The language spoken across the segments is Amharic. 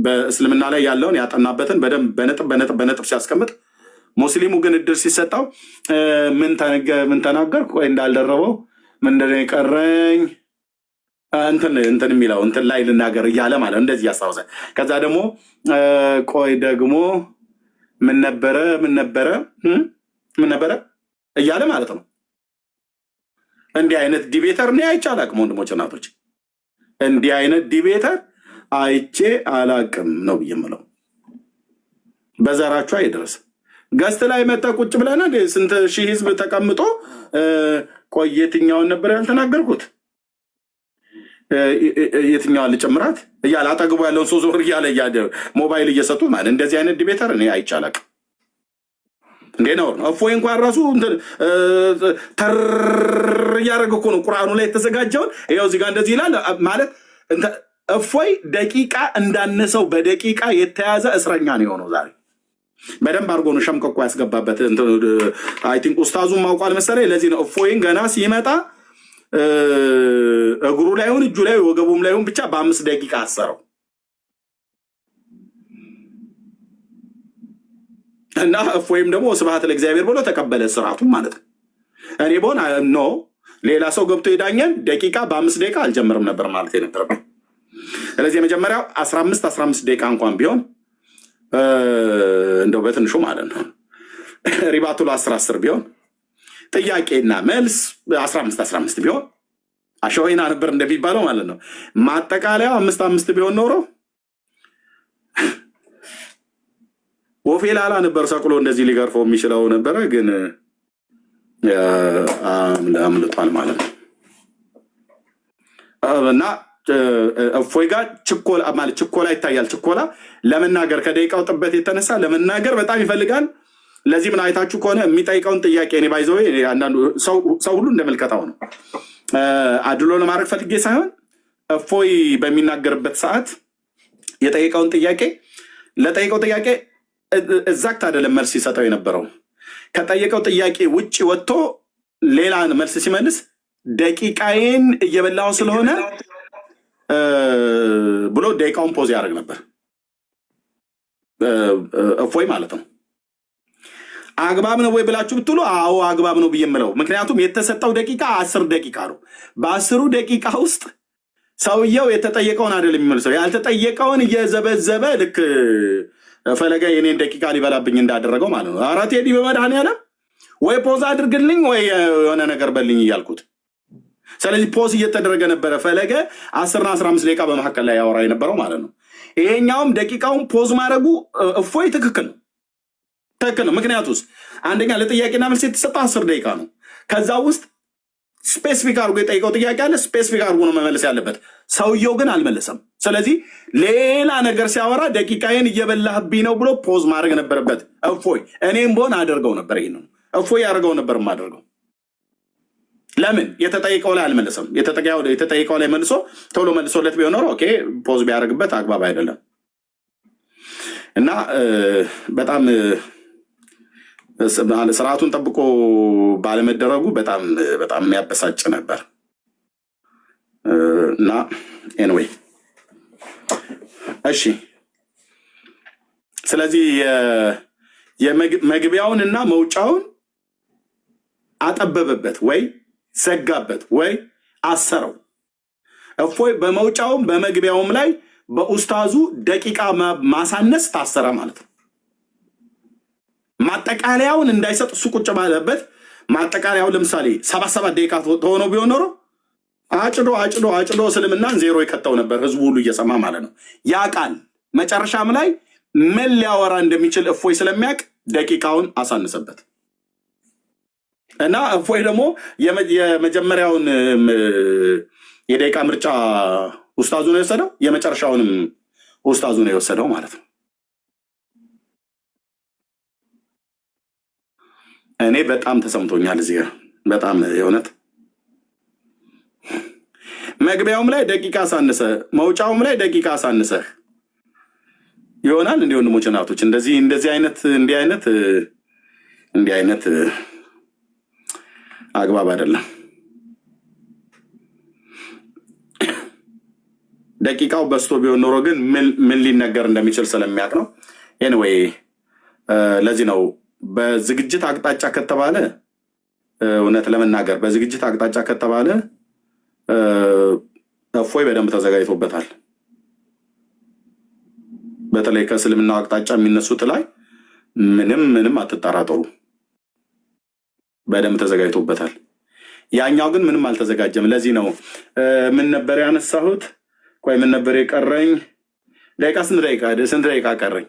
በእስልምና ላይ ያለውን ያጠናበትን በደንብ በነጥብ ሲያስቀምጥ ሙስሊሙ ግን እድል ሲሰጣው ምን ተናገርኩ ወይ እንዳልደረበው ምንድን ነው የቀረኝ እንትን የሚለው እንትን ላይ ልናገር እያለ ማለት እንደዚህ ያስታውሳል። ከዛ ደግሞ ቆይ ደግሞ ምን ነበረ እያለ ማለት ነው። እንዲህ አይነት ዲቤተር እኔ አይቼ አላቅም ወንድሞች እናቶች፣ እንዲህ አይነት ዲቤተር አይቼ አላቅም ነው ብዬ የምለው። በዘራችሁ አይድረስ። ገስት ላይ መጣ ቁጭ ብለና ስንት ሺህ ህዝብ ተቀምጦ ቆይ የትኛውን ነበር ያልተናገርኩት የትኛዋን ልጨምራት እያለ አጠግቦ ያለውን ሶስት ወር እያለ ሞባይል እየሰጡት ማለት እንደዚህ አይነት ዲቤተር እኔ አይቼ አላቅም። እንዴ ነው እፎይ እንኳን ራሱ ተር እያደረገ እኮ ነው ቁርአኑ ላይ የተዘጋጀውን ይኸው እዚህ ጋር እንደዚህ ይላል ማለት እፎይ ደቂቃ እንዳነሰው በደቂቃ የተያዘ እስረኛ ነው የሆነው ዛሬ። በደንብ አድርጎ ነው ሸምቀቆ ያስገባበት። አይ ቲንክ ኡስታዙም ማውቋል መሰለኝ። ለዚህ ነው እፎይን ገና ሲመጣ እግሩ ላይሆን እጁ ላይ ወገቡም ላይሆን ብቻ በ5 ደቂቃ አሰረው እና እፎይም ደግሞ ስብሐት ለእግዚአብሔር ብሎ ተቀበለ ስርዓቱን ማለት ነው። እኔ በሆነ ኖ ሌላ ሰው ገብቶ ይዳኘን ደቂቃ በ5 ደቂቃ አልጀምርም ነበር ማለት የነበረብኝ። ስለዚህ የመጀመሪያው 15 ደቂቃ እንኳን ቢሆን እንደው በትንሹ ማለት ነው ሪባቱ ለ10 ቢሆን ጥያቄና መልስ 15 ቢሆን አሸወይና ነበር እንደሚባለው ማለት ነው። ማጠቃለያው 5 ቢሆን ኖሮ ወፌላላ ነበር ሰቅሎ እንደዚህ ሊገርፈው የሚችለው ነበረ። ግን አምልጧል ማለት ነው። እና እፎይ ጋር ችኮላ ይታያል። ችኮላ ለመናገር ከደቂቃው ጥበት የተነሳ ለመናገር በጣም ይፈልጋል። ለዚህ ምን አይታችሁ ከሆነ የሚጠይቀውን ጥያቄ እኔ ባይዘው አንዳንዱ ሰው ሁሉ እንደመልከታው ነው። አድሎ ለማድረግ ፈልጌ ሳይሆን እፎይ በሚናገርበት ሰዓት የጠይቀውን ጥያቄ ለጠይቀው ጥያቄ እዛክት አይደለም መልስ ሲሰጠው የነበረው። ከጠየቀው ጥያቄ ውጭ ወጥቶ ሌላ መልስ ሲመልስ ደቂቃዬን እየበላው ስለሆነ ብሎ ደቂቃውን ፖዝ ያደርግ ነበር እፎይ ማለት ነው። አግባብ ነው ወይ ብላችሁ ብትሉ አዎ አግባብ ነው ብዬ የምለው ምክንያቱም የተሰጠው ደቂቃ 10 ደቂቃ ነው። በ10 ደቂቃ ውስጥ ሰውየው የተጠየቀውን አይደለም የሚመልሰው፣ ያልተጠየቀውን እየዘበዘበ ልክ ፈለገ የኔን ደቂቃ ሊበላብኝ እንዳደረገው ማለት ነው። ኧረ ቴዲ በመድኃኒዓለም ወይ ፖዝ አድርግልኝ ወይ የሆነ ነገር በልኝ እያልኩት። ስለዚህ ፖዝ እየተደረገ ነበረ። ፈለገ 10 እና 15 ደቂቃ በመካከል ላይ ያወራ የነበረው ማለት ነው። ይሄኛውም ደቂቃውን ፖዝ ማድረጉ እፎይ ትክክል ነው። ምክንያቱስ አንደኛ ለጥያቄና መልስ የተሰጠው 10 ደቂቃ ነው። ከዛ ውስጥ ስፔሲፊክ አድርጎ የጠይቀው ጥያቄ አለ። ስፔሲፊክ አድርጎ ነው መመለስ ያለበት። ሰውየው ግን አልመለሰም። ስለዚህ ሌላ ነገር ሲያወራ ደቂቃዬን እየበላህብኝ ነው ብሎ ፖዝ ማድረግ ነበረበት እፎይ። እኔም በሆን አደርገው ነበር። ይሄ ነው እፎይ ያደርገው ነበር የማደርገው። ለምን የተጠይቀው ላይ አልመለሰም? የተጠይቀው ላይ መልሶ ቶሎ መልሶለት ቢሆን ኖሮ ኦኬ ፖዝ ቢያደርግበት አግባብ አይደለም። እና በጣም ስርዓቱን ጠብቆ ባለመደረጉ በጣም የሚያበሳጭ ነበር። እና ኤንዌይ እሺ፣ ስለዚህ የመግቢያውን እና መውጫውን አጠበበበት ወይ ዘጋበት ወይ አሰረው። እፎይ በመውጫውም በመግቢያውም ላይ በኡስታዙ ደቂቃ ማሳነስ ታሰረ ማለት ነው። ማጠቃለያውን እንዳይሰጥ እሱ ቁጭ ባለበት ማጠቃለያውን ለምሳሌ 77 ደቂቃ ተሆኖ ቢሆን ኖሮ አጭዶ እስልምናን ዜሮ ይከተው ነበር፣ ህዝቡ ሁሉ እየሰማ ማለት ነው። ያ ቃል መጨረሻም ላይ ምን ሊያወራ እንደሚችል እፎይ ስለሚያውቅ ደቂቃውን አሳነሰበት እና እፎይ ደግሞ የመጀመሪያውን የደቂቃ ምርጫ ኡስታዙ ነው የወሰደው፣ የመጨረሻውንም ኡስታዙ ነው የወሰደው ማለት ነው። እኔ በጣም ተሰምቶኛል እዚህ ጋር በጣም የእውነት መግቢያውም ላይ ደቂቃ አሳነሰ፣ መውጫውም ላይ ደቂቃ አሳነሰ ይሆናል። እንዲህ ወንድሞች እናቶች እንዲህ አይነት አግባብ አይደለም። ደቂቃው በስቶ ቢሆን ኖሮ ግን ምን ሊነገር እንደሚችል ስለሚያውቅ ነው። ኤኒዌይ ለዚህ ነው በዝግጅት አቅጣጫ ከተባለ እውነት ለመናገር በዝግጅት አቅጣጫ ከተባለ እፎይ በደንብ ተዘጋጅቶበታል። በተለይ ከእስልምናው አቅጣጫ የሚነሱት ላይ ምንም አትጠራጠሩ፣ በደንብ ተዘጋጅቶበታል። ያኛው ግን ምንም አልተዘጋጀም። ለዚህ ነው ምን ነበር ያነሳሁት? ቆይ ምን ነበር የቀረኝ? ደቂቃ ስንት ደቂቃ ቀረኝ?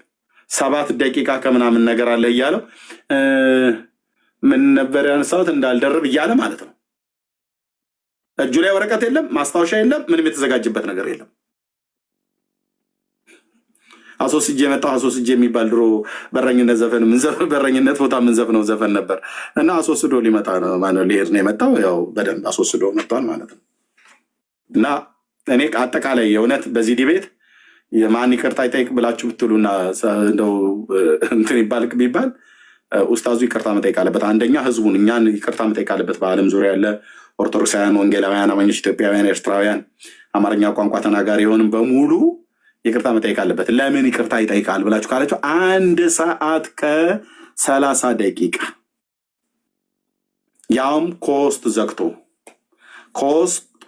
7 ደቂቃ ከምናምን ነገር አለ እያለው ምን ነበር ያነሳሁት? እንዳልደርብ እያለ ማለት ነው። እጁ ላይ ወረቀት የለም፣ ማስታወሻ የለም፣ ምንም የተዘጋጀበት ነገር የለም። አሶስጄ የመጣው አሶስጄ የሚባል ድሮ በረኝነት ዘፈን በረኝነት ቦታ ምንዘፍነው ዘፈን ነበር እና አስወስዶ ሊመጣ ነው ማለት ሊሄድ ነው የመጣው። ያው በደንብ አስወስዶ መጥቷል ማለት ነው። እና እኔ አጠቃላይ የእውነት በዚህ ዲቤት የማን ይቅርታ ይጠይቅ ብላችሁ ብትሉና እንደው እንትን ይባልቅ ቢባል ኡስታዙ ይቅርታ መጠየቅ አለበት። አንደኛ ህዝቡን እኛን ይቅርታ መጠየቅ አለበት። በዓለም ዙሪያ ያለ ኦርቶዶክሳውያን፣ ወንጌላውያን፣ አማኞች፣ ኢትዮጵያውያን፣ ኤርትራውያን፣ አማርኛ ቋንቋ ተናጋሪ የሆንም በሙሉ ይቅርታ መጠየቅ አለበት። ለምን ይቅርታ ይጠይቃል ብላችሁ ካላችሁ 1 ሰዓት ከ30 ደቂቃ ያውም ኮስት ዘግቶ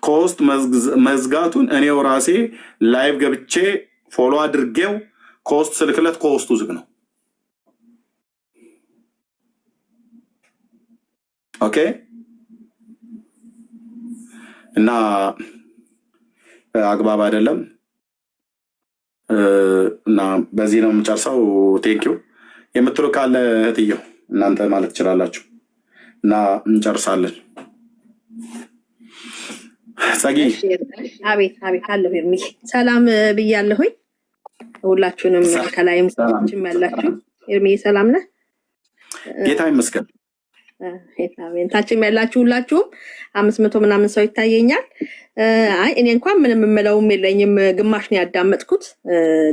ኮስት መዝጋቱን እኔው ራሴ ላይቭ ገብቼ ፎሎ አድርጌው ኮስት ስልክለት ኮስቱ ዝግ ነው። ኦኬ። እና አግባብ አይደለም እና በዚህ ነው የምጨርሰው። ቴንኪው የምትሉ ካለ እህትየው እናንተ ማለት ትችላላችሁ እና እንጨርሳለን። ጸጊ አቤት አለሁ። ኤርሚ ሰላም ብያለሁኝ። ሁላችሁንም ከላይም ሰዎችም ያላችሁ ኤርሚ ሰላም ነህ? ጌታ ይመስገን። ታችም ያላችሁ ሁላችሁም 500 ምናምን ሰው ይታየኛል። አይ እኔ እንኳን ምንም የምለውም የለኝም፣ ግማሽ ነው ያዳመጥኩት።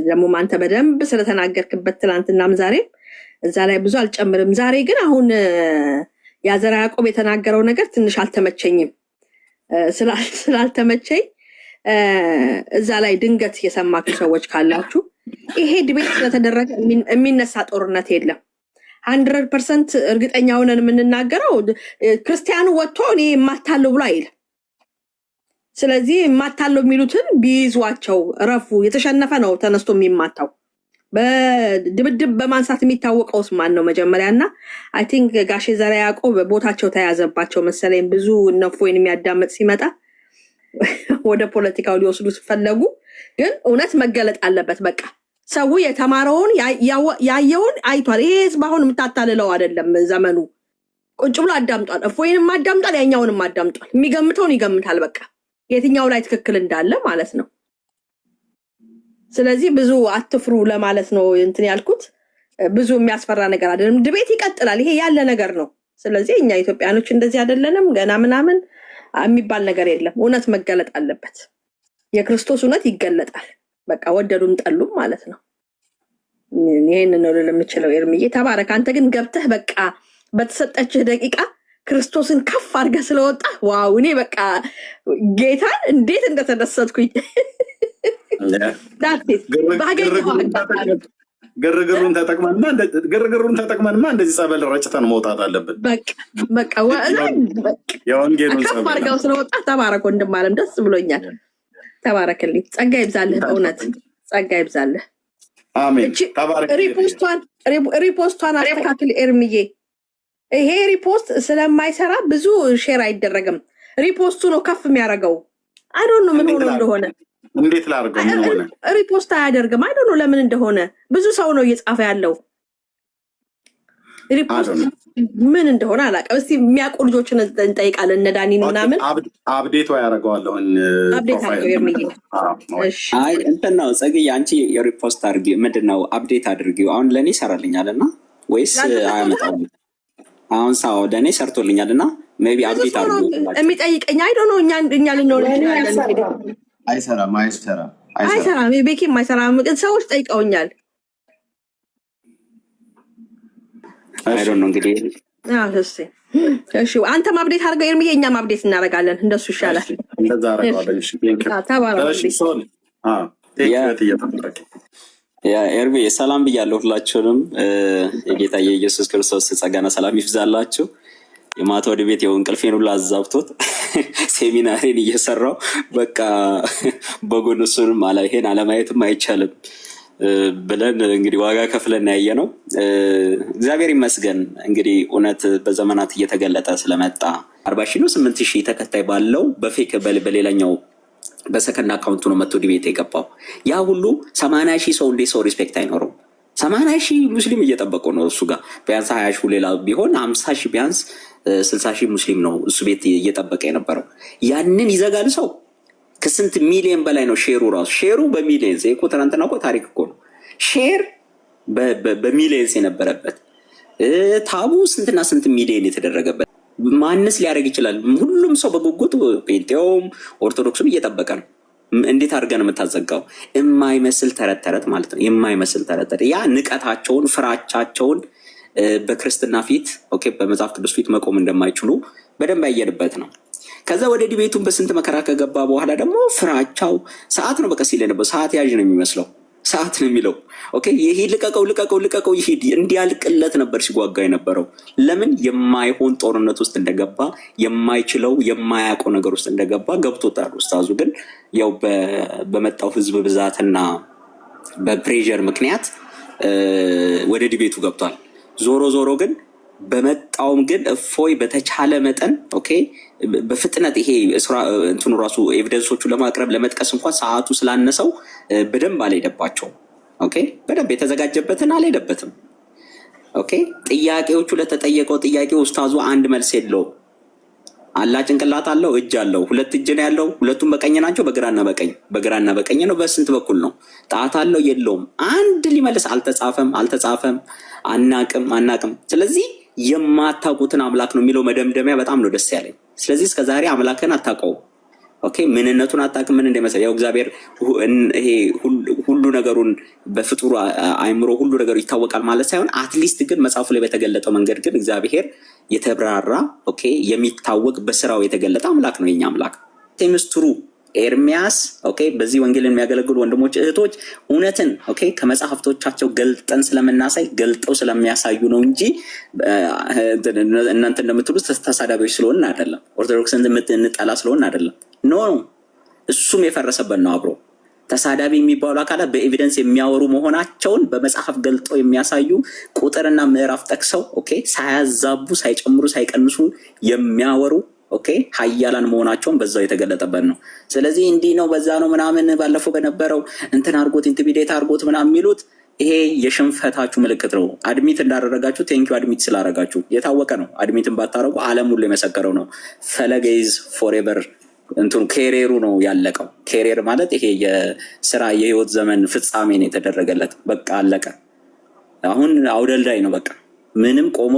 ደግሞ አንተ በደንብ ስለተናገርክበት ትናንትናም ዛሬም እዛ ላይ ብዙ አልጨምርም። ዛሬ ግን አሁን ያዘራ ያዕቆብ የተናገረው ነገር ትንሽ አልተመቸኝም። ስላልተመቸኝ እዛ ላይ ድንገት የሰማችሁ ሰዎች ካላችሁ ይሄ ዲቤት ስለተደረገ የሚነሳ ጦርነት የለም። 100% እርግጠኛ ሆነን የምንናገረው ክርስቲያኑ ወጥቶ እኔ የማታለው ብሎ አይልም። ስለዚህ የማታለው የሚሉትን ቢይዟቸው ረፉ። የተሸነፈ ነው ተነስቶ የሚማታው። በድብድብ በማንሳት የሚታወቀውስ ማን ነው መጀመሪያ? እና አይ ቲንክ ጋሼ ዘራ ያዕቆብ ቦታቸው ተያዘባቸው መሰለኝ። ብዙ እነፎይን የሚያዳምጥ ሲመጣ ወደ ፖለቲካው ሊወስዱ ሲፈለጉ፣ ግን እውነት መገለጥ አለበት። በቃ ሰው የተማረውን ያየውን አይቷል። ይሄ ህዝብ አሁን የምታታልለው አይደለም። ዘመኑ ቁጭ ብሎ አዳምጧል። እፎይንም አዳምጧል፣ ያኛውንም አዳምጧል። የሚገምተውን ይገምታል። በቃ የትኛው ላይ ትክክል እንዳለ ማለት ነው። ስለዚህ ብዙ አትፍሩ ለማለት ነው እንትን ያልኩት። ብዙ የሚያስፈራ ነገር አይደለም። ድቤት ይቀጥላል። ይሄ ያለ ነገር ነው። ስለዚህ እኛ ኢትዮጵያኖች እንደዚህ አይደለንም ገና ምናምን የሚባል ነገር የለም። እውነት መገለጥ አለበት። የክርስቶስ እውነት ይገለጣል። በቃ ወደዱም ጠሉም ማለት ነው። ይሄን ነው ለምችለው። ኤርሚዬ ተባረክ። አንተ ግን ገብተህ በቃ በተሰጠችህ ደቂቃ ክርስቶስን ከፍ አድርገህ ስለወጣ ዋው! እኔ በቃ ጌታን እንዴት እንደተደሰትኩኝ ግርግሩን ተጠቅመንማ እንደዚህ ጸበል ረጭተን መውጣት አለብን። በቃ ከፍ አድርገው ስለወጣ ተባረክ ወንድም አለም። ደስ ብሎኛል። ተባረክልኝ። ጸጋ ይብዛልህ። በእውነት ጸጋ ይብዛልህ። አሜን። ሪፖስቷን አስተካክል ኤርሚዬ። ይሄ ሪፖስት ስለማይሰራ ብዙ ሼር አይደረግም። ሪፖስቱ ነው ከፍ የሚያደርገው። አይዶን ነው ምን ሆኖ እንደሆነ። እንዴት ላድርገው? ምን ሆነ? ሪፖስት አያደርግም። አይዶን ነው ለምን እንደሆነ። ብዙ ሰው ነው እየጻፈ ያለው። ሪፖስት ምን እንደሆነ አላውቅም። እስቲ የሚያውቁ ልጆችን እንጠይቃለን። እነ ዳኒን ምናምን አፕዴት ያደርገዋለሁ። አፕዴት አድርገው ኤርሚዬ። አይ እንትን ነው ጸግዬ፣ አንቺ የሪፖስት አድርጊ። ምንድን ነው አፕዴት አድርጊው። አሁን ለእኔ ይሰራልኛል እና ወይስ አያመጣም? አሁን ሳው ለእኔ ሰርቶልኛል እና ሜይ ቢ አፕዴት አድርጊው የሚጠይቀኝ አይዶ ነው። እኛ ልንሆን እንችላለን። አይሰራም። ቤኪም አይሰራም። ሰዎች ጠይቀውኛል። አይዶ ነው እንግዲህ። እሺ አንተም አፕዴት አድርገው ኤርሚዬ፣ እኛም አፕዴት እናደርጋለን። እንደሱ ይሻላል። እንደዛ አደርጋለሁ። እሺ ኤርቤ ሰላም ብያለሁ ሁላችሁንም። የጌታ የኢየሱስ ክርስቶስ ጸጋና ሰላም ይብዛላችሁ። የማታ ወደ ቤት የው እንቅልፌን ሁሉ አዛብቶት ሴሚናሪን እየሰራው በቃ በጎን እሱንም ይሄን አለማየትም አይቻልም ብለን እንግዲህ ዋጋ ከፍለን ያየ ነው። እግዚአብሔር ይመስገን። እንግዲህ እውነት በዘመናት እየተገለጠ ስለመጣ 40 ሺህ ነው 8 ሺህ ተከታይ ባለው በፌክ በሌላኛው በሰከንድ አካውንቱ ነው መጥቶ ዲቤት የገባው። ያ ሁሉ 80 ሺህ ሰው እንዴት ሰው ሪስፔክት አይኖረው? 80 ሺህ ሙስሊም እየጠበቁ ነው እሱ ጋር ቢያንስ 20 ሺህ ሌላ ቢሆን 50 ሺህ ቢያንስ 60 ሺህ ሙስሊም ነው እሱ ቤት እየጠበቀ የነበረው። ያንን ይዘጋል ሰው። ከስንት ሚሊዮን በላይ ነው ሼሩ ራሱ ሼሩ በሚሊዮን እኮ ትናንትና እኮ ታሪክ እኮ ነው ሼር በሚሊዮንስ የነበረበት ታቡ ስንትና ስንት ሚሊዮን የተደረገበት ማንስ ሊያደርግ ይችላል? ሁሉም ሰው በጉጉት ጴንጤውም ኦርቶዶክሱም እየጠበቀ ነው። እንዴት አድርገን የምታዘጋው? የማይመስል ተረት ተረት ማለት ነው። የማይመስል ተረት ተረት ያ ንቀታቸውን ፍራቻቸውን በክርስትና ፊት በመጽሐፍ ቅዱስ ፊት መቆም እንደማይችሉ በደንብ ያየንበት ነው። ከዛ ወደ ዲቤቱን በስንት መከራ ከገባ በኋላ ደግሞ ፍራቻው ሰዓት ነው በቃ ሲል ነበር። ሰዓት ያዥ ነው የሚመስለው ሰዓት ነው የሚለው ይሄ ልቀቀው ልቀቀው ልቀቀው ይሄድ እንዲያልቅለት ነበር ሲጓጋ የነበረው። ለምን የማይሆን ጦርነት ውስጥ እንደገባ የማይችለው የማያውቀው ነገር ውስጥ እንደገባ ገብቶታል። ኡስታዙ ግን ያው በመጣው ህዝብ ብዛትና በፕሬዠር ምክንያት ወደ ዲቤቱ ገብቷል። ዞሮ ዞሮ ግን በመጣውም ግን እፎይ በተቻለ መጠን በፍጥነት ይሄ እንትኑ ራሱ ኤቪደንሶቹ ለማቅረብ ለመጥቀስ እንኳን ሰዓቱ ስላነሰው በደንብ አልሄደባቸውም። በደንብ የተዘጋጀበትን አልሄደበትም። ጥያቄዎቹ ለተጠየቀው ጥያቄ ኡስታዙ አንድ መልስ የለውም። አላ ጭንቅላት አለው፣ እጅ አለው፣ ሁለት እጅ ነው ያለው። ሁለቱም በቀኝ ናቸው፣ በግራና በቀኝ ነው። በስንት በኩል ነው? ጣት አለው የለውም? አንድ ሊመልስ አልተጻፈም። አናቅም። ስለዚህ የማታውቁትን አምላክ ነው የሚለው መደምደሚያ በጣም ነው ደስ ያለኝ። ስለዚህ እስከዛሬ አምላክን አታውቀውም። ምንነቱን አታውቅም። ምን እንደመሰለ ያው እግዚአብሔር ይሄ ሁሉ ነገሩን በፍጡር አይምሮ ሁሉ ነገሩ ይታወቃል ማለት ሳይሆን አትሊስት ግን መጽሐፉ ላይ በተገለጠው መንገድ ግን እግዚአብሔር የተብራራ የሚታወቅ በስራው የተገለጠ አምላክ ነው የኛ አምላክ። ቴምስትሩ ኤርሚያስ በዚህ ወንጌልን የሚያገለግሉ ወንድሞች እህቶች እውነትን ከመጽሐፍቶቻቸው ገልጠን ስለምናሳይ ገልጠው ስለሚያሳዩ ነው እንጂ እናንተ እንደምትሉት ተሳዳቢዎች ስለሆን አይደለም። ኦርቶዶክስን እንጠላ ስለሆን አይደለም። ኖ እሱም የፈረሰበት ነው። አብሮ ተሳዳቢ የሚባሉ አካላት በኤቪደንስ የሚያወሩ መሆናቸውን በመጽሐፍ ገልጠው የሚያሳዩ ቁጥርና ምዕራፍ ጠቅሰው ሳያዛቡ ሳይጨምሩ ሳይቀንሱ የሚያወሩ ሀያላን መሆናቸውን በዛው የተገለጠበት ነው። ስለዚህ እንዲህ ነው በዛ ነው ምናምን ባለፈው በነበረው እንትን አድርጎት ኢንቲሚዴት አድርጎት ምናምን የሚሉት ይሄ የሽንፈታችሁ ምልክት ነው። አድሚት እንዳደረጋችሁ ቴንኪው አድሚት ስላደረጋችሁ የታወቀ ነው። አድሚትን ባታረጉ ዓለም ሁሉ የመሰከረው ነው። ፈለገይዝ ፎሬቨር እንትኑ ኬሪየሩ ነው ያለቀው። ኬሪየር ማለት ይሄ የስራ የህይወት ዘመን ፍጻሜ ነው የተደረገለት። በቃ አለቀ። አሁን አውደልዳይ ነው በቃ ምንም ቆሞ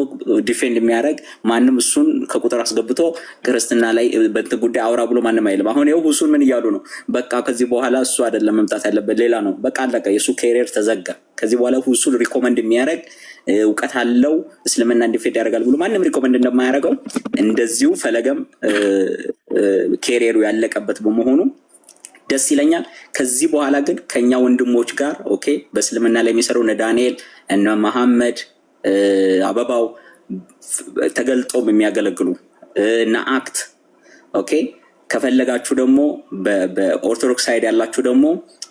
ዲፌንድ የሚያደርግ ማንም እሱን ከቁጥር አስገብቶ ክርስትና ላይ በእንትን ጉዳይ አውራ ብሎ ማንም አይልም። አሁን ይኸው እሱን ምን እያሉ ነው? በቃ ከዚህ በኋላ እሱ አይደለም መምጣት ያለበት ሌላ ነው። በቃ አለቀ። የእሱ ኬሪየር ተዘጋ። ከዚህ በኋላ እሱን ሪኮመንድ የሚያደርግ እውቀት አለው እስልምና ዲፌንድ ያደርጋል ብሎ ማንም ሪኮመንድ እንደማያደርገው እንደዚሁ ፈለገም ኬሪየሩ ያለቀበት በመሆኑ ደስ ይለኛል። ከዚህ በኋላ ግን ከኛ ወንድሞች ጋር በእስልምና ላይ የሚሰሩ እነ ዳንኤል እነ መሐመድ አበባው ተገልጦም የሚያገለግሉ እና አክት ከፈለጋችሁ ደግሞ በኦርቶዶክስ ሳይድ ያላችሁ ደግሞ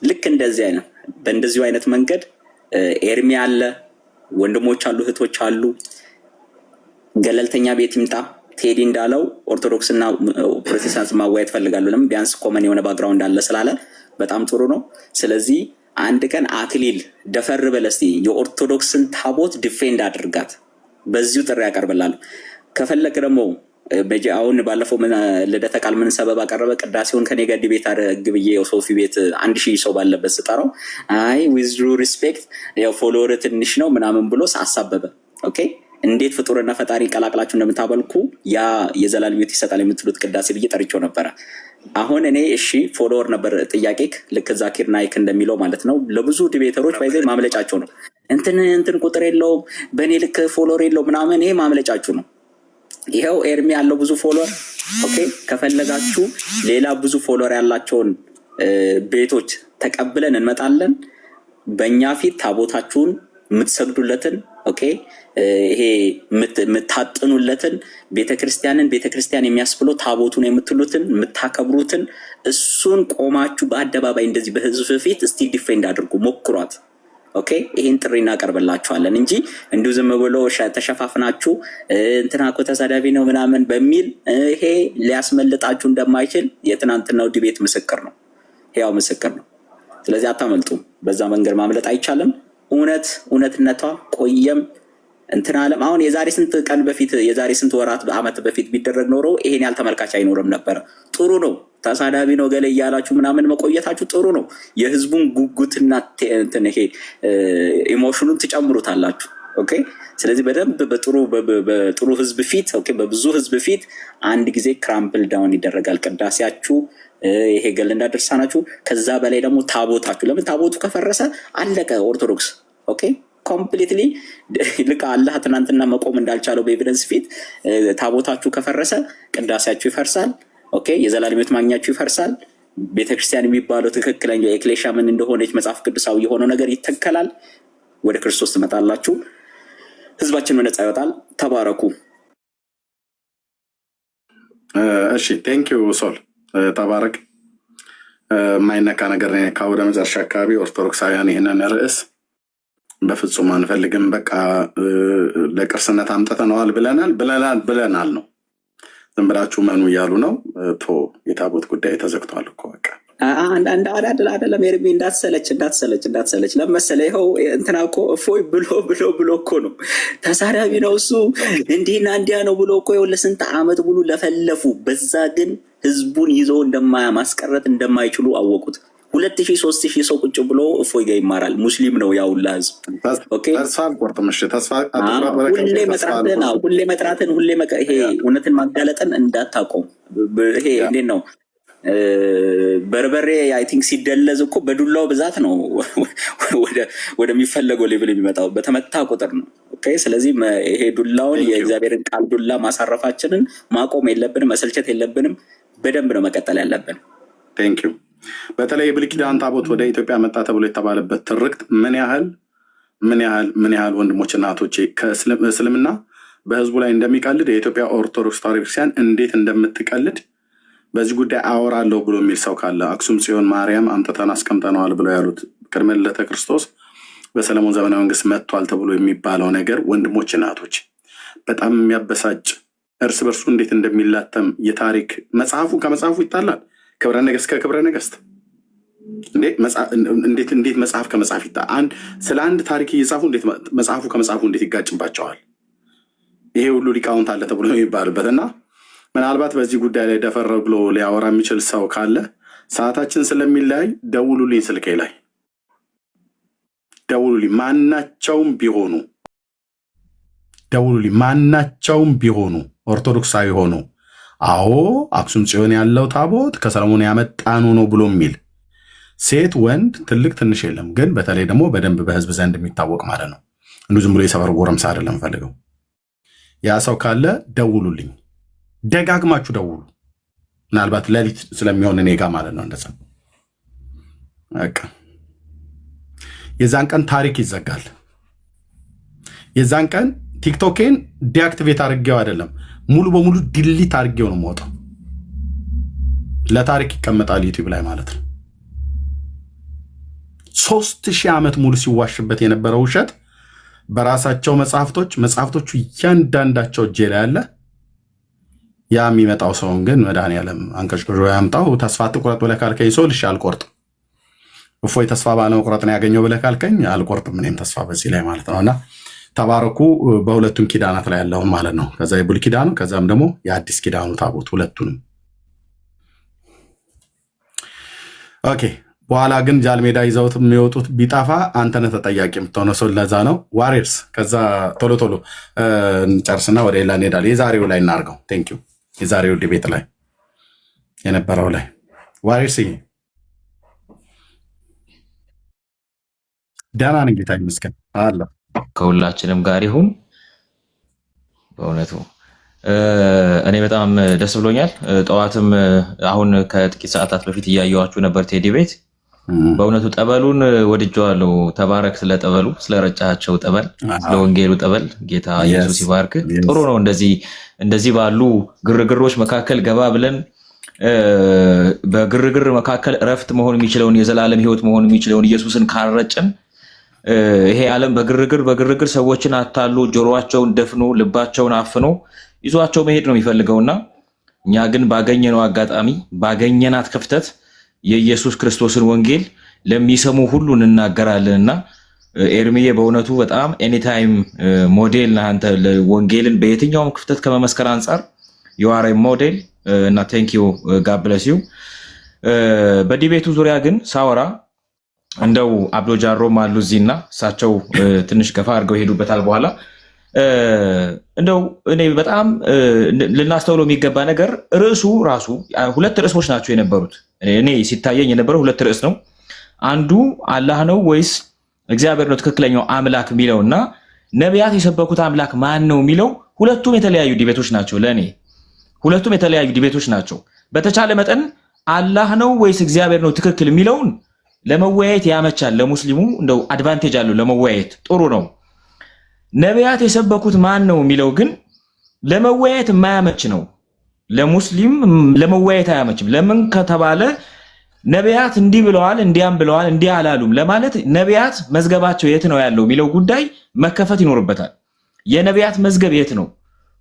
ልክ እንደዚህ አይነት በእንደዚሁ አይነት መንገድ ኤርሚ አለ፣ ወንድሞች አሉ፣ እህቶች አሉ። ገለልተኛ ቤት ይምጣ። ቴዲ እንዳለው ኦርቶዶክስና ፕሮቴስታንት ማዋየት ፈልጋሉ። ለምን? ቢያንስ ኮመን የሆነ ባክግራውንድ አለ ስላለ በጣም ጥሩ ነው። ስለዚህ አንድ ቀን አክሊል ደፈር በለስቲ የኦርቶዶክስን ታቦት ዲፌንድ አድርጋት። በዚሁ ጥሪ ያቀርብላሉ። ከፈለክ ደግሞ አሁን ባለፈው ልደተ ቃል ምን ሰበብ አቀረበ? ቅዳሴውን ከኔ ጋር ዲቤት አድርግ ብዬ ሶፊ ቤት 1000 ሰው ባለበት ስጠራው አይ ዊዝ ሪስፔክት ያው ፎሎወር ትንሽ ነው ምናምን ብሎ አሳበበ። እንዴት ፍጡርና ፈጣሪ ቀላቅላችሁ እንደምታበልኩ ያ የዘላለም ሕይወት ይሰጣል የምትሉት ቅዳሴ ብዬ ጠርቼው ነበረ። አሁን እኔ እሺ ፎሎወር ነበር ጥያቄ ልክ ዛኪር ናይክ እንደሚለው ማለት ነው። ለብዙ ዲቤተሮች ባይዘ ማምለጫቸው ነው። እንትን ቁጥር የለውም በእኔ ልክ ፎሎወር የለው ምናምን፣ ይሄ ማምለጫችሁ ነው። ይኸው ኤርሚ ያለው ብዙ ፎሎወር ከፈለጋችሁ ሌላ ብዙ ፎሎወር ያላቸውን ቤቶች ተቀብለን እንመጣለን። በእኛ ፊት ታቦታችሁን የምትሰግዱለትን ኦኬ ይሄ የምታጥኑለትን ቤተክርስቲያን የሚያስብለው ታቦቱን የምትሉትን የምታከብሩትን እሱን ቆማችሁ በአደባባይ እንደዚህ በህዝብ ፊት እስቲ ዲፌንድ አድርጉ፣ ሞክሯት። ኦኬ ይሄን ጥሪ እናቀርብላችኋለን እንጂ እንዲሁ ዝም ብሎ ተሸፋፍናችሁ እንትና እኮ ተሳዳቢ ነው ምናምን በሚል ይሄ ሊያስመልጣችሁ እንደማይችል የትናንትናው ዲቤት ምስክር ነው፣ ያው ምስክር ነው። ስለዚህ አታመልጡም። በዛ መንገድ ማምለጥ አይቻልም። እውነትነቷ ቆየም እንትን አለም አሁን የዛሬ ስንት ቀን በፊት የዛሬ ስንት ወራት ዓመት በፊት ቢደረግ ኖሮ ይሄን ያህል ተመልካች አይኖርም ነበር። ጥሩ ነው። ተሳዳቢ ነው ገለ እያላችሁ ምናምን መቆየታችሁ ጥሩ ነው። የህዝቡን ጉጉትና እንትን ይሄ ኢሞሽኑን ትጨምሩታላችሁ። ኦኬ ስለዚህ በደንብ በጥሩ ህዝብ ፊት ኦኬ በብዙ ህዝብ ፊት አንድ ጊዜ ክራምፕል ዳውን ይደረጋል ቅዳሴያችሁ ይሄ ገለንዳ ድርሳናችሁ። ከዛ በላይ ደግሞ ታቦታችሁ ለምን ታቦቱ ከፈረሰ አለቀ ኦርቶዶክስ። ኦኬ ኮምፕሊትሊ ልክ አላህ ትናንትና መቆም እንዳልቻለው በኤቪደንስ ፊት ታቦታችሁ ከፈረሰ ቅዳሴያችሁ ይፈርሳል። ኦኬ የዘላለም ሕይወት ማግኛችሁ ይፈርሳል። ቤተክርስቲያን የሚባለው ትክክለኛ ኤክሌሻ ምን እንደሆነች መጽሐፍ ቅዱሳዊ የሆነው ነገር ይተከላል። ወደ ክርስቶስ ትመጣላችሁ። ህዝባችን ነፃ ይወጣል። ተባረኩ። እሺ ቴንኪው ሶል ተባረክ። የማይነካ ነገር ከወደ መጨረሻ አካባቢ ኦርቶዶክሳውያን ይህንን ርዕስ በፍጹም አንፈልግም፣ በቃ ለቅርስነት አምጥተነዋል ብለናል ነው። ዝም ብላችሁ መኑ እያሉ ነው። የታቦት ጉዳይ ተዘግቷል እኮ በቃ አንድ አይደለም። ኤርሚ እንዳትሰለች ለመሰለ ይኸው እንትና እኮ እፎይ ብሎ እኮ ነው ተሳዳቢ ነው እሱ እንዲህና እንዲያ ነው ብሎ እኮ ለስንት ዓመት ሙሉ ለፈለፉ። በዛ ግን ህዝቡን ይዘው ማስቀረት እንደማይችሉ አወቁት። 2000 3000 ሰው ቁጭ ብሎ እፎይ ጋር ይማራል። ሙስሊም ነው ያውላ ህዝብ። ተስፋ አልቆርጥም። እሺ ተስፋ ሁሌ መጥራትን ይሄ እውነትን ማጋለጥን እንዳታቆም። ይሄ እንዴት ነው በርበሬ አይ ቲንክ ሲደለዝ እኮ በዱላው ብዛት ነው ወደሚፈለገው ሌቭል የሚመጣው በተመታ ቁጥር ነው። ኦኬ ስለዚህ ይሄ ዱላውን የእግዚአብሔርን ቃል ዱላ ማሳረፋችንን ማቆም የለብንም፣ መሰልቸት የለብንም። በደንብ ነው መቀጠል ያለብን። ቴንክ ዩ። በተለይ የብሉይ ኪዳን ታቦት ወደ ኢትዮጵያ መጣ ተብሎ የተባለበት ትርክት ምን ያህል ወንድሞች እና እህቶቼ ከእስልምና በህዝቡ ላይ እንደሚቀልድ የኢትዮጵያ ኦርቶዶክስ ተዋሕዶ ቤተክርስቲያን እንዴት እንደምትቀልድ በዚህ ጉዳይ አወራለሁ ብሎ የሚል ሰው ካለ አክሱም ጽዮን ማርያም አምጥተን አስቀምጠነዋል ብለው ያሉት ቅድመ ልደተ ክርስቶስ በሰለሞን ዘመነ መንግስት መጥቷል ተብሎ የሚባለው ነገር ወንድሞች እና እህቶች በጣም የሚያበሳጭ እርስ በርሱ እንዴት እንደሚላተም የታሪክ መጽሐፉ ከመጽሐፉ ይጣላል። ክብረ ነገስት ከክብረ ነገስት እንዴት መጽሐፍ ከመጽሐፍ ስለ አንድ ታሪክ እየጻፉ እንዴት መጽሐፉ ከመጽሐፉ እንዴት ይጋጭባቸዋል? ይሄ ሁሉ ሊቃውንት አለ ተብሎ የሚባልበት እና ምናልባት በዚህ ጉዳይ ላይ ደፈር ብሎ ሊያወራ የሚችል ሰው ካለ ሰዓታችን ስለሚለያይ ደውሉልኝ፣ ስልኬ ላይ ደውሉልኝ። ማናቸውም ቢሆኑ ኦርቶዶክሳዊ ሆኑ አዎ አክሱም ጽዮን ያለው ታቦት ከሰለሞን ያመጣኑ ነው ብሎ የሚል ሴት ወንድ ትልቅ ትንሽ የለም። ግን በተለይ ደግሞ በደንብ በህዝብ ዘንድ የሚታወቅ ማለት ነው። እንዲሁ ዝም ብሎ የሰፈር ጎረምሳ አይደለም ፈልገው። ያ ሰው ካለ ደውሉልኝ፣ ደጋግማችሁ ደውሉ። ምናልባት ሌሊት ስለሚሆን እኔ ጋ ማለት ነው። እንደዛ በቃ የዛን ቀን ታሪክ ይዘጋል። የዛን ቀን ቲክቶኬን ዲአክቲቬት አድርጌው አይደለም ሙሉ በሙሉ ዲሊት አድርጌው ነው የምወጣው። ለታሪክ ይቀመጣል ዩቲዩብ ላይ ማለት ነው። 3000 ዓመት ሙሉ ሲዋሽበት የነበረው ውሸት በራሳቸው መጽሐፍቶቹ እያንዳንዳቸው እጄ ላይ ያለ። ያ የሚመጣው ሰውን ግን መድኃኒዓለም አንቀሽቅሾ ያምጣው። ተስፋ አትቁረጥ ብለህ ካልከኝ ሶል እሺ አልቆርጥም። እፎይ ተስፋ ባለመቁረጥ ነው ያገኘው ብለህ ካልከኝ አልቆርጥም። እኔም ተስፋ በዚህ ላይ ማለት ነውና ተባረኩ። በሁለቱም ኪዳናት ላይ ያለውን ማለት ነው። ከዛ የብሉይ ኪዳኑ ከዛም ደግሞ የአዲስ ኪዳኑ ታቦት ሁለቱንም። ኦኬ በኋላ ግን ጃልሜዳ ይዘውት የሚወጡት ቢጠፋ አንተነህ ተጠያቂ የምትሆነው ሰው። ለዛ ነው ዋሪርስ። ከዛ ቶሎ እንጨርስና ወደ ሌላ እንሄዳለን። የዛሬው ላይ እናርገው። ቴንኪው። የዛሬው ዲቤት ላይ የነበረው ላይ ዋሪርስ ደህና ነኝ ጌታ ይመስገን አለ። ከሁላችንም ጋር ይሁን። በእውነቱ እኔ በጣም ደስ ብሎኛል። ጠዋትም አሁን ከጥቂት ሰዓታት በፊት እያየኋችሁ ነበር ቴዲ ቤት። በእውነቱ ጠበሉን ወድጀዋለሁ። ተባረክ ስለ ጠበሉ፣ ስለ ረጫቸው ጠበል፣ ስለ ወንጌሉ ጠበል። ጌታ ኢየሱስ ይባርክ። ጥሩ ነው እንደዚህ ባሉ ግርግሮች መካከል ገባ ብለን በግርግር መካከል እረፍት መሆን የሚችለውን የዘላለም ሕይወት መሆን የሚችለውን ኢየሱስን ካረጭን ይሄ ዓለም በግርግር ሰዎችን አታሉ ጆሮአቸውን ደፍኖ ልባቸውን አፍኖ ይዟቸው መሄድ ነው የሚፈልገውና እኛ ግን ባገኘነው አጋጣሚ ባገኘናት ክፍተት የኢየሱስ ክርስቶስን ወንጌል ለሚሰሙ ሁሉ እንናገራለንና ኤርሚዬ በእውነቱ በጣም ኤኒታይም ሞዴል ነህ አንተ። ወንጌልን በየትኛውም ክፍተት ከመመስከር አንጻር you are a model እና thank you God bless you። በዲቤቱ ዙሪያ ግን ሳወራ እንደው አብዶ ጃሮም አሉ እዚህና እሳቸው ትንሽ ገፋ አድርገው ይሄዱበታል በኋላ እንደው እኔ በጣም ልናስተውለው የሚገባ ነገር ርዕሱ ራሱ ሁለት ርዕሶች ናቸው የነበሩት። እኔ ሲታየኝ የነበረው ሁለት ርዕስ ነው። አንዱ አላህ ነው ወይስ እግዚአብሔር ነው ትክክለኛው አምላክ የሚለውና ነቢያት የሰበኩት አምላክ ማን ነው የሚለው ሁለቱም የተለያዩ ዲቤቶች ናቸው። ለኔ ሁለቱም የተለያዩ ዲቤቶች ናቸው። በተቻለ መጠን አላህ ነው ወይስ እግዚአብሔር ነው ትክክል የሚለውን ለመወያየት ያመቻል። ለሙስሊሙ እንደው አድቫንቴጅ አለው ለመወያየት ጥሩ ነው። ነቢያት የሰበኩት ማን ነው የሚለው ግን ለመወያየት የማያመች ነው። ለሙስሊም ለመወያየት አያመችም። ለምን ከተባለ ነቢያት እንዲህ ብለዋል እንዲያም ብለዋል እንዲህ አላሉም ለማለት ነቢያት መዝገባቸው የት ነው ያለው የሚለው ጉዳይ መከፈት ይኖርበታል። የነቢያት መዝገብ የት ነው?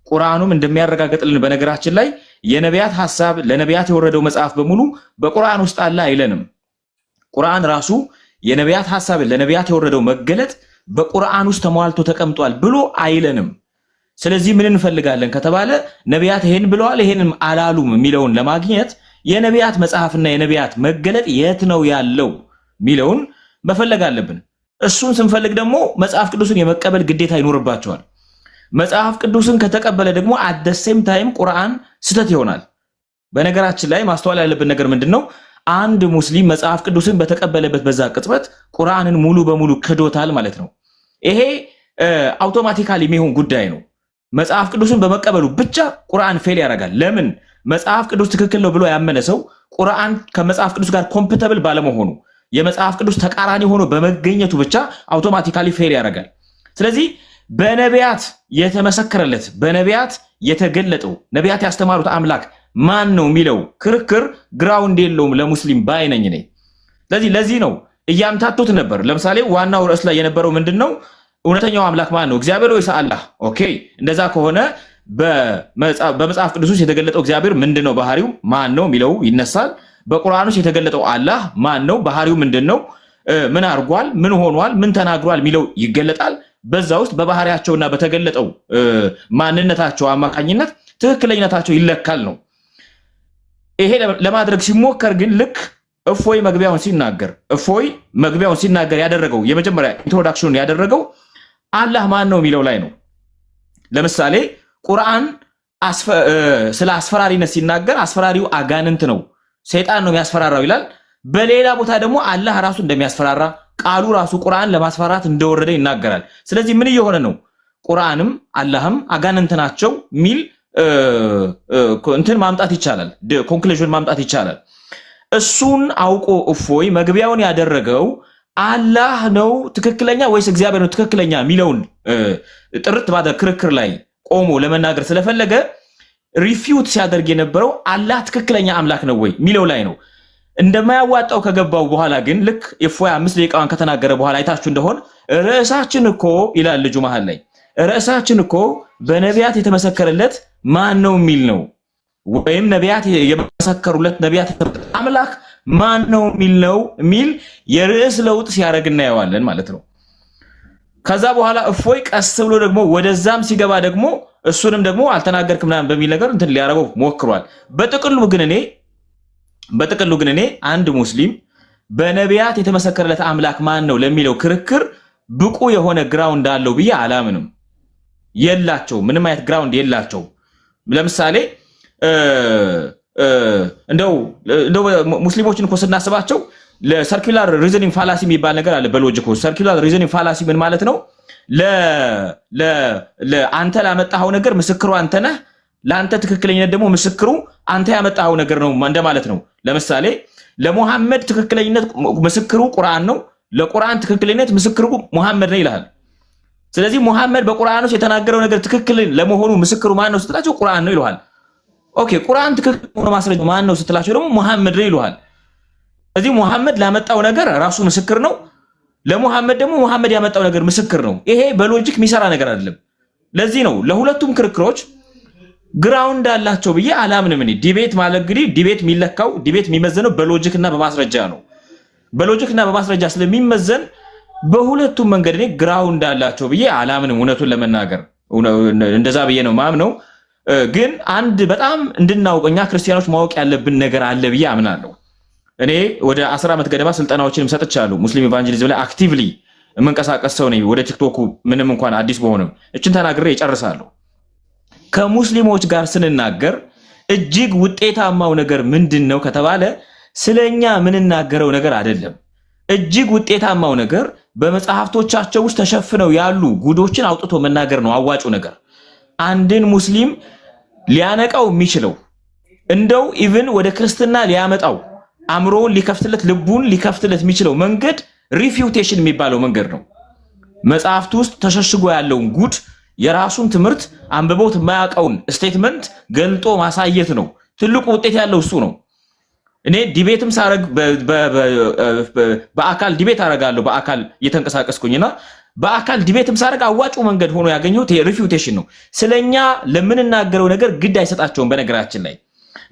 ቁርአኑም እንደሚያረጋግጥልን በነገራችን ላይ የነቢያት ሐሳብ ለነቢያት የወረደው መጽሐፍ በሙሉ በቁርአን ውስጥ አለ አይለንም። ቁርአን ራሱ የነቢያት ሐሳብ ለነቢያት የወረደው መገለጥ በቁርአን ውስጥ ተሟልቶ ተቀምጧል ብሎ አይለንም። ስለዚህ ምን እንፈልጋለን ከተባለ ነቢያት ይሄን ብለዋል ይሄንም አላሉም የሚለውን ለማግኘት የነቢያት መጽሐፍና የነቢያት መገለጥ የት ነው ያለው የሚለውን መፈለግ አለብን። እሱን ስንፈልግ ደግሞ መጽሐፍ ቅዱስን የመቀበል ግዴታ ይኖርባቸዋል። መጽሐፍ ቅዱስን ከተቀበለ ደግሞ at the same time ቁርአን ስተት ይሆናል። በነገራችን ላይ ማስተዋል ያለብን ነገር ምንድነው? አንድ ሙስሊም መጽሐፍ ቅዱስን በተቀበለበት በዛ ቅጽበት ቁርአንን ሙሉ በሙሉ ክዶታል ማለት ነው። ይሄ አውቶማቲካሊ የሚሆን ጉዳይ ነው። መጽሐፍ ቅዱስን በመቀበሉ ብቻ ቁርአን ፌል ያደርጋል። ለምን? መጽሐፍ ቅዱስ ትክክል ነው ብሎ ያመነ ሰው ቁርአን ከመጽሐፍ ቅዱስ ጋር ኮምፓቲብል ባለመሆኑ የመጽሐፍ ቅዱስ ተቃራኒ ሆኖ በመገኘቱ ብቻ አውቶማቲካሊ ፌል ያደርጋል። ስለዚህ በነቢያት የተመሰከረለት በነቢያት የተገለጠው ነቢያት ያስተማሩት አምላክ ማን ነው የሚለው ክርክር ግራውንድ የለውም ለሙስሊም ባይነኝ ነኝ። ለዚህ ነው እያምታቱት ነበር። ለምሳሌ ዋናው ርዕስ ላይ የነበረው ምንድነው? እውነተኛው አምላክ ማን ነው? እግዚአብሔር ወይስ አላህ? ኦኬ እንደዛ ከሆነ በመጽሐፍ ቅዱስ ውስጥ የተገለጠው እግዚአብሔር ምንድነው? ባህሪው ማን ነው የሚለው ይነሳል። በቁርአን ውስጥ የተገለጠው አላህ ማን ነው? ባህሪው ምንድነው? ምን አርጓል? ምን ሆኗል? ምን ተናግሯል የሚለው ይገለጣል። በዛ ውስጥ በባህሪያቸውና በተገለጠው ማንነታቸው አማካኝነት ትክክለኛታቸው ይለካል ነው። ይሄ ለማድረግ ሲሞከር ግን ልክ እፎይ መግቢያውን ሲናገር ያደረገው የመጀመሪያ ኢንትሮዳክሽኑን ያደረገው አላህ ማን ነው የሚለው ላይ ነው። ለምሳሌ ቁርአን ስለ አስፈራሪነት ሲናገር አስፈራሪው አጋንንት ነው ሰይጣን ነው የሚያስፈራራው ይላል። በሌላ ቦታ ደግሞ አላህ ራሱ እንደሚያስፈራራ ቃሉ ራሱ ቁርአን ለማስፈራራት እንደወረደ ይናገራል። ስለዚህ ምን እየሆነ ነው? ቁርአንም አላህም አጋንንት ናቸው ሚል እንትን ማምጣት ይቻላል፣ ኮንክሉዥን ማምጣት ይቻላል። እሱን አውቆ እፎይ መግቢያውን ያደረገው አላህ ነው ትክክለኛ ወይስ እግዚአብሔር ነው ትክክለኛ ሚለውን ጥርት ባለ ክርክር ላይ ቆሞ ለመናገር ስለፈለገ ሪፊዩት ሲያደርግ የነበረው አላህ ትክክለኛ አምላክ ነው ወይ ሚለው ላይ ነው። እንደማያዋጣው ከገባው በኋላ ግን ልክ እፎይ 5 ደቂቃውን ከተናገረ በኋላ አይታችሁ እንደሆነ ርዕሳችን እኮ ይላል ልጁ መሃል ላይ ርዕሳችን እኮ በነቢያት የተመሰከረለት ማን ነው የሚል ነው፣ ወይም ነቢያት የመሰከሩለት ነቢያት አምላክ ማን ነው የሚል ነው የሚል የርዕስ ለውጥ ሲያደርግ እናየዋለን ማለት ነው። ከዛ በኋላ እፎይ ቀስ ብሎ ደግሞ ወደዛም ሲገባ ደግሞ እሱንም ደግሞ አልተናገርክም ምናምን በሚል ነገር እንትን ሊያረገው ሞክሯል። በጥቅሉ ግን እኔ አንድ ሙስሊም በነቢያት የተመሰከረለት አምላክ ማን ነው ለሚለው ክርክር ብቁ የሆነ ግራውንድ አለው ብዬ አላምንም። የላቸው ምንም አይነት ግራውንድ የላቸው። ለምሳሌ እንደው ሙስሊሞችን እኮ ስናስባቸው ለሰርኩላር ሪዝኒንግ ፋላሲ የሚባል ነገር አለ በሎጂክ ውስጥ። ሰርኩላር ሪዝኒንግ ፋላሲ ምን ማለት ነው? ለአንተ ላመጣኸው ነገር ምስክሩ አንተ ነህ፣ ለአንተ ትክክለኛነት ደግሞ ምስክሩ አንተ ያመጣኸው ነገር ነው እንደማለት ነው። ለምሳሌ ለሙሐመድ ትክክለኝነት ምስክሩ ቁርአን ነው፣ ለቁርአን ትክክለኝነት ምስክሩ ሙሐመድ ነው ይላል። ስለዚህ ሙሐመድ በቁርአን ውስጥ የተናገረው ነገር ትክክል ለመሆኑ ምስክሩ ማን ነው ስትላቸው ቁርአን ነው ይለዋል። ኦኬ ቁርአን ትክክል ሆኖ ማስረጃ ማን ነው ስትላቸው ደግሞ ሙሐመድ ነው ይለዋል። ስለዚህ ሙሐመድ ላመጣው ነገር ራሱ ምስክር ነው፣ ለሙሐመድ ደግሞ ሙሐመድ ያመጣው ነገር ምስክር ነው። ይሄ በሎጂክ የሚሰራ ነገር አይደለም። ለዚህ ነው ለሁለቱም ክርክሮች ግራውንድ አላቸው ብዬ አላምንም። እኔ ዲቤት ማለት እንግዲህ ዲቤት የሚለካው ዲቤት የሚመዘነው በሎጂክ እና በማስረጃ ነው። በሎጂክ እና በማስረጃ ስለሚመዘን በሁለቱም መንገድ እኔ ግራውንድ አላቸው ብዬ አላምንም። እውነቱን ለመናገር እንደዛ ብዬ ነው ማምነው። ግን አንድ በጣም እንድናውቅ እኛ ክርስቲያኖች ማወቅ ያለብን ነገር አለ ብዬ አምናለሁ። እኔ ወደ 10 ዓመት ገደማ ስልጠናዎችንም ሰጥቻለሁ። ሙስሊም ኢቫንጀሊዝም ላይ አክቲቭሊ የምንቀሳቀስ ሰው ነኝ። ወደ ቲክቶኩ ምንም እንኳን አዲስ በሆንም እችን ተናግሬ ይጨርሳለሁ። ከሙስሊሞች ጋር ስንናገር እጅግ ውጤታማው ነገር ምንድን ነው ከተባለ ስለኛ የምንናገረው ነገር አይደለም። እጅግ ውጤታማው ነገር በመጽሐፍቶቻቸው ውስጥ ተሸፍነው ያሉ ጉዶችን አውጥቶ መናገር ነው አዋጩ ነገር። አንድን ሙስሊም ሊያነቃው የሚችለው እንደው ኢቭን ወደ ክርስትና ሊያመጣው አእምሮውን ሊከፍትለት ልቡን ሊከፍትለት የሚችለው መንገድ ሪፊውቴሽን የሚባለው መንገድ ነው። መጽሐፍት ውስጥ ተሸሽጎ ያለውን ጉድ የራሱን ትምህርት አንብቦት የማያውቀውን ስቴትመንት ገልጦ ማሳየት ነው። ትልቁ ውጤት ያለው እሱ ነው። እኔ ዲቤትም ሳረግ በአካል ዲቤት አረጋለሁ። በአካል እየተንቀሳቀስኩኝና በአካል ዲቤትም ሳረግ አዋጩ መንገድ ሆኖ ያገኘሁት ሪፊውቴሽን ነው። ስለኛ ለምንናገረው ነገር ግድ አይሰጣቸውም። በነገራችን ላይ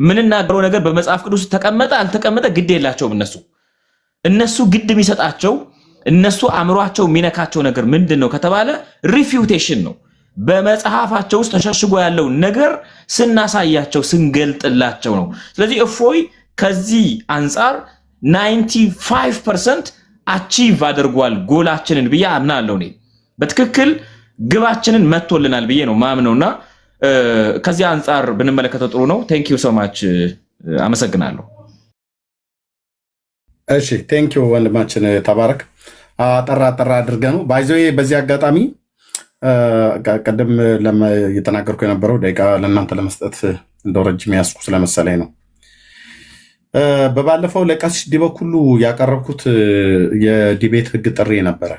ምንናገረው ነገር በመጽሐፍ ቅዱስ ተቀመጠ አልተቀመጠ ግድ የላቸውም። እነሱ ግድ የሚሰጣቸው እነሱ አእምሯቸው የሚነካቸው ነገር ምንድን ነው ከተባለ ሪፊውቴሽን ነው። በመጽሐፋቸው ውስጥ ተሸሽጎ ያለው ነገር ስናሳያቸው ስንገልጥላቸው ነው። ስለዚህ እፎይ ከዚህ አንጻር 95% አቺቭ አድርጓል ጎላችንን ብዬ አምናለሁ። እኔ በትክክል ግባችንን መጥቶልናል ብዬ ነው ማምነውና ከዚህ አንጻር ብንመለከተው ጥሩ ነው። ቴንክ ዩ ሶ ማች አመሰግናለሁ። እሺ ቴንክ ዩ ወንድማችን ተባረክ። አጠራ አድርገ ነው ባይዞ በዚህ አጋጣሚ ቀደም እየተናገርኩ የነበረው ደቂቃ ለእናንተ ለመስጠት እንደው ረጅም ያስኩ ስለመሰለኝ ነው። በባለፈው ለቀሲስ ዲበኩሉ ያቀረብኩት የዲቤት ህግ ጥሪ ነበረ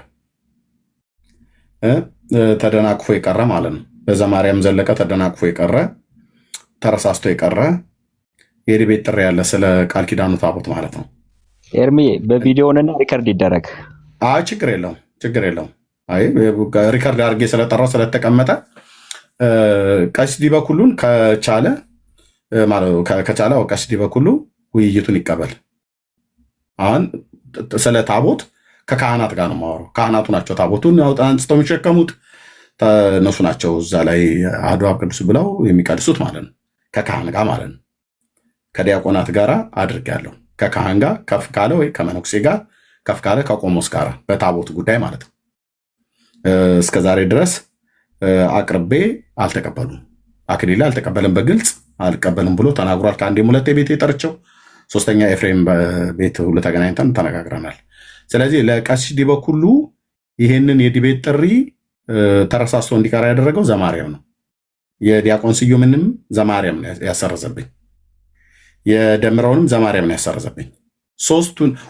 ተደናቅፎ የቀረ ማለት ነው። በዘማርያም ዘለቀ ተደናቅፎ የቀረ ተረሳስቶ የቀረ የዲቤት ጥሪ ያለ ስለ ቃል ኪዳኑ ታቦት ማለት ነው። ኤርሚ በቪዲዮውንና ሪከርድ ይደረግ። አይ ችግር የለውም። አይ ሪከርድ አድርጌ ስለጠራው ስለተቀመጠ ቀሲስ ዲበኩሉን ከቻለ ቀሲስ ዲበኩሉ ውይይቱን ይቀበል። አሁን ስለ ታቦት ከካህናት ጋር ነው የማወራው። ካህናቱ ናቸው ታቦቱን አንስተው የሚሸከሙት እነሱ ናቸው። እዛ ላይ አሐዱ አብ ቅዱስ ብለው የሚቀድሱት ማለት ነው። ከካህን ጋር ማለት ነው። ከዲያቆናት ጋር አድርጌያለሁ። ከካህን ጋር ከፍ ካለ ወይ ከመነኩሴ ጋር ከፍ ካለ ከቆሞስ ጋር በታቦት ጉዳይ ማለት ነው። እስከዛሬ ድረስ አቅርቤ አልተቀበሉም። አክሊል አልተቀበለም፣ በግልጽ አልቀበልም ብሎ ተናግሯል። ከአንዴም ሁለቴ ቤት የጠርቸው ሶስተኛ ኤፍሬም ቤት ሁሉ ተገናኝተን ተነጋግረናል። ስለዚህ ለቀሲስ ዲበኩሉ ይሄንን የዲቤት ጥሪ ተረሳስቶ እንዲቀር ያደረገው ዘማርያም ነው። የዲያቆን ስዩምንም ዘማርያም ነው ያሰረዘብኝ፣ የደምረውንም ዘማርያም ነው ያሰረዘብኝ።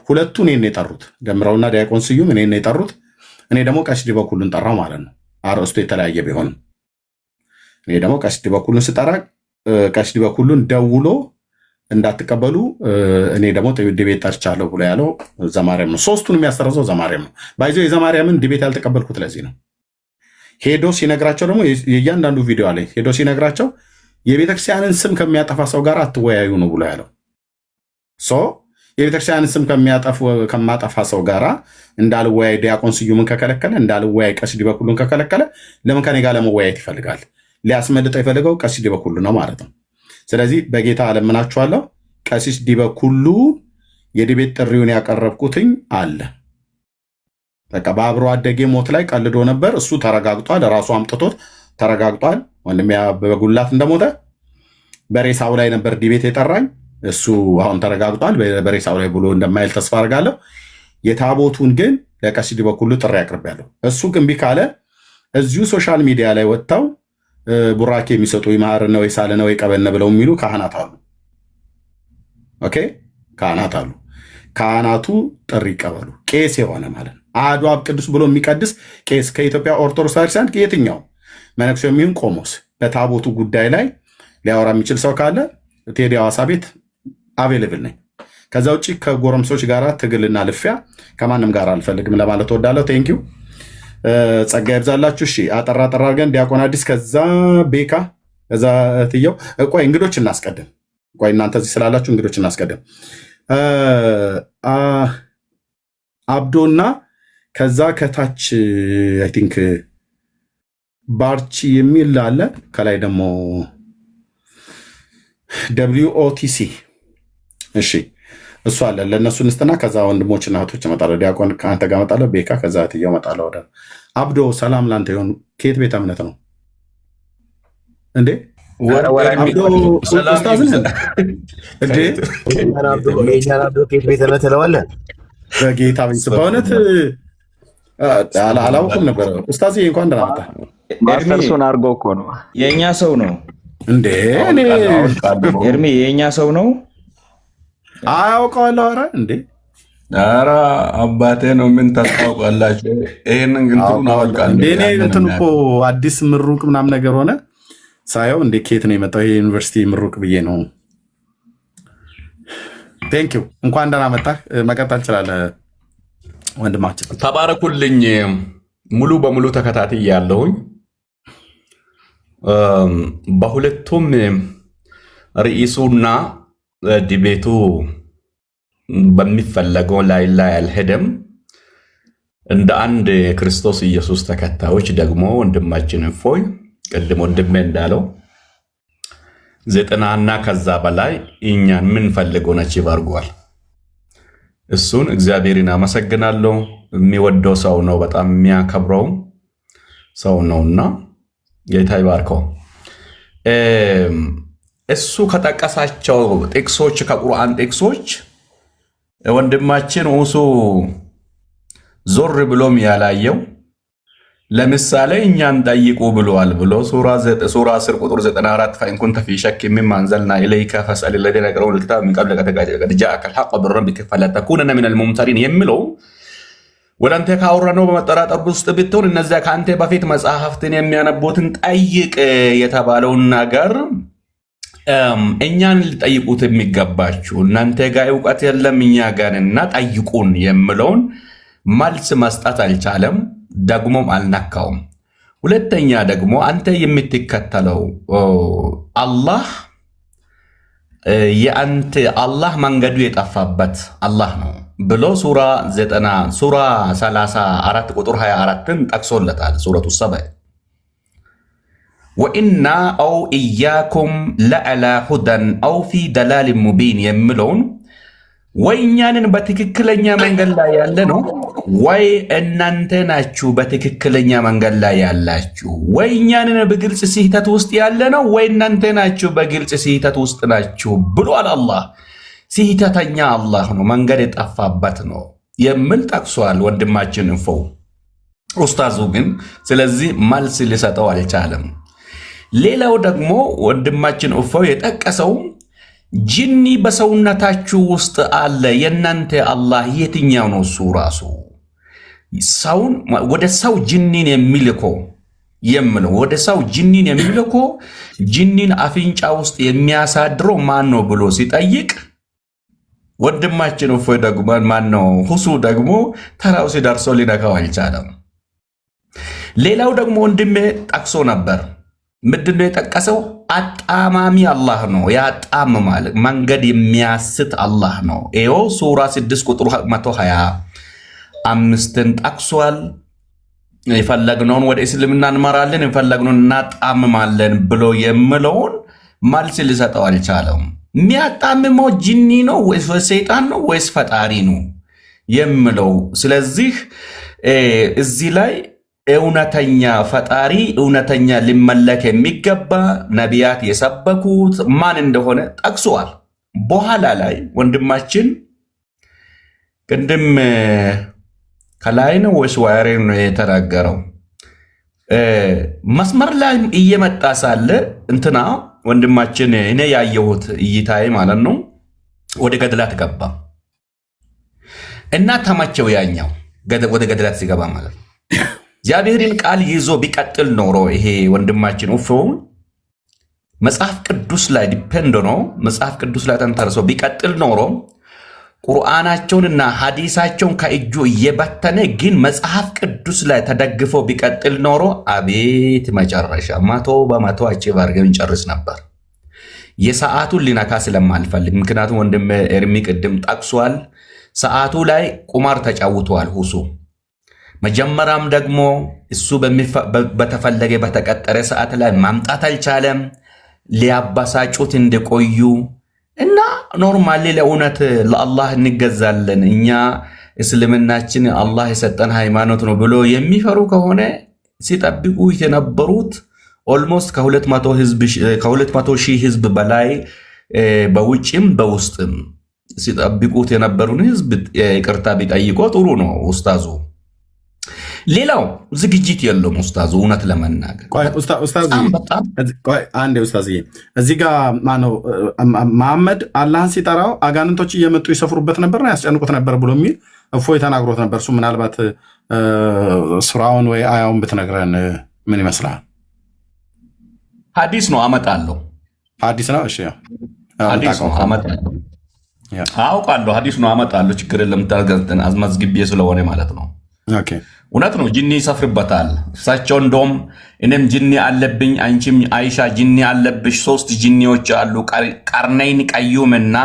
ሁለቱን እኔን የጠሩት ደምረውና ዲያቆን ስዩም እኔን የጠሩት፣ እኔ ደግሞ ቀሲስ ዲበኩሉን ጠራው ማለት ነው። አርዕስቱ የተለያየ ቢሆንም እኔ ደግሞ ቀሲስ ዲበኩሉን ስጠራ ቀሲስ ዲበኩሉን ደውሎ እንዳትቀበሉ እኔ ደግሞ ዲቤት ጠርቻለሁ ብሎ ያለው ዘማርያም ነው። ሶስቱን የሚያሰረዘው ዘማርያም ነው። ባይዘው የዘማርያምን ዲቤት ያልተቀበልኩት ለዚህ ነው። ሄዶ ሲነግራቸው ደግሞ የእያንዳንዱ ቪዲዮ ላይ ሄዶ ሲነግራቸው የቤተክርስቲያንን ስም ከሚያጠፋ ሰው ጋር አትወያዩ ነው ብሎ ያለው። የቤተክርስቲያንን ስም ከማጠፋ ሰው ጋር እንዳልወያይ ዲያቆን ስዩምን ከከለከለ፣ እንዳልወያይ ቀሲስ ዲበኩሉን ከከለከለ ለምን ከኔ ጋር ለመወያየት ይፈልጋል? ሊያስመልጠው የፈለገው ቀሲስ ዲበኩሉ ነው ማለት ነው። ስለዚህ በጌታ አለምናችኋለሁ፣ ቀሲስ ዲበኩሉ የዲቤት ጥሪውን ያቀረብኩትኝ አለ። በቃ በአብሮ አደጌ ሞት ላይ ቀልዶ ነበር። እሱ ተረጋግጧል፣ ራሱ አምጥቶት ተረጋግጧል። ወንድሜ በጉላት እንደሞተ በሬሳው ላይ ነበር ዲቤት የጠራኝ። እሱ አሁን ተረጋግጧል፣ በሬሳው ላይ ብሎ እንደማይል ተስፋ አድርጋለሁ። የታቦቱን ግን ለቀሲስ ዲበኩሉ ጥሪ አቅርቤያለሁ። እሱ ግን እምቢ ካለ እዚሁ ሶሻል ሚዲያ ላይ ወጥተው ቡራኬ የሚሰጡ ይማርነ ወይ ሳልነ ወይ ቀበነ ብለው የሚሉ ካህናት አሉ። ኦኬ ካህናት አሉ። ካህናቱ ጥሪ ይቀበሉ። ቄስ የሆነ ማለት ነው። አሐዱ አብ ቅዱስ ብሎ የሚቀድስ ቄስ ከኢትዮጵያ ኦርቶዶክስ ቤተክርስቲያን የትኛው መነኩሴ የሚሆን ቆሞስ በታቦቱ ጉዳይ ላይ ሊያወራ የሚችል ሰው ካለ ቴዲ ሐዋሳ ቤት አቬሌብል ነኝ። ከዛ ውጭ ከጎረምሶች ጋር ትግልና ልፊያ ከማንም ጋር አልፈልግም ለማለት እወዳለሁ። ቴንኪው ጸጋ ይብዛላችሁ። እሺ አጠራ አድርገን ዲያቆን አዲስ፣ ከዛ ቤካ፣ ከዛ እትየው። ቆይ እንግዶች እናስቀድም። ቆይ እናንተ እዚህ ስላላችሁ እንግዶች እናስቀድም። አብዶና ከዛ ከታች አይ ቲንክ ባርቺ የሚል አለ። ከላይ ደግሞ WOTC። እሺ እሱ አለ። ለእነሱ እንስትና ከዛ ወንድሞችና እህቶች እመጣለሁ። ዲያቆን ከአንተ ጋር እመጣለሁ። ቤካ ከዛ እትየው እመጣለሁ። ወደ አብዶ ሰላም ላንተ ይሁን። ከየት ቤተ እምነት ነው እንዴ? አብዶ ኡስታዝ ነህ እንዴ? ከየት ቤተ እምነት ትለዋለህ? በጌታ በእውነት አላውቅም ነበር። ኡስታዝ እንኳን ደህና መጣህ። ማስተርሱን አድርጎ እኮ ነው የእኛ ሰው ነው እንዴ? ኤርሚ የእኛ ሰው ነው። አያውቀዋለሁ። ኧረ እንዴ! ኧረ አባቴ ነው። ምን ታስታውቃላችሁ? ይሄንን ግን እኔ እንትን እኮ አዲስ ምሩቅ ምናምን ነገር ሆነ ሳየው እንዴ ከየት ነው የመጣው ይሄ ዩኒቨርሲቲ ምሩቅ ብዬ ነው። ቴንኪው እንኳን ደህና መጣህ። መቀጠል ትችላለህ ወንድማችን። ተባረኩልኝ። ሙሉ በሙሉ ተከታትዬ ያለሁኝ በሁለቱም ርዕሱና ዲቤቱ በሚፈለገው ላይ አልሄደም። እንደ አንድ ክርስቶስ ኢየሱስ ተከታዮች ደግሞ ወንድማችን እፎይ ቅድም ወንድሜ እንዳለው 90 ከዛ በላይ እኛን ምን ፈልገው ነችብ አድርጓል። እሱን እግዚአብሔርን አመሰግናለሁ። የሚወደው ሰው ነው፣ በጣም የሚያከብረው ሰው ነውና ጌታ ይባርከው። እሱ ከጠቀሳቸው ጥቅሶች ከቁርአን ጥቅሶች ወንድማችን እሱ ዞር ብሎም ያላየው ለምሳሌ እኛን ጠይቁ ብሏል ብሎ ሱራ 10 ቁጥር 94 ፈኢን ኩንተ ፊ ሸክ ሚማ አንዘልና ኢለይከ ፈስአል ለዚነ የቅረኡነ ልኪታበ ሚን ቀብሊከ ቀድ ጃአከል ሐቅ ሚን ረቢከ ፈላ ተኩነነ ሚነል ሙምተሪን የሚለው ወደ አንተ ካወራነው በመጠራጠር ውስጥ ብትሆን እነዚያ ከአንተ በፊት መጽሐፍትን የሚያነቡትን ጠይቅ የተባለውን ነገር እኛን ልጠይቁት የሚገባችሁ እናንተ ጋር እውቀት የለም እኛ ጋርና ጠይቁን የሚለውን መልስ መስጠት አልቻለም፣ ደግሞም አልነካውም። ሁለተኛ ደግሞ አንተ የምትከተለው አላህ የአንተ አላህ መንገዱ የጠፋበት አላህ ነው ብሎ ሱራ 34 ቁጥር 24ን ጠቅሶለታል። ሱረቱ ሰባ ወኢና አው ኢያኩም ለዐላ ሁደን አው ፊ ደላል ሙቢን የሚለውን ወይ እኛንን በትክክለኛ መንገድ ላይ ያለ ነው ወይ እናንተ ናችሁ በትክክለኛ መንገድ ላይ ያላችሁ፣ ወይ እኛንን በግልጽ ስህተት ውስጥ ያለ ነው ወይ እናንተ ናችሁ በግልጽ ስህተት ውስጥ ናችሁ ብሏል። አላህ ስህተተኛ አላህ ነው፣ መንገድ የጠፋበት ነው የሚል ጠቅሷል ወንድማችን እፎይ። ኡስታዙ ግን ስለዚህ መልስ ሊሰጠው አልቻለም። ሌላው ደግሞ ወንድማችን እፎይ የጠቀሰው ጂኒ በሰውነታችሁ ውስጥ አለ፣ የእናንተ አላህ የትኛው ነው? እሱ ራሱ ሰውን ወደ ሰው ጂኒን የሚልኮ የምለው ወደ ሰው ጂኒን የሚልኮ ጂኒን አፍንጫ ውስጥ የሚያሳድረው ማን ነው ብሎ ሲጠይቅ ወንድማችን እፎይ ደግሞ ማን ነው ሁሱ ደግሞ ተራው ሲደርሰው ሊነካው አልቻለም። ሌላው ደግሞ ወንድሜ ጠቅሶ ነበር። ምንድነው የጠቀሰው? አጣማሚ አላህ ነው። ያጣምማል፣ መንገድ የሚያስት አላህ ነው። ይኸው ሱራ 6 ቁጥር 125ን ጠቅሷል። የፈለግነውን ወደ እስልምና እንመራለን፣ የፈለግነውን እናጣምማለን ብሎ የምለውን መልስ ሊሰጠው አልቻለም። የሚያጣምመው ጂኒ ነው ወይስ ሰይጣን ነው ወይስ ፈጣሪ ነው የምለው? ስለዚህ እዚህ ላይ እውነተኛ ፈጣሪ እውነተኛ ሊመለክ የሚገባ ነቢያት የሰበኩት ማን እንደሆነ ጠቅሷል። በኋላ ላይ ወንድማችን ቅድም ከላይ ነው ወይስ ዋሬ ነው የተናገረው? መስመር ላይ እየመጣ ሳለ እንትና ወንድማችን እኔ ያየሁት እይታዬ ማለት ነው ወደ ገድላት ገባ። እና ተመቸው ያኛው ወደ ገደላት ሲገባ ማለት ነው። እግዚአብሔርን ቃል ይዞ ቢቀጥል ኖሮ ይሄ ወንድማችን እፎይ መጽሐፍ ቅዱስ ላይ ዲፔንድ ሆኖ መጽሐፍ ቅዱስ ላይ ተንተርሶ ቢቀጥል ኖሮ ቁርአናቸውንና ሐዲሳቸውን ከእጁ እየበተነ ግን መጽሐፍ ቅዱስ ላይ ተደግፎ ቢቀጥል ኖሮ አቤት መጨረሻ 100% አቺቭ አድርገን እንጨርስ ነበር። የሰዓቱን ሊነካ ስለማልፈልግ ምክንያቱም ወንድም ኤርሚ ቅድም ጠቅሷል። ሰዓቱ ላይ ቁማር ተጫውተዋል ሁሱ። መጀመሪያም ደግሞ እሱ በተፈለገ በተቀጠረ ሰዓት ላይ ማምጣት አልቻለም። ሊያባሳጩት እንደቆዩ እና ኖርማሊ ለእውነት ለአላህ እንገዛለን እኛ እስልምናችን አላህ የሰጠን ሃይማኖት ነው ብሎ የሚፈሩ ከሆነ ሲጠብቁ የነበሩት ኦልሞስት ከ200 ሺህ ህዝብ በላይ በውጭም በውስጥም ሲጠብቁት የነበሩን ህዝብ ይቅርታ ቢጠይቆ ጥሩ ነው ኡስታዙ። ሌላው ዝግጅት የለም ኡስታዙ። እውነት ለመናገር አንዴ ኡስታዝዬ እዚህ ጋር ማነው መሐመድ አላህን ሲጠራው አጋንንቶች እየመጡ ይሰፍሩበት ነበርና ያስጨንቁት ነበር ብሎ የሚል እፎይ ተናግሮት ነበር። እሱ ምናልባት ሱራውን ወይ አያውን ብትነግረን ምን ይመስላል? ሐዲስ ነው አመጣለሁ። ሐዲስ ነው። እሺ ሐዲስ ነው አመጣለሁ። አውቃለሁ። ሐዲስ ነው አመጣለሁ። ችግር የለም። አዝመዝግቤ ስለሆነ ማለት ነው። ኦኬ እውነት ነው። ጅኒ ይሰፍርበታል። እሳቸው እንደውም እኔም ጅኒ አለብኝ አንቺም አይሻ ጅኒ አለብሽ 3 ጅኒዎች አሉ ቀርነይን ቀዩምና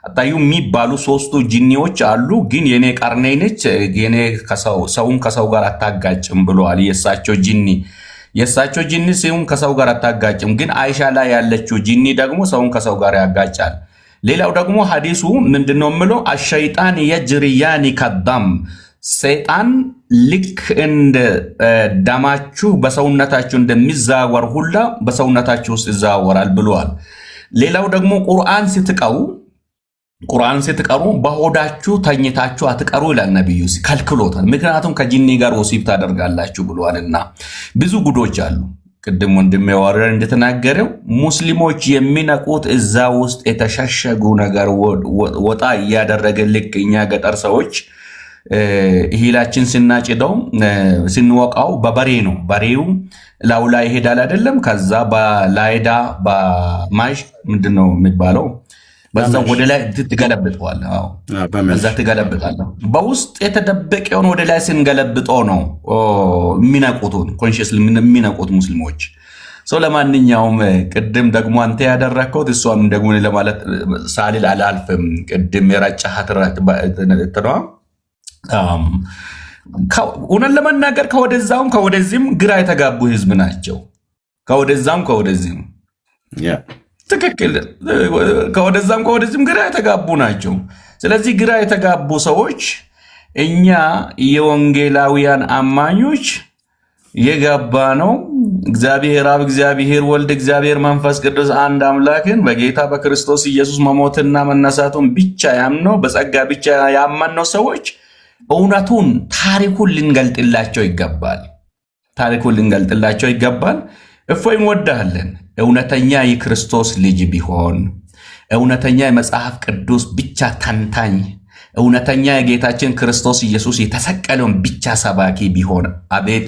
አጣዩ የሚባሉ 3 ጅኒዎች አሉ። ግን የኔ ቀርነይነች የኔ ሰውን ከሰው ጋር አታጋጭም ብለዋል። የእሳቸው ጅኒ ሲሆን ከሰው ጋር አታጋጭም። ግን አይሻ ላይ ያለችው ጅኒ ደግሞ ሰውን ከሰው ጋር ያጋጫል። ሌላው ደግሞ ሐዲሱ ምንድነው የምለው አሸይጣን የጅሪያኒ ከዳም ሰይጣን ልክ እንደ ደማችሁ በሰውነታችሁ እንደሚዛወር ሁላ በሰውነታችሁ ውስጥ ይዛወራል ብለዋል። ሌላው ደግሞ ቁርአን ስትቀሩ በሆዳችሁ ተኝታችሁ አትቀሩ ይላል ነብዩ። ከልክሎታል። ምክንያቱም ከጂኒ ጋር ወሲብ ታደርጋላችሁ ብለዋልና ብዙ ጉዶች አሉ። ቅድም ወንድሜ ዋረር እንደተናገረው ሙስሊሞች የሚነቁት እዛ ውስጥ የተሸሸጉ ነገር ወጣ እያደረገ ልክ እኛ ገጠር ሰዎች እህላችን ስናጭደው ስንወቃው በበሬ ነው። በሬው ላዩ ላይ ይሄዳል አይደለም። ከዛ በላይዳ በማሽ ምንድነው የሚባለው በዛ ወደ ላይ ትገለብጠዋል። በዛ ትገለብጣለህ። በውስጥ የተደበቀውን ወደ ላይ ስንገለብጠው ነው የሚነቁቱን ኮንሽስ የሚነቁት ሙስሊሞች። ሰው ለማንኛውም ቅድም ደግሞ አንተ ያደረከው እሷም ደግሞ ለማለት ሳሊል አላልፍም። ቅድም የራጫሃት ተነዋ እውነት ለመናገር ከወደዛውም ከወደዚህም ግራ የተጋቡ ህዝብ ናቸው። ከወደዛም ከወደዚህም ትክክል፣ ከወደዛም ከወደዚህም ግራ የተጋቡ ናቸው። ስለዚህ ግራ የተጋቡ ሰዎች እኛ የወንጌላውያን አማኞች የገባ ነው እግዚአብሔር አብ፣ እግዚአብሔር ወልድ፣ እግዚአብሔር መንፈስ ቅዱስ አንድ አምላክን በጌታ በክርስቶስ ኢየሱስ መሞትና መነሳቱን ብቻ ያምነው በጸጋ ብቻ ያመነው ሰዎች እውነቱን ታሪኩን ልንገልጥላቸው ይገባል። እፎይ እንወዳለን። እውነተኛ የክርስቶስ ልጅ ቢሆን፣ እውነተኛ የመጽሐፍ ቅዱስ ብቻ ተንታኝ፣ እውነተኛ የጌታችን ክርስቶስ ኢየሱስ የተሰቀለውን ብቻ ሰባኪ ቢሆን አቤት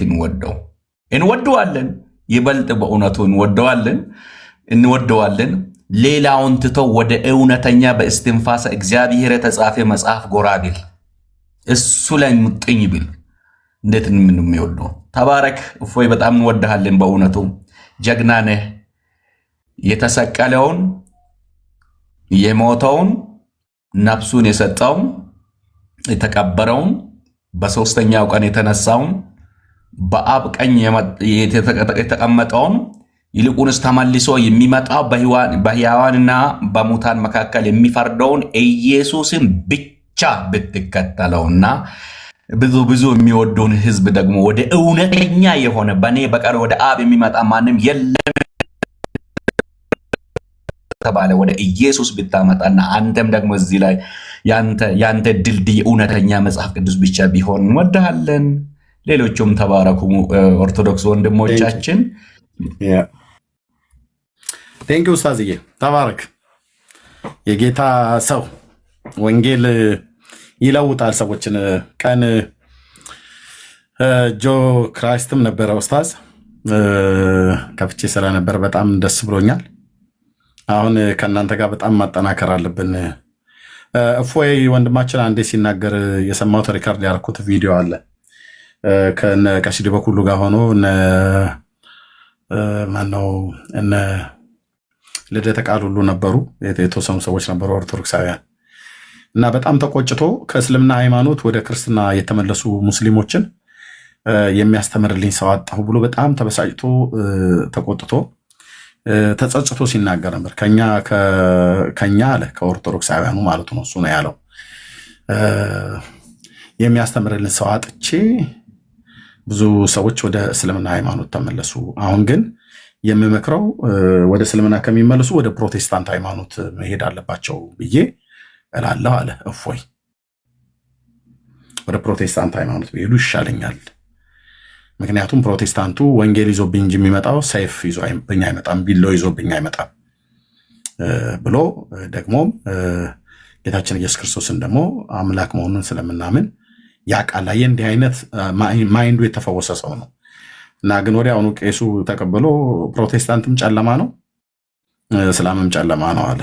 እንወደዋለን። ይበልጥ በእውነቱ እንወደዋለን። ሌላውን ትቶ ወደ እውነተኛ በእስትንፋሰ እግዚአብሔር የተጻፈ መጽሐፍ ጎራ ቢል እሱ ላይ ሙጥኝ ቢል እንዴት ምን የሚወደው ተባረክ። እፎይ በጣም እንወድሃለን። በእውነቱ ጀግና ነህ። የተሰቀለውን የሞተውን ነፍሱን የሰጠውን የተቀበረውን በሶስተኛው ቀን የተነሳውን በአብ ቀኝ የተቀመጠውን ይልቁንስ ተመልሶ የሚመጣው በሕያዋንና በሙታን መካከል የሚፈርደውን ኢየሱስን ብቻ ብትከተለውና ብዙ የሚወደውን ህዝብ ደግሞ ወደ እውነተኛ የሆነ በኔ በቀር ወደ አብ የሚመጣ ማንም የለም ተባለ ወደ ኢየሱስ ብታመጣና አንተም ደግሞ እዚህ ላይ ያንተ ድልድይ እውነተኛ መጽሐፍ ቅዱስ ብቻ ቢሆን እንወድሃለን። ሌሎቹም ተባረኩ ኦርቶዶክስ ወንድሞቻችን። ቴንኪው ኡስታዝዬ፣ ተባረክ። የጌታ ሰው ወንጌል ይለውጣል ሰዎችን። ቀን ጆ ክራይስትም ነበረ ኡስታዝ ከፍቼ ስለነበር በጣም ደስ ብሎኛል። አሁን ከእናንተ ጋር በጣም ማጠናከር አለብን። እፎይ ወንድማችን አንዴ ሲናገር የሰማሁት ሪካርድ ያደረኩት ቪዲዮ አለ ከነ ቀሲስ በኩሉ ጋር ሆኖ ማነው እነ ልደተ ቃል ሁሉ ነበሩ፣ የተወሰኑ ሰዎች ነበሩ ኦርቶዶክሳውያን እና በጣም ተቆጭቶ ከእስልምና ሃይማኖት ወደ ክርስትና የተመለሱ ሙስሊሞችን የሚያስተምርልኝ ሰው አጣሁ ብሎ በጣም ተበሳጭቶ ተቆጥቶ ተጸጽቶ ሲናገር ነበር። ከኛ አለ ከኦርቶዶክሳውያኑ ማለቱ ነው። እሱ ነው ያለው የሚያስተምርልን ሰው አጥቼ ብዙ ሰዎች ወደ እስልምና ሃይማኖት ተመለሱ። አሁን ግን የምመክረው ወደ እስልምና ከሚመለሱ ወደ ፕሮቴስታንት ሃይማኖት መሄድ አለባቸው ብዬ እላለሁ አለ እፎይ። ወደ ፕሮቴስታንት ሃይማኖት ቢሄዱ ይሻለኛል፣ ምክንያቱም ፕሮቴስታንቱ ወንጌል ይዞብኝ እንጂ የሚመጣው ሰይፍ ይዞብኝ አይመጣም፣ ቢሎ ይዞብኝ አይመጣም ብሎ ደግሞም ጌታችን ኢየሱስ ክርስቶስን ደግሞ አምላክ መሆኑን ስለምናምን ያቃላ እንዲህ አይነት ማይንዱ የተፈወሰ ሰው ነው እና ግን ወዲያውኑ ቄሱ ተቀብሎ ፕሮቴስታንትም ጨለማ ነው እስላምም ጨለማ ነው አለ።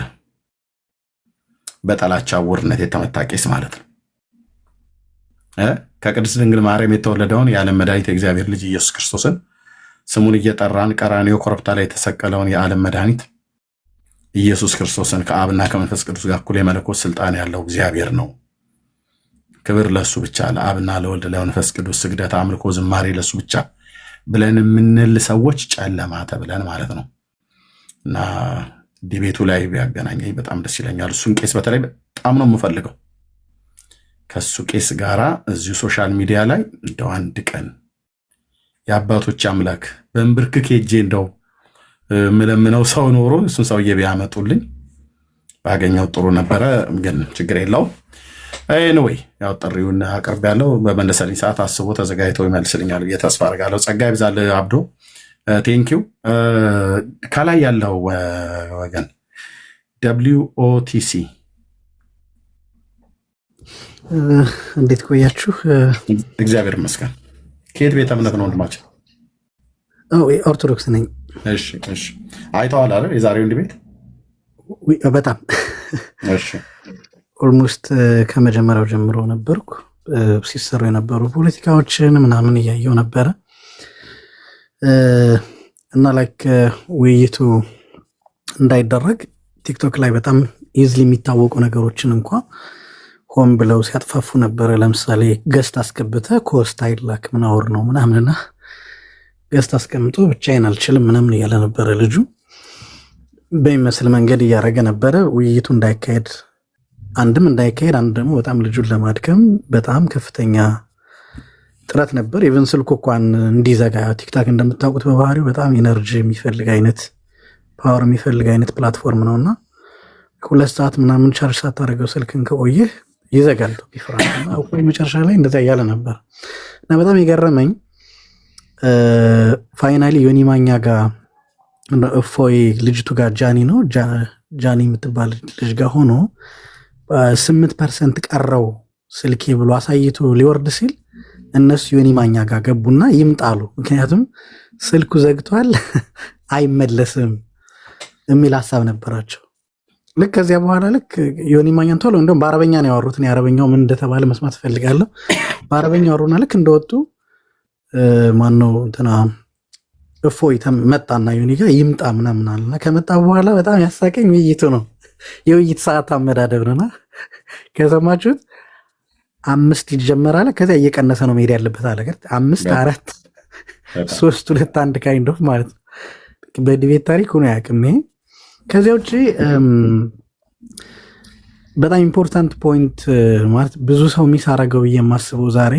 በጠላቻ ውርነት የተመታ ቄስ ማለት ነው። ከቅድስት ድንግል ማርያም የተወለደውን የዓለም መድኃኒት የእግዚአብሔር ልጅ ኢየሱስ ክርስቶስን ስሙን እየጠራን ቀራንዮ ኮረብታ ላይ የተሰቀለውን የዓለም መድኃኒት ኢየሱስ ክርስቶስን ከአብና ከመንፈስ ቅዱስ ጋር እኩል የመለኮት ስልጣን ያለው እግዚአብሔር ነው፣ ክብር ለሱ ብቻ፣ ለአብና ለወልድ ለመንፈስ ቅዱስ ስግደት፣ አምልኮ፣ ዝማሬ ለሱ ብቻ ብለን የምንል ሰዎች ጨለማ ተብለን ማለት ነው እና ዲቤቱ ላይ ቢያገናኘኝ በጣም ደስ ይለኛል። እሱን ቄስ በተለይ በጣም ነው የምፈልገው። ከሱ ቄስ ጋራ እዚሁ ሶሻል ሚዲያ ላይ እንደው አንድ ቀን የአባቶች አምላክ በእንብርክክ ሄጄ እንደው ምለምነው ሰው ኖሮ እሱን ሰውዬ ቢያመጡልኝ ባገኘው ጥሩ ነበረ፣ ግን ችግር የለውም። ኤኒዌይ ያው ጥሪውን አቅርብ ያለው በመለሰልኝ ሰዓት አስቦ ተዘጋጅቶ ይመልስልኛል ብዬ ተስፋ አድርጋለሁ። ጸጋ ይብዛል አብዶ፣ ቴንኪው። ከላይ ያለው ወገን WOTC እንዴት ቆያችሁ? እግዚአብሔር ይመስገን። ከየት ቤተ እምነት ነው ወንድማችን? ኦርቶዶክስ ነኝ። እሺ እሺ። አይተዋል አይደል የዛሬው እንዲህ ቤት? በጣም እሺ። ኦልሞስት ከመጀመሪያው ጀምሮ ነበርኩ። ሲሰሩ የነበሩ ፖለቲካዎችን ምናምን እያየው ነበረ እና ላይክ ውይይቱ እንዳይደረግ ቲክቶክ ላይ በጣም ኢዝሊ የሚታወቁ ነገሮችን እንኳ ሆን ብለው ሲያጥፋፉ ነበረ። ለምሳሌ ገስት አስገብተ ኮስት አይላክ ምናወር ነው ምናምንና ገስት አስቀምጦ ብቻዬን አልችልም ምናምን እያለ ነበረ። ልጁ በሚመስል መንገድ እያደረገ ነበረ ውይይቱ እንዳይካሄድ፣ አንድ ደግሞ በጣም ልጁን ለማድከም በጣም ከፍተኛ ጥረት ነበር። ኢቨን ስልኩ እንኳን እንዲዘጋ፣ ቲክታክ እንደምታውቁት በባህሪው በጣም ኢነርጂ የሚፈልግ አይነት ፓወር የሚፈልግ አይነት ፕላትፎርም ነውና 2 ሰዓት ምናምን ቻርጅ ሳታደርገው ስልክን ከቆየህ ይዘጋል። ቢፍራና ወይ መጨረሻ ላይ እንደዛ እያለ ነበር እና በጣም የገረመኝ ፋይናሊ ዮኒ ማኛ ጋር እፎይ ልጅቱ ጋር ጃኒ የምትባል ልጅ ጋር ሆኖ 8% ቀረው ስልኬ ብሎ አሳይቶ ሊወርድ ሲል እነሱ ዮኒ ማኛ ጋር ገቡና ይምጣሉ፣ ምክንያቱም ስልኩ ዘግቷል አይመለስም የሚል ሀሳብ ነበራቸው። ልክ ከዚያ በኋላ ልክ ዮኒ ማኛን ቶሎ እንደውም በአረበኛ ነው ያወሩት። አረበኛው ምን እንደተባለ መስማት ፈልጋለሁ። በአረበኛ ያወሩና ልክ እንደወጡ ማነው እንትና እፎይ መጣና ዮኒ ጋር ይምጣ ምናምን አለና ከመጣ በኋላ በጣም ያሳቀኝ ውይይቱ ነው። የውይይት ሰዓት አመዳደብ ነውና ከሰማችሁት 5 ይጀመራል። ከዚያ እየቀነሰ ነው መሄድ ያለበት አለ። 5 4 3 2 1 ካይንድ ኦፍ ማለት ነው። በዲቤት ታሪክ ሆኖ ያቅም። ከዚያ ውጭ በጣም ኢምፖርታንት ፖይንት ማለት ብዙ ሰው ሚስ አረገው ብዬ የማስበው ዛሬ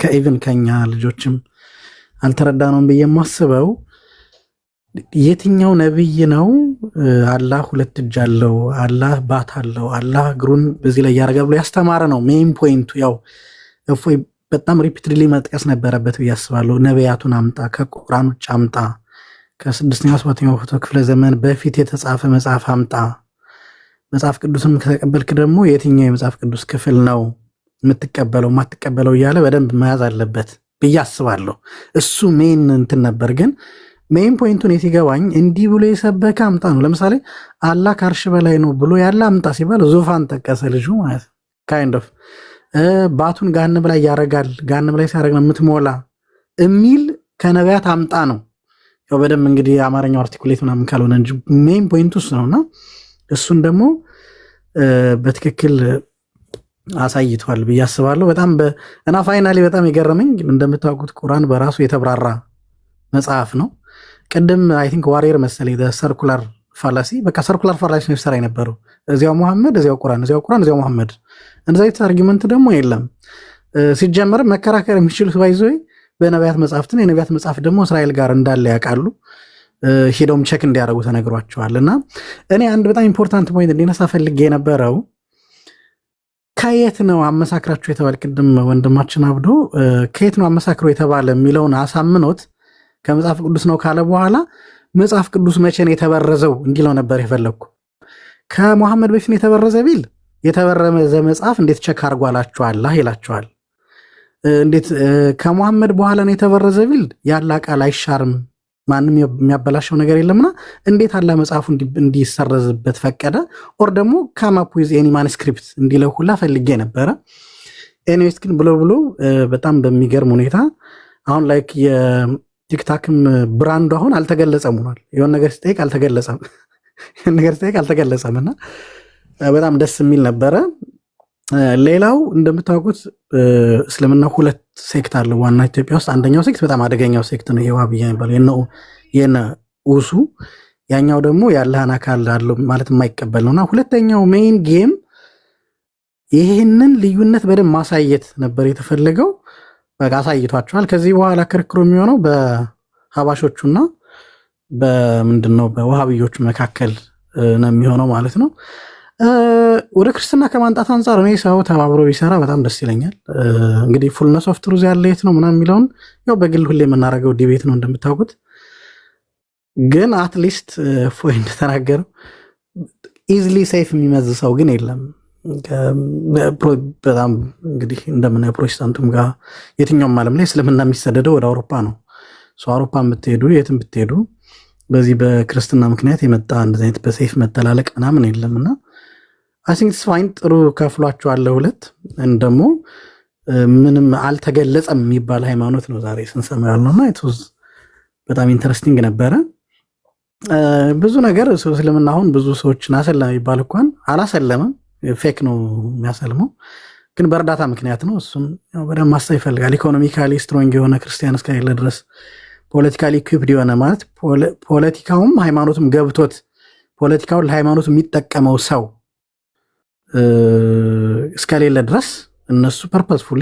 ከኢቨን ከኛ ልጆችም አልተረዳነውም ብዬ የማስበው የትኛው ነብይ ነው አላህ 2 እጅ አለው፣ አላህ ባት አለው፣ አላህ እግሩን በዚህ ላይ ያደርጋል ብሎ ያስተማረ ነው ሜይን ፖይንቱ። ያው እፎይ በጣም ሪፒትድሊ መጥቀስ ነበረበት ብዬ አስባለሁ። ነቢያቱን አምጣ፣ ከቁርአን ውጭ አምጣ፣ ከ6ኛው 7ኛው ክፍለ ዘመን በፊት የተጻፈ መጽሐፍ አምጣ፣ መጽሐፍ ቅዱስን ከተቀበልክ ደግሞ የትኛው የመጽሐፍ ቅዱስ ክፍል ነው የምትቀበለው ማትቀበለው እያለ በደንብ መያዝ አለበት ብዬ አስባለሁ። እሱ ሜን እንትን ነበር። ግን ሜን ፖይንቱን ሲገባኝ እንዲህ ብሎ የሰበከ አምጣ ነው። ለምሳሌ አላህ ከአርሽ በላይ ነው ብሎ ያለ አምጣ ሲባል ዙፋን ጠቀሰ ልጁ ማለት ካይንድ ኦፍ ባቱን ጋንም ላይ ያረጋል፣ ጋንም ላይ ሲያረግ ነው የምትሞላ የሚል ከነቢያት አምጣ ነው። ያው በደንብ እንግዲህ የአማርኛው አርቲኩሌት ምናምን ካልሆነ እንጂ ሜን ፖይንቱ እሱ ነውና እሱን ደግሞ በትክክል አሳይቷል ብዬ አስባለሁ። በጣም እና ፋይናሊ በጣም የገረመኝ እንደምታውቁት ቁርአን በራሱ የተብራራ መጽሐፍ ነው። ቅድም አይ ቲንክ ዋሪየር መሰለኝ ሰርኩላር ፋላሲ በቃ ሰርኩላር ፋላሲ ነው ሲሰራ የነበረው። እዚያው መሐመድ እዚያው ቁርአን፣ እዚያው ቁርአን እዚያው መሐመድ። እንደዛ አይነት አርጊመንት ደግሞ የለም። ሲጀመር መከራከር የሚችሉት ባይዞይ በነቢያት መጽሐፍትን የነቢያት መጽሐፍ ደግሞ እስራኤል ጋር እንዳለ ያውቃሉ። ሄደውም ቼክ እንዲያደርጉ ተነግሯቸዋል። እና እኔ አንድ በጣም ኢምፖርታንት ፖይንት እንዲነሳ ፈልጌ የነበረው ከየት ነው አመሳክራችሁ የተባለ ቅድም ወንድማችን አብዶ ከየት ነው አመሳክሮ የተባለ የሚለውን አሳምኖት ከመጽሐፍ ቅዱስ ነው ካለ በኋላ መጽሐፍ ቅዱስ መቼ ነው የተበረዘው እንዲለው ነበር የፈለግኩ። ከሙሐመድ በፊት ነው የተበረዘ ቢል የተበረዘ መጽሐፍ እንዴት ቸክ አድርጓላችኋል ይላቸዋል። እንዴት ከሙሐመድ በኋላ ነው የተበረዘ ቢል ያለ ቃል አይሻርም፣ ማንም የሚያበላሸው ነገር የለምና እንዴት አላ መጽሐፉ እንዲሰረዝበት ፈቀደ? ኦር ደግሞ ካማፕ ዊዝ ኤኒ ማኑስክሪፕት እንዲለው ሁላ ፈልጌ ነበረ። ኤኒዌይስ ግን ብሎ በጣም በሚገርም ሁኔታ አሁን ላይክ የቲክታክም ብራንዱ አሁን አልተገለጸም ሆኗል። የሆነ ነገር ሲጠይቅ አልተገለጸም እና በጣም ደስ የሚል ነበረ። ሌላው እንደምታውቁት እስልምና ሁለት ሴክት አለው ዋና ኢትዮጵያ ውስጥ። አንደኛው ሴክት በጣም አደገኛው ሴክት ነው የዋሃብያ የሚባለው የነ ኡሱ፣ ያኛው ደግሞ የአላህን አካል አለው ማለት የማይቀበል ነውና ሁለተኛው ሜይን ጌም ይህንን ልዩነት በደንብ ማሳየት ነበር የተፈለገው። በቃ አሳይቷቸዋል። ከዚህ በኋላ ክርክሩ የሚሆነው በሀባሾቹና በምንድነው በዋሃብዮቹ መካከል ነው የሚሆነው ማለት ነው። ወደ ክርስትና ከማንጣት አንጻር እኔ ሰው ተባብሮ ቢሰራ በጣም ደስ ይለኛል። እንግዲህ ፉልነስ ኦፍ ትሩዝ ያለ የት ነው ምናምን የሚለውን ያው በግል ሁሌ የምናደርገው ዲቤት ነው እንደምታውቁት። ግን አትሊስት ፎይ እንደተናገረው ኢዝሊ ሴፍ የሚመዝ ሰው ግን የለም። በጣም እንግዲህ እንደምናየው ፕሮቴስታንቱም ጋር የትኛውም ዓለም ላይ እስልምና የሚሰደደው ወደ አውሮፓ ነው። አውሮፓ የምትሄዱ የትም ብትሄዱ በዚህ በክርስትና ምክንያት የመጣ እንደዚህ አይነት በሴፍ መተላለቅ ምናምን የለምና አይ ቲንክ ፋይን ጥሩ ከፍሏቸዋል ሁለት። ደግሞ ምንም አልተገለጸም የሚባል ሃይማኖት ነው ዛሬ ስንሰማ ያልነውና በጣም ኢንተረስቲንግ ነበረ። ብዙ ነገር እስልምና አሁን ብዙ ሰዎችን አሰለመ ይባል እንኳን አላሰለመም፣ ፌክ ነው የሚያሰልመው፣ ግን በእርዳታ ምክንያት ነው። እሱም በደንብ ማሰብ ይፈልጋል። ኢኮኖሚካሊ ስትሮንግ የሆነ ክርስቲያን እስከሌለ ድረስ ፖለቲካሊ ኢኩዊፕድ የሆነ ማለት ፖለቲካውም ሃይማኖትም ገብቶት ፖለቲካውን ለሃይማኖት የሚጠቀመው ሰው እስከሌለ ድረስ እነሱ ፐርፐስፉሊ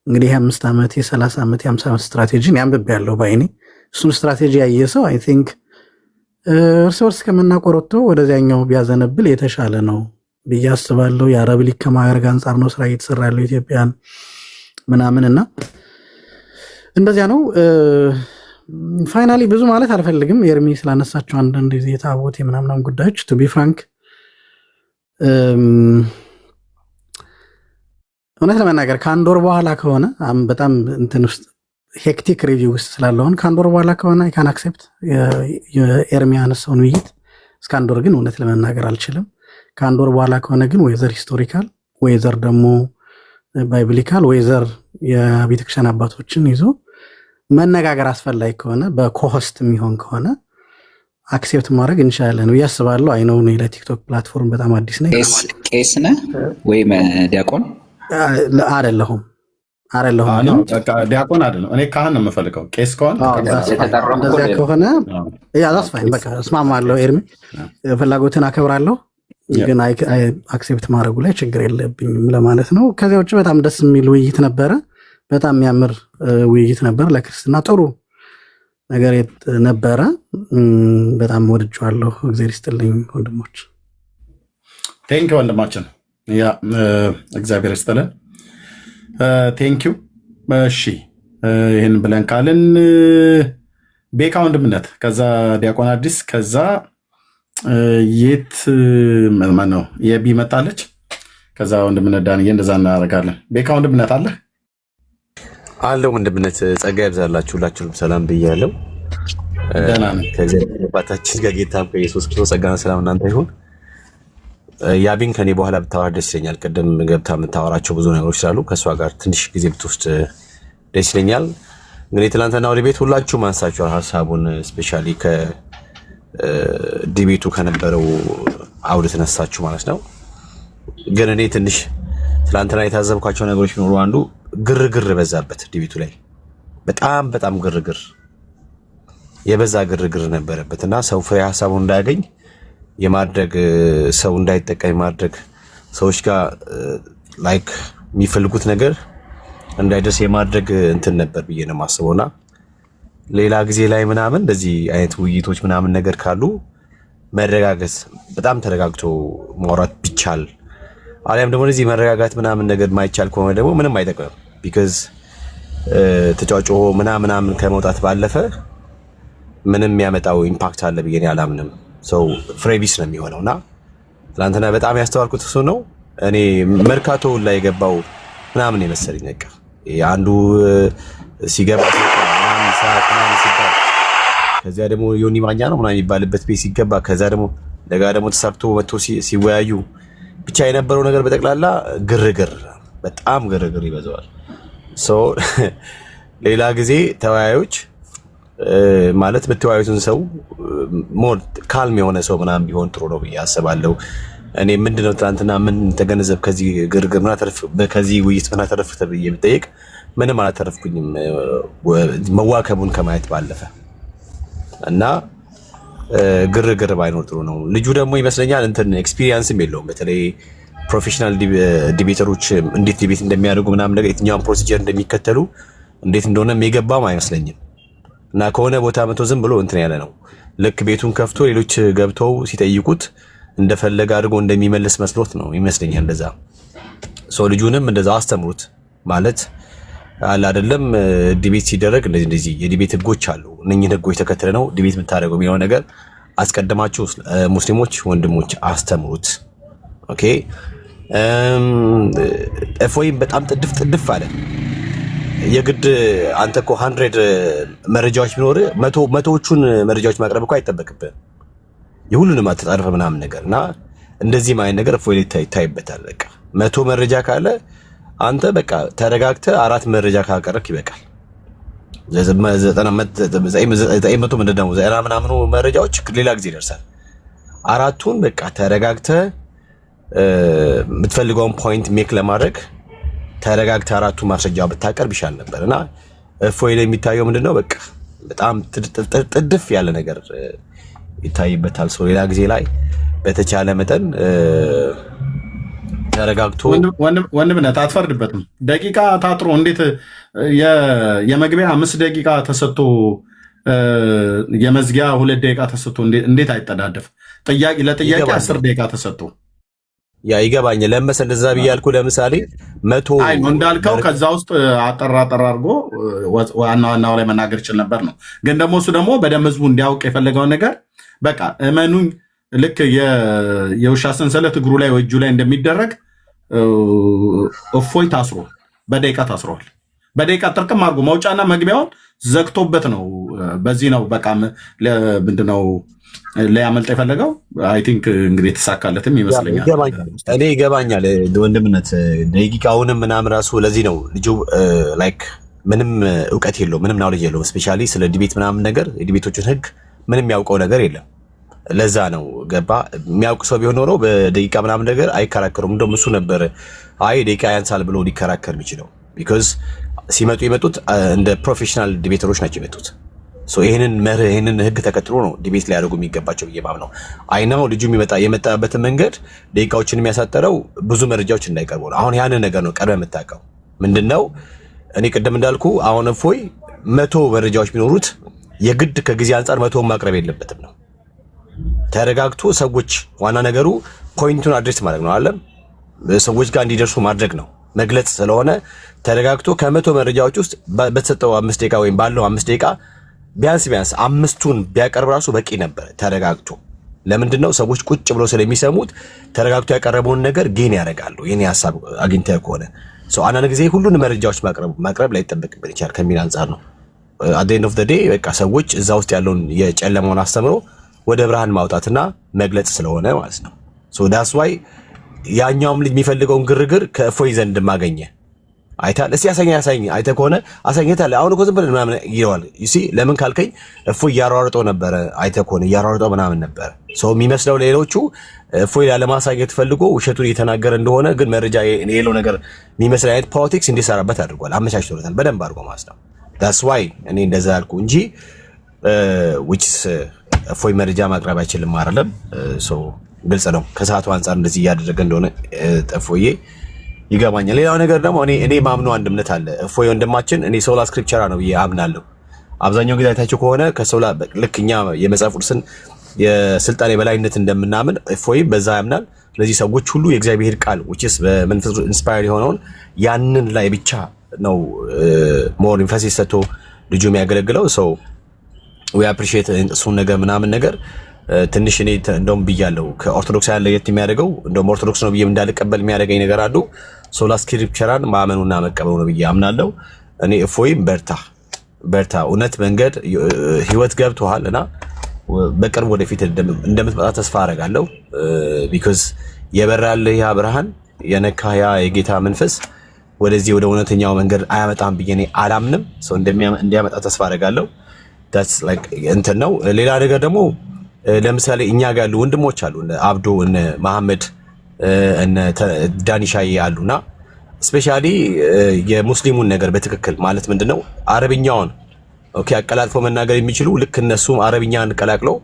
እንግዲህ የ5 ዓመት የ30 ዓመት የ50 ዓመት ስትራቴጂን ያንብብ ያለው ባይኔ እሱን ስትራቴጂ ያየ ሰው አይ ቲንክ እርስ በርስ ከመናቆር ወደዚያኛው ቢያዘነብል የተሻለ ነው ብዬ አስባለሁ። የአረብ ሊግ ከማድረግ አንጻር ነው ስራ እየተሰራ ያለው ኢትዮጵያን ምናምን እና እንደዚያ ነው። ፋይናሊ ብዙ ማለት አልፈልግም። ኤርሚ ስላነሳቸው አንዳንድ ጊዜ የታቦት የምናምናም ጉዳዮች ቱ ቢ ፍራንክ እውነት ለመናገር ከአንድ ወር በኋላ ከሆነ በጣም እንትን ውስጥ ሄክቲክ ሪቪው ውስጥ ስላለሆን ከአንድ ወር በኋላ ከሆነ ካን አክሴፕት የኤርሚ ያነሳውን ውይይት። እስከ አንድ ወር ግን እውነት ለመናገር አልችልም። ከአንድ ወር በኋላ ከሆነ ግን ወይዘር ሂስቶሪካል ወይዘር ደግሞ ባይብሊካል ወይዘር የቤተክርስቲያን አባቶችን ይዞ መነጋገር አስፈላጊ ከሆነ በኮሆስት የሚሆን ከሆነ አክሴፕት ማድረግ እንችላለን ብዬ አስባለሁ። አይ ነው ለቲክቶክ ፕላትፎርም በጣም አዲስ ነኝ። ቄስ ነህ ወይም ዲያቆን? አይደለሁም። ዲያቆን አይደለም። እኔ ካህን ነው የምፈልገው። ቄስ ከሆነ እንደዚያ ከሆነ ዛስፋይን በቃ እስማማለሁ። ኤርሚ ፍላጎትን አከብራለሁ፣ ግን አክሴፕት ማድረጉ ላይ ችግር የለብኝም ለማለት ነው። ከዚያ ውጭ በጣም ደስ የሚል ውይይት ነበረ። በጣም የሚያምር ውይይት ነበር። ለክርስትና ጥሩ ነገር ነበረ። በጣም ወድጄዋለሁ። እግዚአብሔር ይስጥልኝ ወንድሞች። ቴንኪው ወንድማችን፣ ያ እግዚአብሔር ይስጥልን። ቴንኪው። እሺ ይህን ብለን ካልን ቤካ ወንድምነት፣ ከዛ ዲያቆን አዲስ፣ ከዛ የት ማነው የቢ መጣለች፣ ከዛ ወንድምነት ዳንዬ እንደዛ እናደርጋለን። ቤካ ወንድምነት አለ አለው ወንድምነት ጸጋ ይብዛላችሁ። ሁላችሁንም ሰላም ብያለሁ። ደህና ነኝ። ከዚህ አባታችን ከጌታም ከኢየሱስ ክርስቶስ ጸጋና ሰላም እናንተ ይሁን። ያቢን ከኔ በኋላ ብታወራ ደስ ይለኛል። ቅድም ገብታ የምታወራቸው ብዙ ነገሮች ስላሉ ከእሷ ጋር ትንሽ ጊዜ ብትወስድ ደስ ይለኛል። እንግዲህ ትናንትና ወደ ቤት ሁላችሁም አንስታችኋል ሀሳቡን፣ ስፔሻሊ ከዲቤቱ ከነበረው አውድ ተነሳችሁ ማለት ነው። ግን እኔ ትንሽ ትናንትና የታዘብኳቸው ነገሮች ቢኖሩ አንዱ ግርግር በዛበት ዲቤቱ ላይ በጣም ግርግር የበዛ ግርግር ነበረበት እና ሰው ፍሬ ሀሳቡን እንዳያገኝ የማድረግ ሰው እንዳይጠቀም የማድረግ ሰዎች ጋር ላይክ የሚፈልጉት ነገር እንዳይደርስ የማድረግ እንትን ነበር ብዬ ነው የማስበውና ሌላ ጊዜ ላይ ምናምን እንደዚህ አይነት ውይይቶች ምናምን ነገር ካሉ መረጋጋት በጣም ተረጋግቶ ማውራት ቢቻል አሊያም ደግሞ እዚህ መረጋጋት ምናምን ነገር ማይቻል ከሆነ ደግሞ ምንም አይጠቅምም። ቢካዝ ተጫጭሆ ምናምን ከመውጣት ባለፈ ምንም የሚያመጣው ኢምፓክት አለ ብዬ አላምንም። ሰው ፍሬቢስ ነው የሚሆነውና ትናንትና በጣም ያስተዋልኩት እሱ ነው። እኔ መርካቶ ላይ የገባው ምናምን የመሰለኝ በቃ አንዱ ሲገባ ምናምን ሰዓት ምናምን ሲባል ከዚያ ደግሞ ዮኒ ማኛ ነው ምናምን የሚባልበት ቤት ሲገባ ከዛ ደግሞ ደጋ ደግሞ ተሳክቶ መጥቶ ሲወያዩ ብቻ የነበረው ነገር በጠቅላላ ግርግር በጣም ግርግር ይበዛዋል። ሌላ ጊዜ ተወያዮች ማለት በተወያዩትን ሰው ሞር ካልም የሆነ ሰው ምናምን ቢሆን ጥሩ ነው ብዬ አስባለሁ። እኔ ምንድነው ትናንትና ምን ተገነዘብ ከዚህ ግርግር ምን አተረፍ ከዚህ ውይይት ምን አተረፍ ተብዬ ብጠይቅ ምንም አላተረፍኩኝም መዋከቡን ከማየት ባለፈ እና ግርግር ባይኖር ጥሩ ነው። ልጁ ደግሞ ይመስለኛል እንትን ኤክስፒሪየንስም የለውም። በተለይ ፕሮፌሽናል ዲቤተሮች እንዴት ዲቤት እንደሚያደርጉ ምናምን ነገር የትኛውን ፕሮሲጀር እንደሚከተሉ እንዴት እንደሆነ የሚገባም አይመስለኝም እና ከሆነ ቦታ መቶ ዝም ብሎ እንትን ያለ ነው። ልክ ቤቱን ከፍቶ ሌሎች ገብተው ሲጠይቁት እንደፈለገ አድርጎ እንደሚመልስ መስሎት ነው ይመስለኛል። እንደዛ ልጁንም እንደዛ አስተምሩት ማለት አለ አይደለም። ዲቤት ሲደረግ እንደዚህ የዲቤት ህጎች አሉ። እነኚህን ህጎች ተከትለ ነው ዲቤት የምታደርገው የሚለው ነገር አስቀድማችሁ ሙስሊሞች ወንድሞች አስተምሩት። ኦኬ እፎይም በጣም ጥድፍ አለ። የግድ አንተ እኮ 100 መረጃዎች ቢኖር መቶዎቹን መረጃዎች ማቅረብ እኮ አይጠበቅብህም። የሁሉንም አተጣርፈ ምናምን ነገር እና እንደዚህ ማለት ነገር እፎይ ይታይበታል። በቃ 100 መረጃ ካለ አንተ በቃ ተረጋግተህ 4 መረጃ ካቀረብክ ይበቃል። 900 ምንድነው ምናምኑ መረጃዎች ሌላ ጊዜ ይደርሳል። 4ቱን በቃ ተረጋግተህ የምትፈልገውን ፖይንት ሜክ ለማድረግ ተረጋግተህ 4ቱ ማስረጃ ብታቀርብ ይሻል ነበር እና እፎይ ላይ የሚታየው ምንድነው በቃ በጣም ጥድፍ ያለ ነገር ይታይበታል። ሌላ ጊዜ ላይ በተቻለ መጠን ተረጋግቶ ወንድምነት አትፈርድበትም። ደቂቃ ታጥሮ እንዴት የመግቢያ 5 ደቂቃ ተሰጥቶ የመዝጊያ 2 ደቂቃ ተሰጥቶ እንዴት አይጠዳደፍ? ለጥያቄ 10 ደቂቃ ተሰጥቶ ያ ይገባኛል። ለምሳሌ እንደዛ ብያልኩ ለምሳሌ 100 እንዳልከው ከዛ ውስጥ አጠራ አድርጎ ዋናው ላይ መናገር ይችል ነበር ነው። ግን ደግሞ እሱ ደግሞ በደንብ ህዝቡ እንዲያውቅ የፈለገውን ነገር በቃ እመኑኝ ልክ የውሻ ሰንሰለት እግሩ ላይ ወይ እጁ ላይ እንደሚደረግ እፎይ ታስሮ በደቂቃ ታስሯል። በደቂቃ ጥርቅም አድርጎ መውጫና መግቢያውን ዘግቶበት ነው። በዚህ ነው በቃ ምንድነው ሊያመልጥ የፈለገው። አይ ቲንክ እንግዲህ የተሳካለትም ይመስለኛል። እኔ ይገባኛል ወንድምነት ደቂቃውንም ምናምን ራሱ ለዚህ ነው ልጁ ላይክ ምንም እውቀት የለውም፣ ምንም ናውሌጅ የለውም። ስፔሻሊ ስለ ዲቤት ምናምን ነገር የዲቤቶችን ህግ ምንም ያውቀው ነገር የለም። ለዛ ነው ገባ። የሚያውቅ ሰው ቢሆን ኖሮ በደቂቃ ምናምን ነገር አይከራከሩም። እንደውም እሱ ነበር አይ ደቂቃ ያንሳል ብሎ ሊከራከር የሚችለው። ቢኮዝ ሲመጡ የመጡት እንደ ፕሮፌሽናል ዲቤተሮች ናቸው የመጡት። ይህንን ህግ ተከትሎ ነው ዲቤት ሊያደርጉ የሚገባቸው ብዬ ማምነው። አይናው ልጁ የመጣበትን መንገድ ደቂቃዎችን የሚያሳጠረው ብዙ መረጃዎች እንዳይቀርቡ ነው። አሁን ያንን ነገር ነው ቀድመህ የምታውቀው። ምንድነው እኔ ቅድም እንዳልኩ አሁን እፎይ 100 መረጃዎች ቢኖሩት የግድ ከጊዜ አንጻር 100 ማቅረብ የለበትም ነው። ተረጋግቶ ሰዎች ዋና ነገሩ ፖይንቱን አድሬስ ማድረግ ነው አለም ሰዎች ጋር እንዲደርሱ ማድረግ ነው መግለጽ ስለሆነ ተረጋግቶ ከ100 መረጃዎች ውስጥ በተሰጠው 5 ደቂቃ ወይም ባለው 5 ደቂቃ ቢያንስ 5ቱን ቢያቀርብ ራሱ በቂ ነበር ተረጋግቶ። ለምንድነው ሰዎች ቁጭ ብሎ ስለሚሰሙት ተረጋግቶ ያቀረበውን ነገር ጌን ያደርጋሉ። የኔ ሐሳብ አግኝተህ ከሆነ አንዳንድ ጊዜ ሁሉን መረጃዎች ማቅረብ ላይ ይጠበቅብን ይችላል ከሚል አንጻር ነው። at the end of the day በቃ ሰዎች እዛ ውስጥ ያለውን የጨለማውን አስተምሮ ወደ ብርሃን ማውጣትና መግለጽ ስለሆነ ማለት ነው። that's why ያኛውም ልጅ የሚፈልገውን ግርግር ከእፎይ ዘንድ ማገኘ አይታል። እስቲ ያሳኝ አይተ ከሆነ አሳኝታል። አሁን እኮ ዝም ብለን ምናምን ይለዋል። ለምን ካልከኝ እፎይ ያሯሯጠው ነበረ። አይተ ከሆነ ያሯሯጠው ምናምን ነበረ። የሚመስለው ሌሎቹ እፎይ ለማሳየት ፈልጎ ውሸቱን እየተናገረ እንደሆነ ግን መረጃ የሌለው ነገር የሚመስል አይነት ፖለቲክስ እንዲሰራበት አድርጓል። አመቻችቶለታል በደንብ አድርጎ ማለት ነው። that's why እኔ እንደዛ ያልኩ እንጂ which እፎይ መረጃ ማቅረብ አይችልም አይደለም። ግልጽ ነው። ከሰዓቱ አንፃር እንደዚህ እያደረገ እንደሆነ ጠፎዬ ይገባኛል። ሌላው ነገር ደግሞ እኔ ማምነው አንድ እምነት አለ። እፎይ ወንድማችን እኔ ሶላ ስክሪፕቸራ ነው ብዬ አምናለሁ። አብዛኛው ጊዜ አይታችሁ ከሆነ ከሶላ ልክ እኛ የመጽሐፍ ቅዱስን የስልጣን የበላይነት እንደምናምን እፎይ በዛ ያምናል። ስለዚህ ሰዎች ሁሉ የእግዚአብሔር ቃል which is በመንፈስ ኢንስፓየርድ የሆነውን ያንን ላይ ብቻ ነው ሞር ኢንፈሲስ ሰጥቶ ልጁ የሚያገለግለው። we appreciate እሱን ነገር ምናምን ነገር ትንሽ እኔ እንደውም ብያለሁ ከኦርቶዶክሳውያን ለየት የሚያደርገው እንደውም ኦርቶዶክስ ነው ብዬ እንዳልቀበል የሚያደርገኝ ነገር አሉ። ሶላ ስክሪፕቸራን ማመኑና መቀበሉ ነው ብዬ አምናለሁ። እኔ እፎይም በርታ እውነት መንገድ ህይወት ገብቶሃል እና በቅርብ ወደፊት እንደምትመጣ ተስፋ አደርጋለሁ። ቢኮዝ የበራልህ ያ ብርሃን የነካ ያ የጌታ መንፈስ ወደዚህ ወደ እውነተኛው መንገድ አያመጣም ብዬ እኔ አላምንም። እንዲያመጣ ተስፋ አደርጋለሁ። that's like እንትን ነው። ሌላ ነገር ደግሞ ለምሳሌ እኛ ጋር ያሉ ወንድሞች አሉ እነ አብዶ እነ መሐመድ እነ ዳኒሻይ አሉና ስፔሻሊ የሙስሊሙን ነገር በትክክል ማለት ምንድነው አረብኛውን ኦኬ አቀላጥፎ መናገር የሚችሉ ልክ እነሱም አረብኛን ቀላቅለው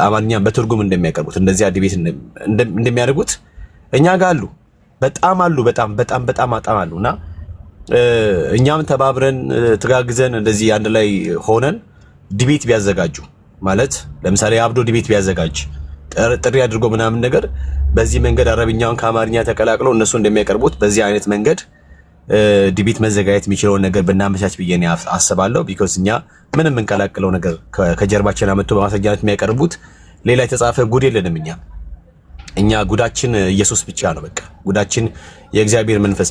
አማርኛ በትርጉም እንደሚያቀርቡት እንደዚህ ዲቤት እንደሚያደርጉት እኛ ጋር አሉ። በጣም አሉና እኛም ተባብረን ተጋግዘን እንደዚህ አንድ ላይ ሆነን ዲቤት ቢያዘጋጁ ማለት ለምሳሌ አብዶ ዲቤት ቢያዘጋጅ ጥሪ አድርጎ ምናምን ነገር በዚህ መንገድ አረብኛውን ከአማርኛ ተቀላቅለው እነሱ እንደሚያቀርቡት በዚህ አይነት መንገድ ዲቤት መዘጋጀት የሚችለው ነገር በእናመቻች ብዬ ነው አስባለሁ። ቢኮዝ እኛ ምንም እንቀላቅለው ነገር ከጀርባችን አመጡ በማስረጃነት የሚያቀርቡት ሌላ የተጻፈ ጉድ የለንም። እኛ ጉዳችን ኢየሱስ ብቻ ነው። በቃ ጉዳችን የእግዚአብሔር መንፈስ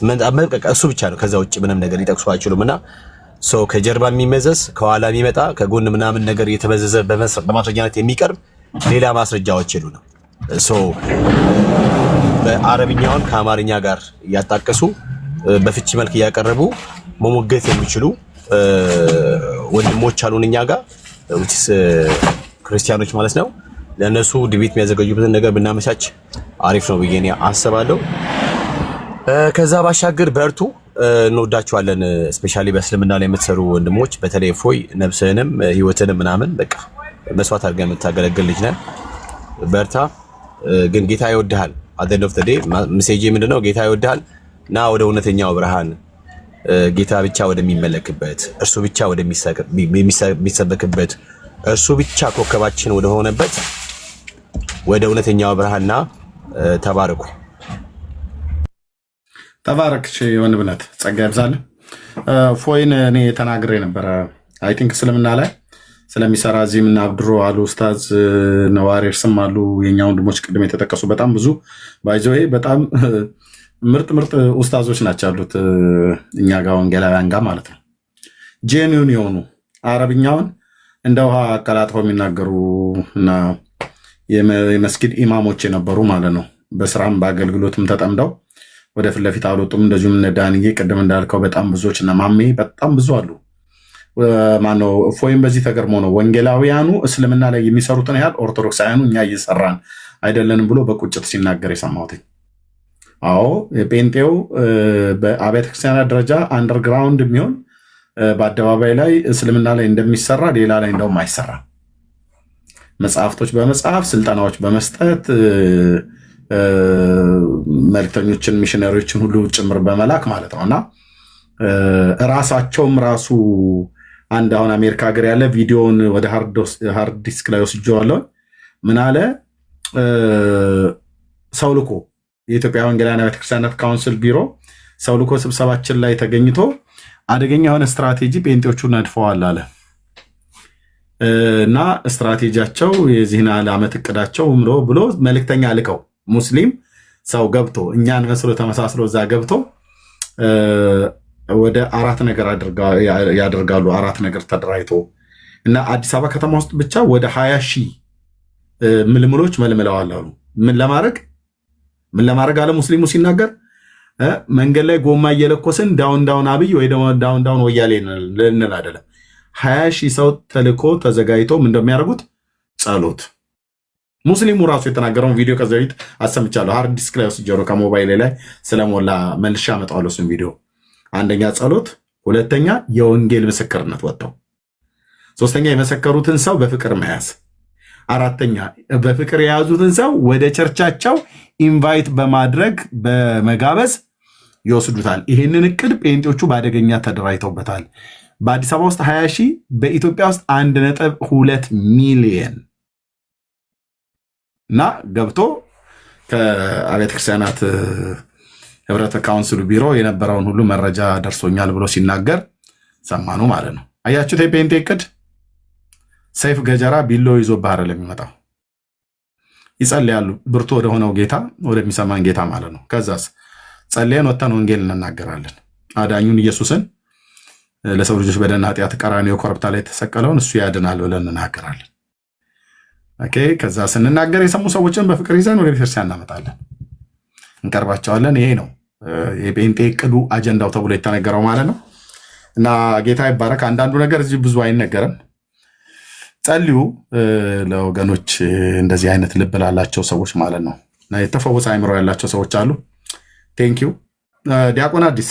በቃ እሱ ብቻ ነው። ከዛ ውጭ ምንም ነገር ሊጠቅሱ አይችሉምና ከጀርባ የሚመዘዝ ከኋላ የሚመጣ ከጎን ምናምን ነገር የተበዘዘ በማስረጃነት የሚቀርብ ሌላ ማስረጃዎች የሉ ነው። በአረብኛውን ከአማርኛ ጋር እያጣቀሱ በፍቺ መልክ እያቀረቡ መሞገት የሚችሉ ወንድሞች አሉን እኛ ጋር ክርስቲያኖች ማለት ነው። ለነሱ ዲቤት የሚያዘጋጁበትን ነገር ብናመቻች አሪፍ ነው ብዬ እኔ አስባለሁ። ከዛ ባሻገር በርቱ፣ እንወዳችኋለን። ስፔሻሊ በእስልምና ላይ የምትሰሩ ወንድሞች በተለይ እፎይ ነፍስህንም ህይወትንም ምናምን በቃ መስዋዕት አድርገህ የምታገለግል ልጅ ነህ። በርታ። ግን ጌታ ይወድሃል። at the end of the day ሜሴጅ ምንድነው? ጌታ ይወድሃል እና ወደ እውነተኛው ብርሃን ጌታ ብቻ ወደሚመለክበት እርሱ ብቻ ወደሚሰበክበት እርሱ ብቻ ኮከባችን ወደ ሆነበት ወደ እውነተኛው ብርሃንና ተባረኩ። ተባረክ ወንድምነት ጸጋ ይብዛልህ። ፎይን እኔ ተናግሬ ነበረ። አይ ቲንክ እስልምና ላይ ስለሚሰራ እዚህም እና አብድሮ አሉ ኡስታዝ ነዋሪር ስም አሉ የኛ ወንድሞች ቅድም የተጠቀሱ በጣም ብዙ ባይዘው በጣም ምርጥ ኡስታዞች ናቸው ያሉት እኛ ጋር ወንጌላውያን ጋር ማለት ነው። ጄኒውን የሆኑ አረብኛውን እንደ ውሃ አቀላጥፈው የሚናገሩ እና የመስጊድ ኢማሞች የነበሩ ማለት ነው። በስራም በአገልግሎትም ተጠምደው ወደ ፊት ለፊት አልወጡም። እንደዚሁም እነ ዳንዬ ቅድም እንዳልከው በጣም ብዙዎች እና ማሜ በጣም ብዙ አሉ። ማነው እፎይም በዚህ ተገርሞ ነው ወንጌላውያኑ እስልምና ላይ የሚሰሩትን ያህል ኦርቶዶክሳውያኑ እኛ እየሰራን አይደለንም ብሎ በቁጭት ሲናገር የሰማሁት። አዎ ጴንጤው በአብያተ ክርስቲያናት ደረጃ አንደርግራውንድ የሚሆን በአደባባይ ላይ እስልምና ላይ እንደሚሰራ ሌላ ላይ እንደውም አይሰራም። መጽሐፍቶች በመጽሐፍ ስልጠናዎች በመስጠት መልክተኞችን ሚሽነሪዎችን ሁሉ ጭምር በመላክ ማለት ነውና ራሳቸውም ራሱ አንድ አሁን አሜሪካ ሀገር ያለ ቪዲዮውን ወደ ሃርድ ዲስክ ላይ ወስጄዋለሁ። ምን አለ ሰው ልኮ የኢትዮጵያ ወንጌላውያን አብያተ ክርስቲያናት ካውንስል ቢሮ ሰው ልኮ ስብሰባችን ላይ ተገኝቶ አደገኛ የሆነ ስትራቴጂ ጴንጤዎቹ ነድፈዋል አለ። እና ስትራቴጂያቸው የዚህን ዓመት እቅዳቸው ብሎ መልእክተኛ ልከው ሙስሊም ሰው ገብቶ እኛን መስሎ ተመሳስሎ እዛ ገብቶ ወደ 4 ነገር ያደርጋሉ። 4 ነገር ተደራጅቶ እና አዲስ አበባ ከተማ ውስጥ ብቻ ወደ 20 ሺህ ምልምሎች መልምለዋል አሉ። ምን ለማድረግ አለ ሙስሊሙ ሲናገር መንገድ ላይ ጎማ እየለኮስን ዳውን አብይ ወይ ዳውን ወያሌ ልንል አይደለም። 20 ሺህ ሰው ተልኮ ተዘጋጅቶ ምን እንደሚያደርጉት ጸሎት። ሙስሊሙ ራሱ የተናገረውን ቪዲዮ ከዚ በፊት አሰምቻለሁ። ሃርድ ዲስክ ላይ ወስጄ ነው ከሞባይል ላይ ስለሞላ መልሼ አመጣዋለሁ እሱን ቪዲዮ። አንደኛ ጸሎት፣ ሁለተኛ የወንጌል ምስክርነት ወጥተው፣ ሶስተኛ የመሰከሩትን ሰው በፍቅር መያዝ፣ አራተኛ በፍቅር የያዙትን ሰው ወደ ቸርቻቸው ኢንቫይት በማድረግ በመጋበዝ ይወስዱታል። ይህንን እቅድ ጴንጤዎቹ በአደገኛ ተደራጅተውበታል። በአዲስ አበባ ውስጥ 20 ሺህ፣ በኢትዮጵያ ውስጥ 1.2 ሚሊየን እና ገብቶ ከአብያተ ክርስቲያናት ህብረት ካውንስሉ ቢሮ የነበረውን ሁሉ መረጃ ደርሶኛል ብሎ ሲናገር ሰማኑ ማለት ነው። አያችሁት? የጴንጤ እቅድ ሰይፍ ገጀራ ቢሎ ይዞ ባህር ለሚመጣው ይጸልያሉ። ብርቱ ወደሆነው ጌታ ወደሚሰማን ጌታ ማለት ነው። ከዛስ ጸልየን ወጥተን ወንጌል እንናገራለን። አዳኙን ኢየሱስን ለሰው ልጆች በደልና ኃጢአት ቀራንዮ ኮረብታ ላይ የተሰቀለውን እሱ ያድናል ብለን እንናገራለን። ኦኬ። ከዛ ስንናገር የሰሙ ሰዎችን በፍቅር ይዘን ወደ ቤተክርስቲያን እናመጣለን፣ እንቀርባቸዋለን። ይሄ ነው የጴንጤ እቅዱ አጀንዳው ተብሎ የተነገረው ማለት ነው። እና ጌታ ይባረክ። አንዳንዱ ነገር እዚህ ብዙ አይነገርም። ጸልዩ ለወገኖች፣ እንደዚህ አይነት ልብ ላላቸው ሰዎች ማለት ነው። የተፈወሰ አእምሮ ያላቸው ሰዎች አሉ። ቴንኪዩ ዲያቆን አዲስ።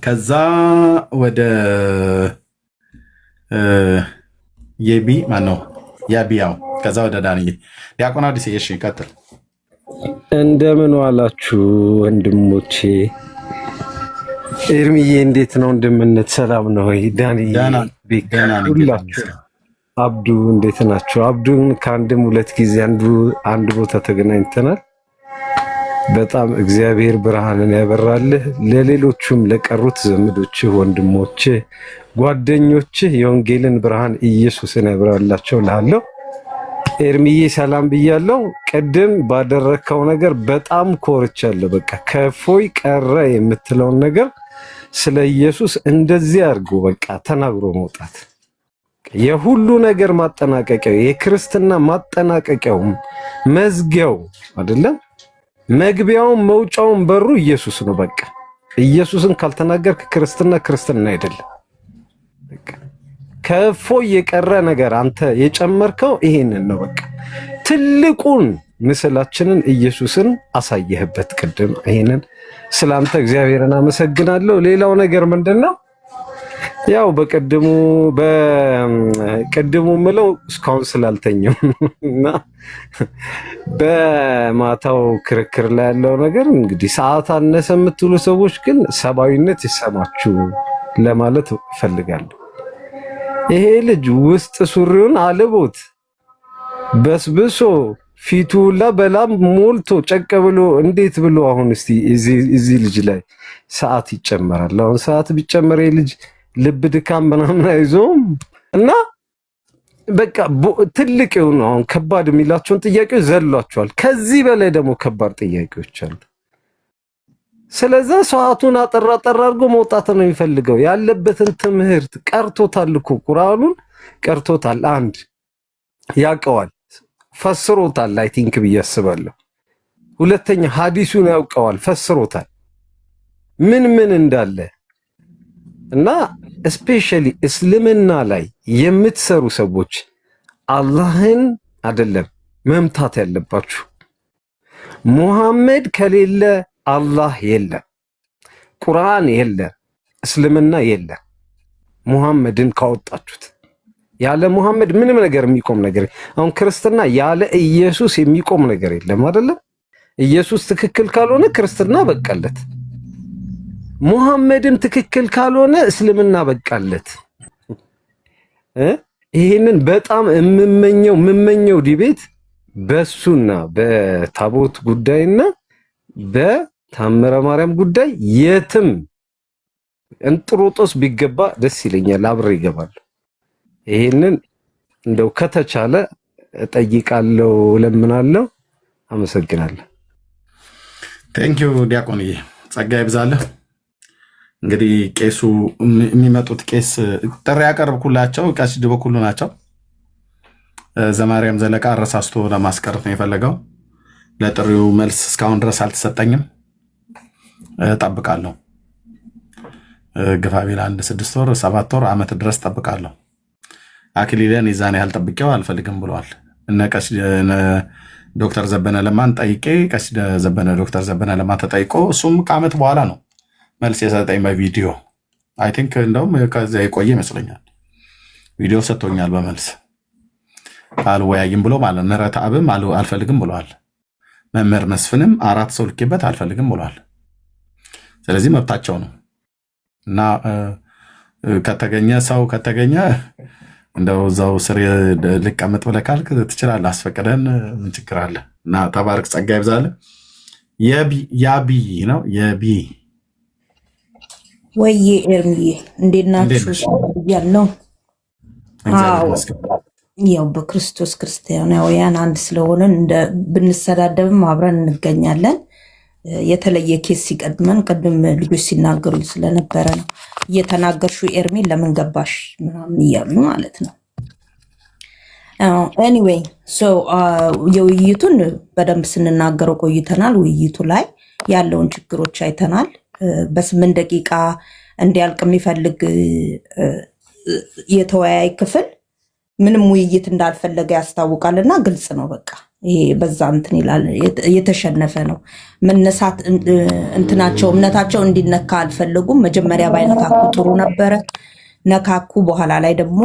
ከዛ ወደ የቢ ማነው ያቢያው፣ ከዛ ወደ ዳንኤል። ዲያቆን አዲስ እሺ፣ ቀጥል። እንደምን ዋላችሁ ወንድሞቼ? ኤርሚዬ እንዴት ነው? እንደምነት ሰላም ነው ወይ? ዳኒ ሁላችሁ፣ አብዱ እንዴት ናችሁ? አብዱን ከአንድም 2 ጊዜ አንድ ቦታ ተገናኝተናል። በጣም እግዚአብሔር ብርሃንን ያበራልህ። ለሌሎቹም ለቀሩት ዘመዶችህ፣ ወንድሞችህ፣ ጓደኞችህ የወንጌልን ብርሃን ኢየሱስን ያብራላቸው ላለው ኤርሚዬ ሰላም ብያለው። ቅድም ባደረከው ነገር በጣም ኮርቻለሁ። በቃ ከፎይ ቀረ የምትለውን ነገር ስለ ኢየሱስ እንደዚህ አድርጎ በቃ ተናግሮ መውጣት የሁሉ ነገር ማጠናቀቂያው፣ የክርስትና ማጠናቀቂያው መዝጊያው አይደለም፣ መግቢያውን መውጫውን በሩ ኢየሱስ ነው። በቃ ኢየሱስን ካልተናገርክ ክርስትና አይደለም። በቃ ከፎይ የቀረ ነገር አንተ የጨመርከው ይሄንን ነው። በቃ ትልቁን ምስላችንን ኢየሱስን አሳየህበት ቅድም። ይሄንን ስላንተ እግዚአብሔርን አመሰግናለሁ። ሌላው ነገር ምንድነው? ያው በቅድሙ ምለው እስካሁን ስላልተኛው እና በማታው ክርክር ላይ ያለው ነገር እንግዲህ ሰዓት አነሰ የምትሉ ሰዎች ግን ሰብአዊነት ይሰማችሁ ለማለት እፈልጋለሁ። ይሄ ልጅ ውስጥ ሱሪውን አልቦት በስብሶ ፊቱ ሁላ በላም ሞልቶ ጨቅ ብሎ እንዴት ብሎ አሁን እስቲ እዚህ ልጅ ላይ ሰዓት ይጨመራል? አሁን ሰዓት ቢጨመር ልጅ ልብ ድካም ምናምን አይዞም እና በቃ ትልቅ የሆኑ አሁን ከባድ የሚላቸውን ጥያቄዎች ዘሏቸዋል። ከዚህ በላይ ደግሞ ከባድ ጥያቄዎች አሉ። ስለዛ ሰዓቱን አጠር አድርጎ መውጣት ነው የሚፈልገው። ያለበትን ትምህርት ቀርቶታል እኮ ቁርአኑን ቀርቶታል። አንድ ያውቀዋል፣ ፈስሮታል። አይ ቲንክ ብዬ አስባለሁ። ሁለተኛ ሐዲሱን ያውቀዋል፣ ፈስሮታል ምን እንዳለ እና ስፔሻሊ እስልምና ላይ የምትሰሩ ሰዎች አላህን አይደለም መምታት ያለባችሁ። ሙሐመድ ከሌለ አላህ የለም፣ ቁርአን የለም፣ እስልምና የለም። ሙሐመድን ካወጣችሁት ያለ ሙሐመድ ምንም ነገር የሚቆም ነገር አሁን ክርስትና ያለ ኢየሱስ የሚቆም ነገር የለም አይደለም። ኢየሱስ ትክክል ካልሆነ ክርስትና በቃለት። ሙሐመድም ትክክል ካልሆነ እስልምና በቃለት። ይሄንን በጣም የምመኘው ዲቤት በሱና በታቦት ጉዳይና በታምረ ማርያም ጉዳይ የትም እንጥሮጦስ ቢገባ ደስ ይለኛል፣ አብሬ ይገባል። ይሄንን እንደው ከተቻለ እጠይቃለሁ፣ እለምናለሁ። አመሰግናለሁ። ቴንኪዩ ዲያቆንዬ፣ ጸጋ ይብዛልህ። እንግዲህ ቄሱ የሚመጡት ቄስ ጥሪ ያቀርብኩላቸው ቀሲስ ዲበኩሉ ናቸው። ዘማርያም ዘለቃ አረሳስቶ ለማስቀረት ነው የፈለገው። ለጥሪው መልስ እስካሁን ድረስ አልተሰጠኝም። ጠብቃለሁ። ግፋቢል 1 6 ወር 7 ወር ዓመት ድረስ ጠብቃለሁ። አክሊለን የዛን ያህል ጠብቄው አልፈልግም ብለዋል። እነ ዶክተር ዘበነ ለማን ጠይቄ ቀሲስ ዘበነ ዶክተር ዘበነ ለማን ተጠይቆ እሱም ከዓመት በኋላ ነው መልስ የሰጠኝ በቪዲዮ። አይ ቲንክ እንደውም ከዚያ የቆየ ይመስለኛል። ቪዲዮ ሰጥቶኛል በመልስ አልወያይም ብሎ ማለት ምህረት አብም አልፈልግም ብለዋል። መምህር መስፍንም 4 ሰው ልኬበት አልፈልግም ብለዋል። ስለዚህ መብታቸው ነው እና ከተገኘ ሰው ከተገኘ እንደው እዛው ስር ልቀመጥ ብለህ ካልክ ትችላለህ። አስፈቅደን ምን ችግር አለ? እና ተባረክ፣ ጸጋ ይብዛልህ። ያቢ ነው የቢ ወይዬ ኤርሚዬ እንዴት ናችሁ? ያለው ያው በክርስቶስ ክርስቲያናውያን አንድ ስለሆነን ብንሰዳደብም አብረን እንገኛለን። የተለየ ኬስ ሲቀድመን ቅድም ልጆች ሲናገሩ ስለነበረ ነው እየተናገርሹ ኤርሚ ለምን ገባሽ ምናምን እያሉ ማለት ነው። ኤኒዌይ የውይይቱን በደንብ ስንናገረው ቆይተናል። ውይይቱ ላይ ያለውን ችግሮች አይተናል። በ8 ደቂቃ እንዲያልቅ የሚፈልግ የተወያይ ክፍል ምንም ውይይት እንዳልፈለገ ያስታውቃልና ግልጽ ነው። በቃ ይሄ በዛ እንትን ይላል፣ የተሸነፈ ነው። መነሳት እንትናቸው እምነታቸው እንዲነካ አልፈለጉም። መጀመሪያ ባይነካኩ ጥሩ ነበረ። ነካኩ። በኋላ ላይ ደግሞ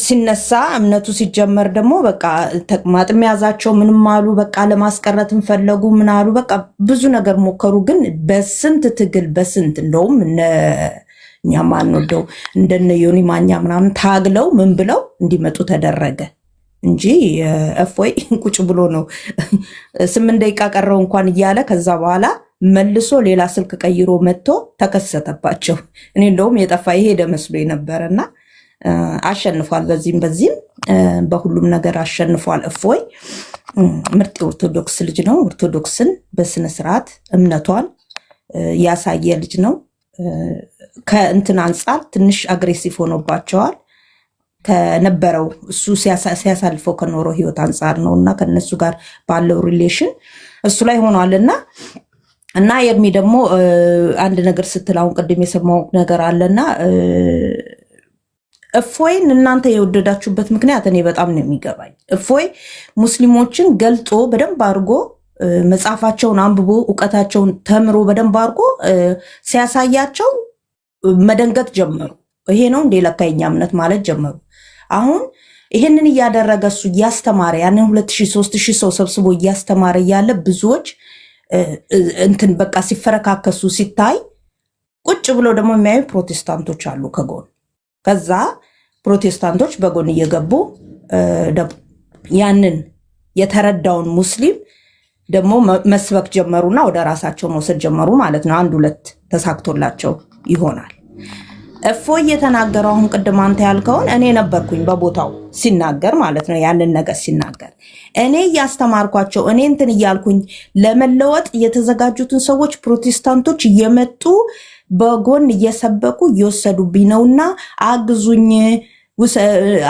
ሲነሳ እምነቱ ሲጀመር ደግሞ በቃ ተቅማጥ የሚያዛቸው ምንም አሉ። በቃ ለማስቀረትም ፈለጉ ምን አሉ። በቃ ብዙ ነገር ሞከሩ። ግን በስንት ትግል በስንት እንደውም እኛ ማንወደው እንደነ ዮኒ ማኛ ምናምን ታግለው ምን ብለው እንዲመጡ ተደረገ እንጂ እፎይ ቁጭ ብሎ ነው 8 ደቂቃ ቀረው እንኳን እያለ ከዛ በኋላ መልሶ ሌላ ስልክ ቀይሮ መጥቶ ተከሰተባቸው። እኔ እንደውም የጠፋ የሄደ መስሎ ነበረና አሸንፏል። በዚህም በሁሉም ነገር አሸንፏል። እፎይ ምርጥ ኦርቶዶክስ ልጅ ነው። ኦርቶዶክስን በስነ ስርዓት እምነቷን ያሳየ ልጅ ነው። ከእንትን አንጻር ትንሽ አግሬሲቭ ሆኖባቸዋል ከነበረው እሱ ሲያሳልፈው ከኖረው ህይወት አንጻር ነው እና ከነሱ ጋር ባለው ሪሌሽን እሱ ላይ ሆኗልና እና የርሚ ደግሞ አንድ ነገር ስትል አሁን ቅድም የሰማው ነገር አለና እፎይን እናንተ የወደዳችሁበት ምክንያት እኔ በጣም ነው የሚገባኝ። እፎይ ሙስሊሞችን ገልጦ በደንብ አድርጎ መጽሐፋቸውን አንብቦ እውቀታቸውን ተምሮ በደንብ አድርጎ ሲያሳያቸው መደንገጥ ጀመሩ። ይሄ ነው እንደ ለካ የኛ እምነት ማለት ጀመሩ። አሁን ይሄንን እያደረገ እሱ እያስተማረ ያንን 2000-3000 ሰው ሰብስቦ እያስተማረ እያለ ብዙዎች እንትን በቃ ሲፈረካከሱ ሲታይ ቁጭ ብሎ ደግሞ የሚያዩ ፕሮቴስታንቶች አሉ ከጎን። ከዛ ፕሮቴስታንቶች በጎን እየገቡ ያንን የተረዳውን ሙስሊም ደግሞ መስበክ ጀመሩና ወደ ራሳቸው መውሰድ ጀመሩ ማለት ነው። 1-2 ተሳክቶላቸው ይሆናል። እፎይ የተናገረው አሁን ቅድም አንተ ያልከውን እኔ ነበርኩኝ በቦታው ሲናገር ማለት ነው። ያንን ነገር ሲናገር እኔ እያስተማርኳቸው እኔ እንትን እያልኩኝ ለመለወጥ የተዘጋጁትን ሰዎች ፕሮቴስታንቶች እየመጡ በጎን እየሰበኩ እየወሰዱብኝ ነውና አግዙኝ፣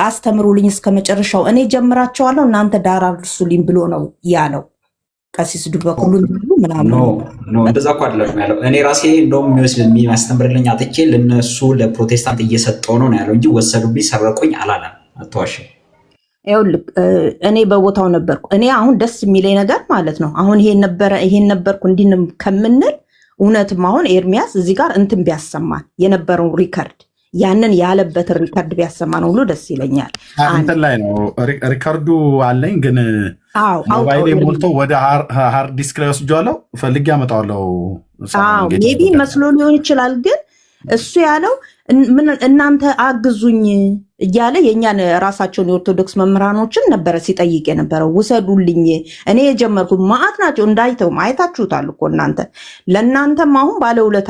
አስተምሩልኝ እስከ መጨረሻው እኔ ጀምራቸዋለሁ እናንተ ዳር አድርሱልኝ ብሎ ነው ያለው። ቀሲስ ዲበኩሉ ምናምን እንደዛ እኮ አይደለም ያለው። እኔ ራሴ እንደውም የሚያስተምርልኝ አጥቼ ለነሱ ለፕሮቴስታንት እየሰጠው ነው ያለው እንጂ ወሰዱብኝ፣ ሰረቁኝ አላለም። አትዋሽ። ይኸውልህ እኔ በቦታው ነበርኩ። እኔ አሁን ደስ የሚለኝ ነገር ማለት ነው አሁን ይሄን ነበርኩ እንዲህ ከምንል እውነትም አሁን ኤርሚያስ እዚህ ጋር እንትን ቢያሰማን የነበረውን ሪከርድ ያንን ያለበትን ሪከርድ ቢያሰማን ሁሉ ደስ ይለኛል። እንትን ላይ ነው ሪከርዱ አለኝ፣ ግን ሞባይሌ ሞልቶ ወደ ሃርድ ዲስክ ላይ ወስጄዋለሁ። ፈልጌ አመጣዋለሁ። ሜቢ መስሎ ሊሆን ይችላል፣ ግን እሱ ያለው እናንተ አግዙኝ እያለ የእኛን ራሳቸውን የኦርቶዶክስ መምህራኖችን ነበረ ሲጠይቅ የነበረው። ውሰዱልኝ እኔ የጀመርኩት ማዕት ናቸው እንዳይተውም አይታችሁታል እኮ እናንተ። ለእናንተም አሁን ባለውለታ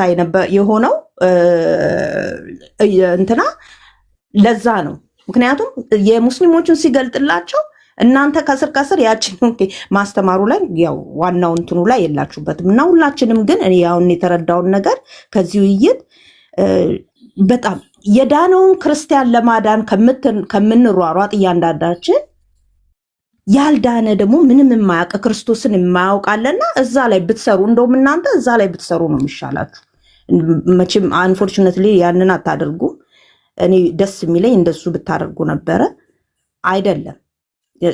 የሆነው እንትና ለዛ ነው። ምክንያቱም የሙስሊሞችን ሲገልጥላቸው እናንተ ከስር ከስር ያችን ማስተማሩ ላይ ያው ዋናው እንትኑ ላይ የላችሁበትም። እና ሁላችንም ግን እኔ አሁን የተረዳውን ነገር ከዚህ ውይይት በጣም የዳነውን ክርስቲያን ለማዳን ከምንሯሯጥ እያንዳንዳችን ያልዳነ ደግሞ ምንም የማያውቅ ክርስቶስን የማያውቃለና እዛ ላይ ብትሰሩ እንደውም እናንተ እዛ ላይ ብትሰሩ ነው የሚሻላችሁ። መቼም አንፎርቹኔትሊ ያንን አታደርጉ። እኔ ደስ የሚለኝ እንደሱ ብታደርጉ ነበረ። አይደለም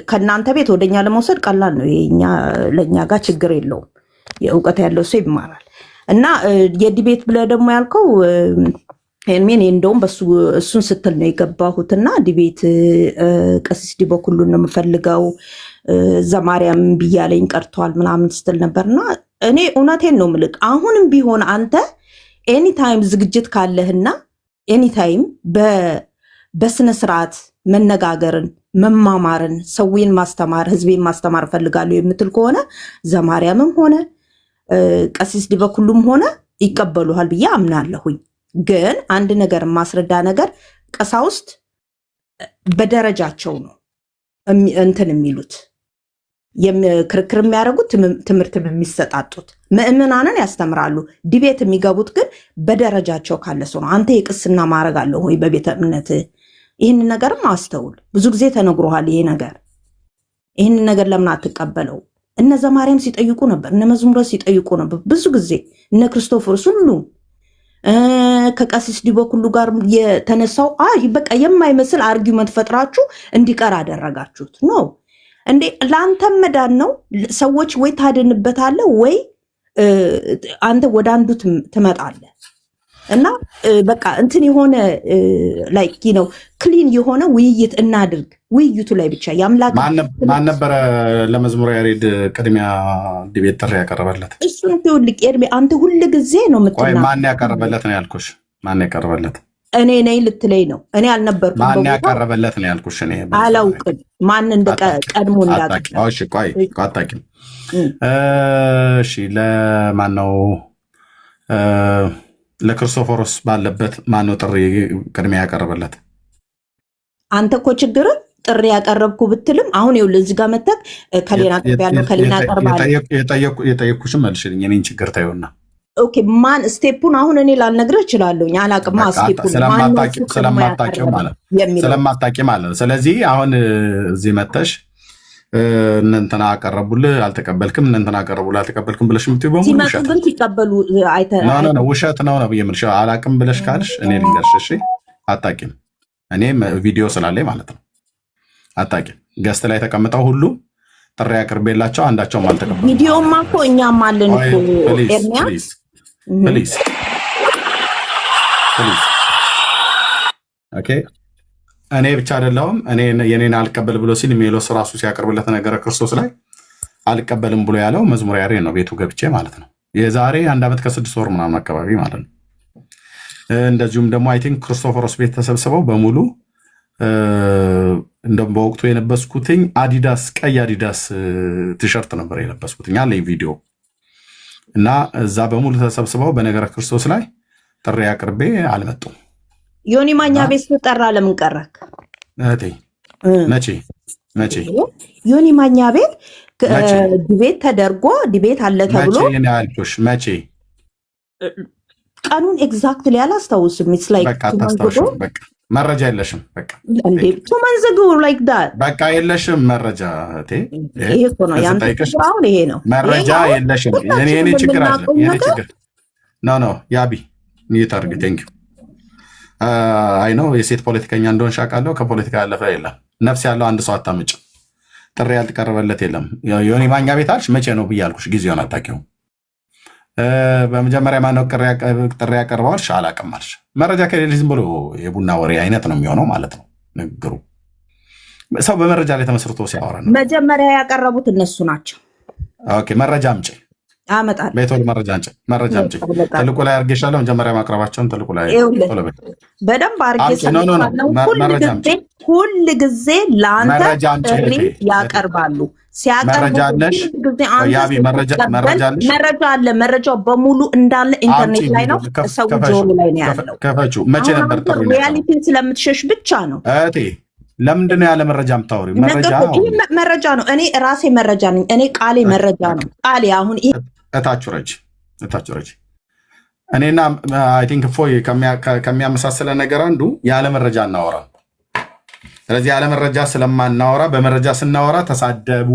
ከእናንተ ቤት ወደኛ ለመውሰድ ቀላል ነው። ለእኛ ጋር ችግር የለውም። የእውቀት ያለው ሰው ይማራል። እና የዲቤት ብለህ ደግሞ ያልከው ሜን እንደውም እሱን ስትል ነው የገባሁትና ዲቤት ቀሲስ ዲበኩሉን ነው የምፈልገው ዘማርያም ብያለኝ ቀርተዋል ምናምን ስትል ነበርና እኔ እውነቴን ነው ምልክ አሁንም ቢሆን አንተ ኤኒታይም ዝግጅት ካለህና ኤኒታይም በስነ ስርዓት መነጋገርን መማማርን ሰውን ማስተማር ህዝቤን ማስተማር ፈልጋለሁ የምትል ከሆነ ዘማርያምም ሆነ ቀሲስ ዲበኩሉም ሆነ ይቀበሉሃል ብዬ አምናለሁኝ። ግን አንድ ነገር ማስረዳ ነገር ቀሳውስት በደረጃቸው ነው እንትን የሚሉት ክርክር የሚያደርጉት ትምህርት የሚሰጣጡት ምእመናንን ያስተምራሉ። ዲቤት የሚገቡት ግን በደረጃቸው ካለ ሰው ነው። አንተ የቅስና ማድረግ አለሁ ወይ በቤተ እምነት? ይህን ነገርም አስተውል። ብዙ ጊዜ ተነግሮሃል ይሄ ነገር። ይህን ነገር ለምን አትቀበለው? እነ ዘማርያም ሲጠይቁ ነበር፣ እነ መዝሙረ ሲጠይቁ ነበር ብዙ ጊዜ። እነ ክርስቶፎርስ ሁሉ ከቀሲስ ዲበኩሉ ጋር የተነሳው በቃ የማይመስል አርጊመንት ፈጥራችሁ እንዲቀር አደረጋችሁት ነው እንዴ? ለአንተም መዳን ነው። ሰዎች ወይ ታድንበታለህ ወይ አንተ ወደ አንዱ ትመጣለህ። እና በቃ እንትን የሆነ ላይክ ነው ክሊን የሆነ ውይይት እናድርግ። ውይይቱ ላይ ብቻ ያምላክ ማን ነበረ ለመዝሙር ያሬድ ቅድሚያ ዲቤት ጥሪ ያቀረበለት? እሱን ትውልቅ ኤርሚ አንተ ሁል ጊዜ ነው የምትናገረው። ማን ያቀረበለት ነው ያልኩሽ? ማን ያቀረበለት? እኔ ነኝ ልትለኝ ነው። እኔ አልነበርኩም። ማን ያቀረበለት ነው ያልኩሽ? እኔ አላውቅም ማን ቀድሞ እንዳቀረበ። እሺ ቆይ አታውቂም? እሺ ለማን ነው? ለክርስቶፎሮስ ባለበት ማነው ጥሪ ቅድሚያ ያቀረበለት? አንተ እኮ ችግር ጥሪ ያቀረብኩ ብትልም አሁን ይኸውልህ እዚህ ጋር መተክ ከሌና ያለው ከሌና ቀርባለሁ የጠየኩሽን መልሽልኝ። እኔን ችግር ታየውና ኦኬ ማን ስቴፑን አሁን እኔ ላልነግርህ እችላለሁ። አላቅማ ስቴፑን ስለማታውቂ ማለት ነው። ስለዚህ አሁን እዚህ መተሽ እነንተና አቀረቡልህ አልተቀበልክም፣ እነንተና አቀረቡልህ አልተቀበልክም ብለሽ የምትይው በሙሉ ውሸት ግን ሲቀበሉ ነው። ውሸት ነው ነው ብዬሽ አላቅም ብለሽ ካልሽ እኔ ልንገርሽ። እሺ አታውቂም። እኔም ቪዲዮ ስላለኝ ማለት ነው። አታውቂም። ገስት ላይ ተቀምጠው ሁሉ ጥሪ አቅርቤላቸው አንዳቸውም አልተቀበሉም። ቪዲዮማ እኮ እኛም አለን እኮ ኤርሚያስ ፕሊዝ ኦኬ። እኔ ብቻ አይደለሁም። የኔን አልቀበል ብሎ ሲል ሜሎስ ራሱ ሲያቀርብለት ነገረ ክርስቶስ ላይ አልቀበልም ብሎ ያለው መዝሙር ያሬድ ነው። ቤቱ ገብቼ ማለት ነው። የዛሬ 1 ዓመት ከ6 ወር ምናምን አካባቢ ማለት ነው። እንደዚሁም ደግሞ አይ ቲንክ ክርስቶፎሮስ ቤት ተሰብስበው በሙሉ እንደውም በወቅቱ የለበስኩትኝ አዲዳስ ቀይ አዲዳስ ቲሸርት ነበር የለበስኩትኝ አለኝ ቪዲዮ እና እዛ በሙሉ ተሰብስበው በነገረ ክርስቶስ ላይ ጥሪ አቅርቤ አልመጡም። ዮኒ ማኛ ቤት ስጠራ ለምን ቀረክ? መቼ ዮኒ ማኛ ቤት ዲቤት ተደርጎ ዲቤት አለ ተብሎ መቼ ቀኑን ኤግዛክትሊ አላስታውስም። ኢትስ ላይክ መረጃ የለሽም። በቃ በቃ የለሽም መረጃ። ይሄ ነው መረጃ የለሽም። የኔ ችግር አለ። የኔ ችግር ኖ ያቢ ይታርግ ቴንክ ዩ አይ ነው የሴት ፖለቲከኛ እንደሆን ሻቃለሁ። ከፖለቲካ ያለፈ የለም። ነፍስ ያለው አንድ ሰው አታምጭ። ጥሪ ያልተቀረበለት የለም። ዮኒ ማኛ ቤት አልሽ መቼ ነው ብያልኩሽ ጊዜውን አታውቂውም። በመጀመሪያ ማነው ጥሪ ያቀርበዋልሽ? አላቅም አልሽ። መረጃ ከሌለ ዝም ብሎ የቡና ወሬ አይነት ነው የሚሆነው ማለት ነው ንግግሩ። ሰው በመረጃ ላይ ተመስርቶ ሲያወራ ነው። መጀመሪያ ያቀረቡት እነሱ ናቸው። ኦኬ መረጃ አምጪ። አመጣለሁ። በቶሎ መረጃ አምጪ። ትልቁ ላይ አድርጌሻለሁ። መጀመሪያ ማቅረባቸውን ትልቁ ላይ በደንብ አድርጌ ሁል ጊዜ ለአንተ ጥሪ ያቀርባሉ። ሲያቀርቡ መረጃ አለ። መረጃው በሙሉ እንዳለ ኢንተርኔት ላይ ነው፣ ሰው ጆሮ ላይ ነው ያለው። መቼ ነበር ጥሪ? ሪያሊቲን ስለምትሸሽ ብቻ ነው። ለምንድን ነው ያለ መረጃ የምታወሪው? መረጃ ነው። እኔ ራሴ መረጃ ነኝ። እኔ ቃሌ መረጃ ነው። ቃሌ አሁን እታችሁ ረጅ እኔና አይ ቲንክ እፎይ ከሚያመሳሰለ ነገር አንዱ ያለ መረጃ እናወራ። ስለዚህ ያለ መረጃ ስለማናወራ በመረጃ ስናወራ ተሳደቡ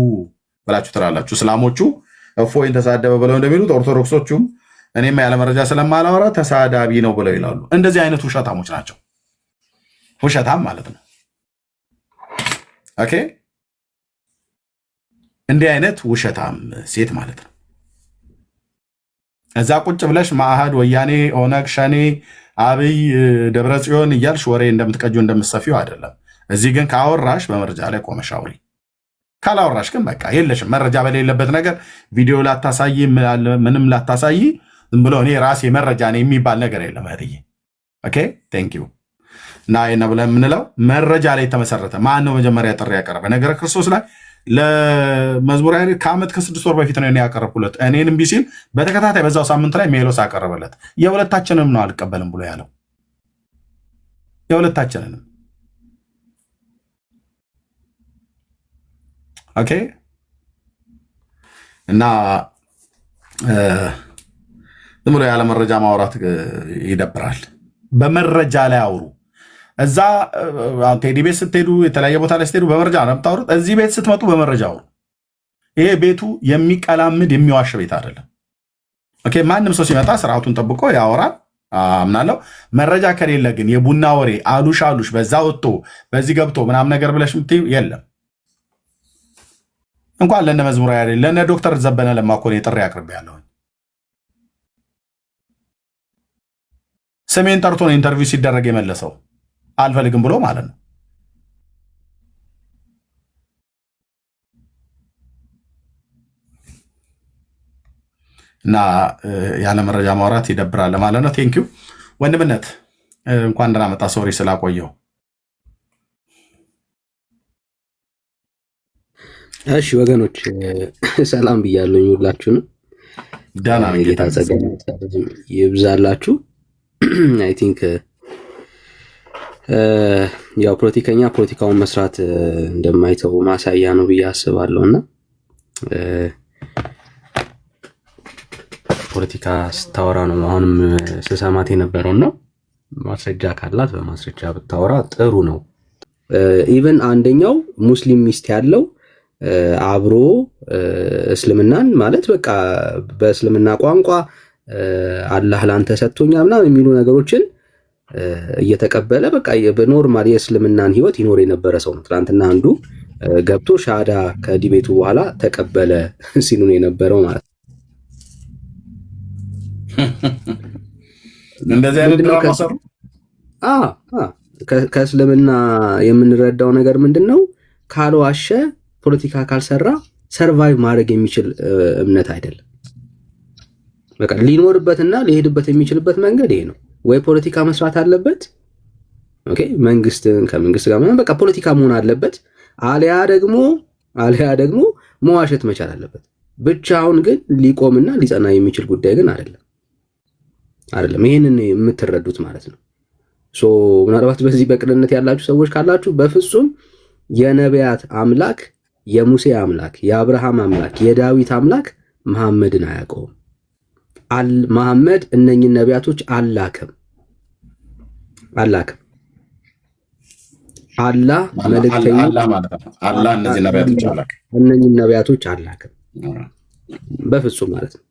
ብላችሁ ትላላችሁ። እስላሞቹ እፎይን ተሳደበ ብለው እንደሚሉት ኦርቶዶክሶቹም እኔም ያለ መረጃ ስለማላወራ ተሳዳቢ ነው ብለው ይላሉ። እንደዚህ አይነት ውሸታሞች ናቸው። ውሸታም ማለት ነው። ኦኬ፣ እንዲህ አይነት ውሸታም ሴት ማለት ነው። እዛ ቁጭ ብለሽ ማዕህድ፣ ወያኔ፣ ኦነግ፣ ሸኔ፣ አብይ፣ ደብረ ጽዮን እያልሽ ወሬ እንደምትቀጁ እንደምትሰፊው አይደለም። እዚህ ግን ካወራሽ በመረጃ ላይ ቆመሽ አውሪ። ካላወራሽ ግን በቃ የለሽም። መረጃ በሌለበት ነገር ቪዲዮ ላታሳይ፣ ምንም ላታሳይ፣ ዝም ብሎ እኔ ራሴ መረጃ ነው የሚባል ነገር የለም እህትዬ። ኦኬ ቴንክ ዩ። እና ይሄን ብለን የምንለው መረጃ ላይ የተመሰረተ ማን ነው መጀመሪያ ጥሪ ያቀረበ? ነገረ ክርስቶስ ላይ ለመዝሙር ያሬድ ከዓመት ከ6 ወር በፊት ነው ያቀረብኩለት። እኔን እምቢ ሲል በተከታታይ በዛው ሳምንት ላይ ሜሎስ አቀረበለት። የሁለታችንንም ነው አልቀበልም ብሎ ያለው፣ የሁለታችንንም። ኦኬ። እና ዝም ብሎ ያለ መረጃ ማውራት ይደብራል። በመረጃ ላይ አውሩ። እዛ ቴዲ ቤት ስትሄዱ፣ የተለያየ ቦታ ላይ ስትሄዱ በመረጃ ነው የምታወሩት። እዚህ ቤት ስትመጡ በመረጃ አውሩ። ይሄ ቤቱ የሚቀላምድ የሚዋሽ ቤት አይደለም። ኦኬ። ማንም ሰው ሲመጣ ስርዓቱን ጠብቆ ያወራል፣ አምናለሁ። መረጃ ከሌለ ግን የቡና ወሬ አሉሽ በዛ ወጥቶ በዚህ ገብቶ ምናምን ነገር ብለሽ የምትይው የለም። እንኳን ለነ መዝሙር ያሬድ ለነ ዶክተር ዘበነ ለማኮን የጥሪ አቅርቤ ያለሁ ስሜን ጠርቶ ነው ኢንተርቪው ሲደረግ የመለሰው አልፈልግም ብሎ ማለት ነው። እና ያለ መረጃ ማውራት ይደብራል ማለት ነው። ቴንኪው ወንድምነት፣ እንኳን ደህና መጣ። ሶሪ ስላቆየው። እሺ ወገኖች ሰላም ብያለሁኝ ሁላችሁንም። ደህና ነኝ። ጌታ ጸጋ ይብዛላችሁ። አይ ቲንክ ያው ፖለቲካውን መስራት እንደማይተው ማሳያ ነው ብዬ አስባለሁ። እና ፖለቲካ ስታወራ ነው አሁንም ስሰማት የነበረው ነው። ማስረጃ ካላት በማስረጃ ብታወራ ጥሩ ነው። ኢቨን አንደኛው ሙስሊም ሚስት ያለው አብሮ እስልምናን ማለት በቃ በእስልምና ቋንቋ አላህ ላንተ ሰጥቶኛል ምናምን የሚሉ ነገሮችን እየተቀበለ በቃ በኖርማል የእስልምናን ህይወት ይኖር የነበረ ሰው ነው። ትናንትና አንዱ ገብቶ ሻሃዳ ከዲቤቱ በኋላ ተቀበለ ሲሉ ነው የነበረው ማለት ነው። እንደዚህ አይነት ድራማ ሰሩ። ከእስልምና የምንረዳው ነገር ምንድነው? ካልዋሸ ፖለቲካ ካልሰራ ሰርቫይቭ ማድረግ የሚችል እምነት አይደለም። በቃ ሊኖርበትና ሊሄድበት የሚችልበት መንገድ ይሄ ነው። ወይ ፖለቲካ መስራት አለበት፣ ኦኬ፣ ከመንግስት ጋር በቃ ፖለቲካ መሆን አለበት። አሊያ ደግሞ መዋሸት መቻል አለበት። ብቻውን ግን ሊቆምና ሊጸና የሚችል ጉዳይ ግን አይደለም። ይሄንን የምትረዱት ማለት ነው። ሶ ምናልባት በዚህ በቅንነት ያላችሁ ሰዎች ካላችሁ በፍጹም የነቢያት አምላክ፣ የሙሴ አምላክ፣ የአብርሃም አምላክ፣ የዳዊት አምላክ መሐመድን አያውቀውም። መሐመድ እነኝን ነቢያቶች አላክም። አላህ መልእክተኛ እነኝን ነቢያቶች አላክም በፍጹም ማለት ነው።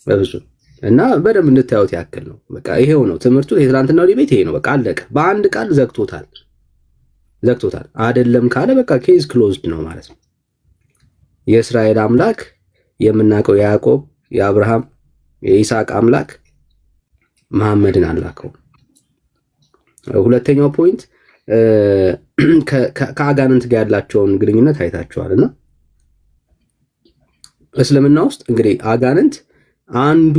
በፍጹም እና በደንብ እንድታዩት ያክል ነው። በቃ ይሄው ነው ትምህርቱ። የትላንትናው ዲቤት ይሄ ነው። በቃ አለቀ። በአንድ ቃል ዘግቶታል። አይደለም ካለ በቃ ኬዝ ክሎዝድ ነው ማለት ነው። የእስራኤል አምላክ የምናውቀው የያዕቆብ፣ የአብርሃም፣ የይስሐቅ አምላክ መሐመድን አላከው። ሁለተኛው ፖይንት ከአጋንንት ጋር ያላቸውን ግንኙነት አይታችኋልና እስልምና ውስጥ እንግዲህ አጋንንት አንዱ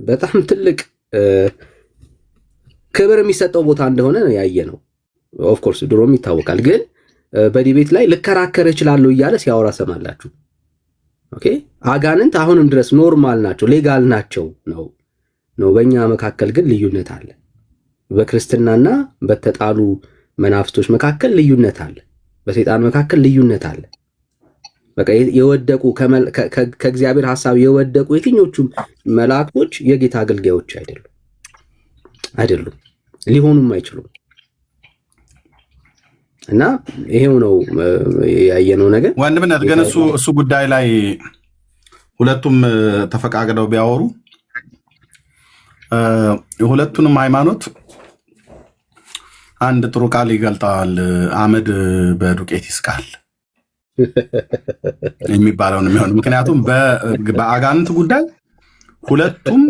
በጣም ትልቅ ክብር የሚሰጠው ቦታ እንደሆነ ያየ ነው። ኦፍኮርስ ድሮም ይታወቃል። ግን በዲቤት ላይ ልከራከር እችላለሁ እያለ ሲያወራ ሰማላችሁ። ኦኬ አጋንንት አሁንም ድረስ ኖርማል ናቸው፣ ሌጋል ናቸው ነው። በእኛ መካከል ግን ልዩነት አለ። በክርስትናና በተጣሉ መናፍስቶች መካከል ልዩነት አለ። በሰይጣን መካከል ልዩነት አለ። በቃ የወደቁ ከእግዚአብሔር ሐሳብ የወደቁ የትኞቹም መላእክቶች የጌታ አገልጋዮች አይደሉም፣ ሊሆኑም አይችሉም። እና ይሄው ነው ያየነው ነገር። ወንድምነት ግን እሱ ጉዳይ ላይ ሁለቱም ተፈቃቅደው ቢያወሩ ሁለቱንም ሃይማኖት አንድ ጥሩ ቃል ይገልጣል። አመድ በዱቄት ይስቃል የሚባለው ነው የሚሆነው። ምክንያቱም በአጋንንት ጉዳይ ሁለቱም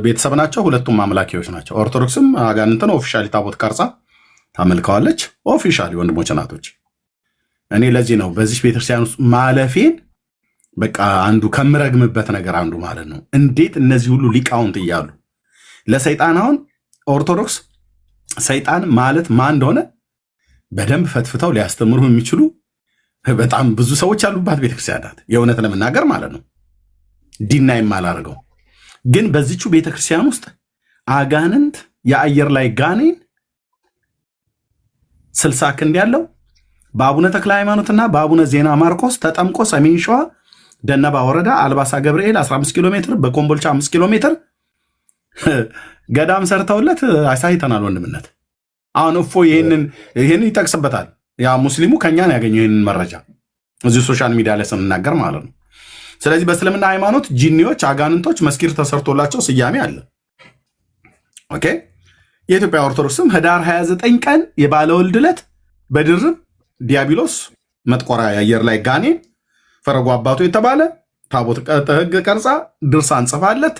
ቤተሰብ ናቸው፣ ሁለቱም አምላኪዎች ናቸው። ኦርቶዶክስም አጋንንትን ኦፊሻሊ ታቦት ቀርጻ ታመልከዋለች። ኦፊሻሊ ወንድሞች ናቶች፣ እኔ ለዚህ ነው በዚህ ቤተክርስቲያን ውስጥ ማለፌን በቃ አንዱ ከምረግምበት ነገር አንዱ ማለት ነው። እንዴት እነዚህ ሁሉ ሊቃውንት እያሉ ለሰይጣን አሁን ኦርቶዶክስ ሰይጣን ማለት ማን እንደሆነ በደንብ ፈትፍተው ሊያስተምሩ የሚችሉ በጣም ብዙ ሰዎች ያሉባት ቤተክርስቲያን ናት። የእውነት ለመናገር ማለት ነው። ዲና የማላደርገው ግን በዚቹ ቤተክርስቲያን ውስጥ አጋንንት የአየር ላይ ጋኔን 60 ክንድ ያለው በአቡነ ተክለ ሃይማኖትና በአቡነ ዜና ማርቆስ ተጠምቆ ሰሜን ሸዋ ደነባ ወረዳ አልባሳ ገብርኤል 15 ኪሎ ሜትር በኮምቦልቻ 5 ኪሎ ሜትር ገዳም ሰርተውለት አሳይተናል። ወንድምነት አሁን እፎ ይህንን ይጠቅስበታል። ያ ሙስሊሙ ከኛን ያገኘው ይህንን መረጃ እዚሁ ሶሻል ሚዲያ ላይ ስንናገር ማለት ነው። ስለዚህ በእስልምና ሃይማኖት ጂኒዎች፣ አጋንንቶች መስኪር ተሰርቶላቸው ስያሜ አለ። ኦኬ የኢትዮጵያ ኦርቶዶክስም ህዳር 29 ቀን የባለወልድ ዕለት በድርብ ዲያብሎስ መጥቆራ የአየር ላይ ጋኔን ፈረጉ አባቱ የተባለ ታቦት ህግ ቀርጻ ድርሳን ጽፋለት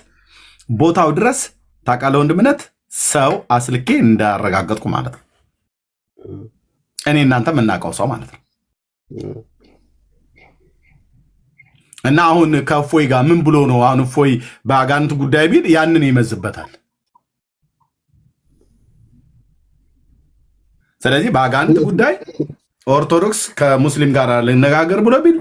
ቦታው ድረስ ታውቃለ ወንድምነት ሰው አስልኬ እንዳረጋገጥኩ ማለት ነው። እኔ እናንተ የምናውቀው ሰው ማለት ነው። እና አሁን ከእፎይ ጋር ምን ብሎ ነው አሁን እፎይ በአጋንንት ጉዳይ ቢል ያንን ይመዝበታል። ስለዚህ በአጋንንት ጉዳይ ኦርቶዶክስ ከሙስሊም ጋር ልነጋገር ብሎ ቢል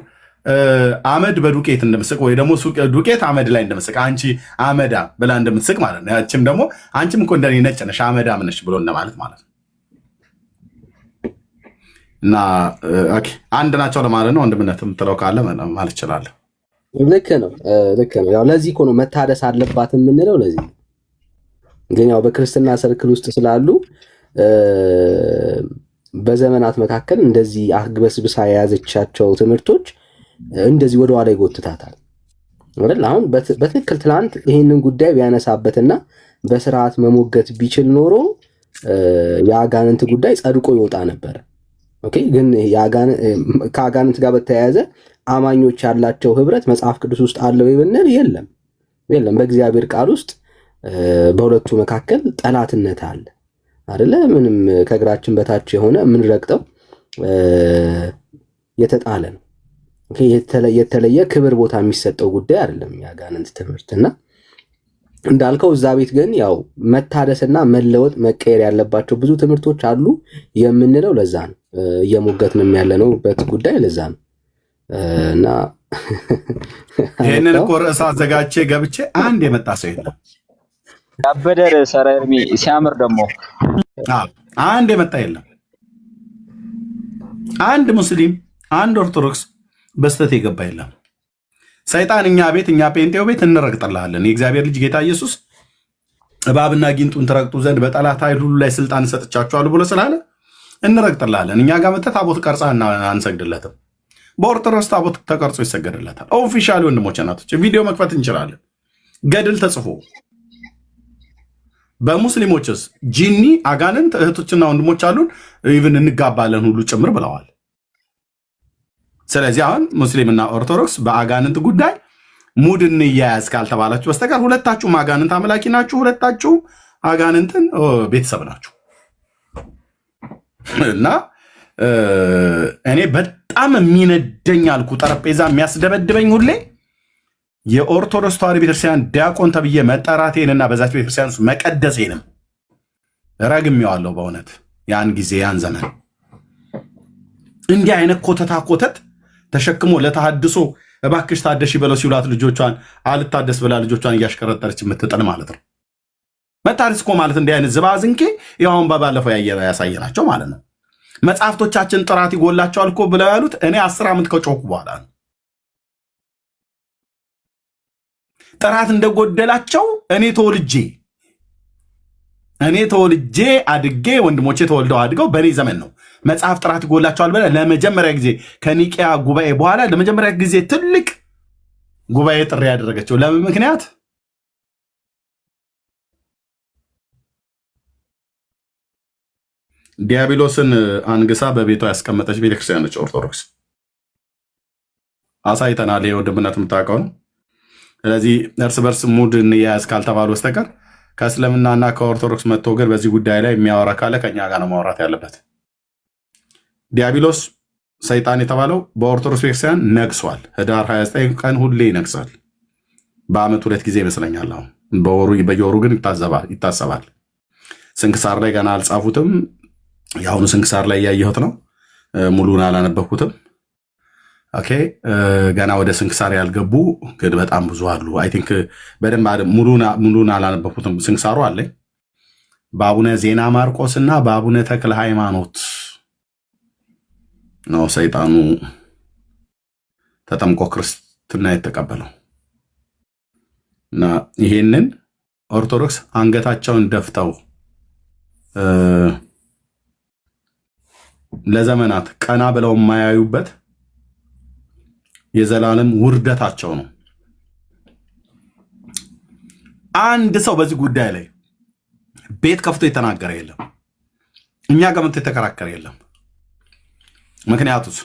አመድ በዱቄት እንደምስቅ ወይ ደግሞ ዱቄት አመድ ላይ እንደምስቅ አንቺ አመዳ ብላ እንደምትስቅ ማለት ነው። ያችም ደግሞ አንቺም እኮ እንደኔ ነጭ ነሽ አመዳም ነሽ ብሎ እንደማለት ማለት ነው። እና ኦኬ አንድ ናቸው ለማለት ነው። ወንድምነት የምትለው ካለ ማለት እችላለሁ። ልክ ነው። ያው ለዚህ እኮ ነው መታደስ አለባት የምንለው። ለዚህ ግን ያው በክርስትና ሰርክል ውስጥ ስላሉ በዘመናት መካከል እንደዚህ አግበስብሳ የያዘቻቸው ትምህርቶች እንደዚህ ወደኋላ ይጎትታታል አይደል? አሁን በትክክል ትላንት ይህንን ጉዳይ ቢያነሳበትና በስርዓት መሞገት ቢችል ኖሮ የአጋንንት ጉዳይ ጸድቆ ይወጣ ነበር። ኦኬ ግን ከአጋንንት ጋር በተያያዘ አማኞች ያላቸው ህብረት መጽሐፍ ቅዱስ ውስጥ አለው ይብንል የለም። በእግዚአብሔር ቃል ውስጥ በሁለቱ መካከል ጠላትነት አለ አይደለ? ምንም ከእግራችን በታች የሆነ የምንረግጠው የተጣለ ነው። የተለየ ክብር ቦታ የሚሰጠው ጉዳይ አይደለም የአጋንንት ትምህርት። እና እንዳልከው እዛ ቤት ግን ያው መታደስና መለወጥ መቀየር ያለባቸው ብዙ ትምህርቶች አሉ የምንለው ለዛ ነው። እየሞገትንም ያለነውበት ጉዳይ ለዛ ነው። እና ይህንን እኮ ርዕስ አዘጋጅቼ ገብቼ አንድ የመጣ ሰው የለም። ያበደ ርዕስ ኧረ ኤርሚ ሲያምር ደግሞ አንድ የመጣ የለም። አንድ ሙስሊም አንድ ኦርቶዶክስ በስተት የገባ የለም። ሰይጣን እኛ ቤት እኛ ጴንጤው ቤት እንረግጥልሃለን የእግዚአብሔር ልጅ ጌታ ኢየሱስ እባብና ጊንጡን ትረግጡ ዘንድ በጠላት ኃይል ሁሉ ላይ ስልጣን ሰጥቻችኋለሁ ብሎ ስላለ እንረግጥልሃለን። እኛ ጋር መተህ ታቦት ቀርጻ አንሰግድለትም። በኦርቶዶክስ ታቦት ተቀርጾ ይሰገድለታል። ኦፊሻሊ ወንድሞች እናቶች ቪዲዮ መክፈት እንችላለን። ገድል ተጽፎ በሙስሊሞችስ ጂኒ አጋንንት እህቶችና ወንድሞች አሉን ኢቭን እንጋባለን ሁሉ ጭምር ብለዋል። ስለዚህ አሁን ሙስሊምና ኦርቶዶክስ በአጋንንት ጉዳይ ሙድ እንያያዝ ካልተባላችሁ በስተቀር ሁለታችሁም አጋንንት አምላኪ ናችሁ፣ ሁለታችሁም አጋንንትን ቤተሰብ ናችሁ። እና እኔ በጣም የሚነደኝ አልኩ ጠረጴዛ የሚያስደበድበኝ ሁሌ የኦርቶዶክስ ተዋሕዶ ቤተክርስቲያን ዲያቆን ተብዬ መጠራቴንና በዛች ቤተክርስቲያን ውስጥ መቀደሴንም ረግሜዋለሁ። በእውነት ያን ጊዜ ያን ዘመን እንዲህ አይነት ኮተት ተሸክሞ ለተሐድሶ እባክሽ ታደሽ በለው ሲውላት ልጆቿን አልታደስ ብላ ልጆቿን እያሽከረጠረች የምትጥል ማለት ነው። መታደስ እኮ ማለት እንዲህ አይነት ዝባዝንኬ ይኸውን ባለፈው ያሳየናቸው ማለት ነው። መጽሐፍቶቻችን ጥራት ይጎላቸዋል እኮ ብለው ያሉት እኔ 10 ዓመት ከጮኩ በኋላ ነው። ጥራት እንደጎደላቸው እኔ ተወልጄ አድጌ ወንድሞቼ ተወልደው አድገው በእኔ ዘመን ነው መጽሐፍ ጥራት ይጎላቸዋል ብለህ ለመጀመሪያ ጊዜ ከኒቂያ ጉባኤ በኋላ ለመጀመሪያ ጊዜ ትልቅ ጉባኤ ጥሪ ያደረገችው ለምን ምክንያት? ዲያብሎስን አንግሳ በቤቷ ያስቀመጠች ቤተክርስቲያን ነች ኦርቶዶክስ። አሳይተናል። የወንድምነት የምታውቀው ነው። ስለዚህ እርስ በርስ ሙድ እንያያዝ ካልተባሉ በስተቀር ከእስልምናና ከኦርቶዶክስ መጥቶ ግን በዚህ ጉዳይ ላይ የሚያወራ ካለ ከኛ ጋር ነው ማውራት ያለበት። ዲያብሎስ ሰይጣን የተባለው በኦርቶዶክስ ቤተክርስቲያን ነግሷል። ህዳር 29 ቀን ሁሌ ይነግሳል። በአመት 2 ጊዜ ይመስለኛል። አሁን በየወሩ ግን ይታሰባል። ስንክሳር ላይ ገና አልጻፉትም። የአሁኑ ስንክሳር ላይ እያየሁት ነው። ሙሉን አላነበብኩትም። ኦኬ ገና ወደ ስንክሳር ያልገቡ ግን በጣም ብዙ አሉ። አይ ቲንክ በደንብ ሙሉን አላነበብኩትም። ስንክሳሩ አለኝ። በአቡነ ዜና ማርቆስ እና በአቡነ ተክለ ሃይማኖት ነው ሰይጣኑ ተጠምቆ ክርስትና የተቀበለው እና ይሄንን ኦርቶዶክስ አንገታቸውን ደፍተው ለዘመናት ቀና ብለው የማያዩበት የዘላለም ውርደታቸው ነው። አንድ ሰው በዚህ ጉዳይ ላይ ቤት ከፍቶ የተናገረ የለም። እኛ ጋር መጥቶ የተከራከረ የለም። ምክንያቱስ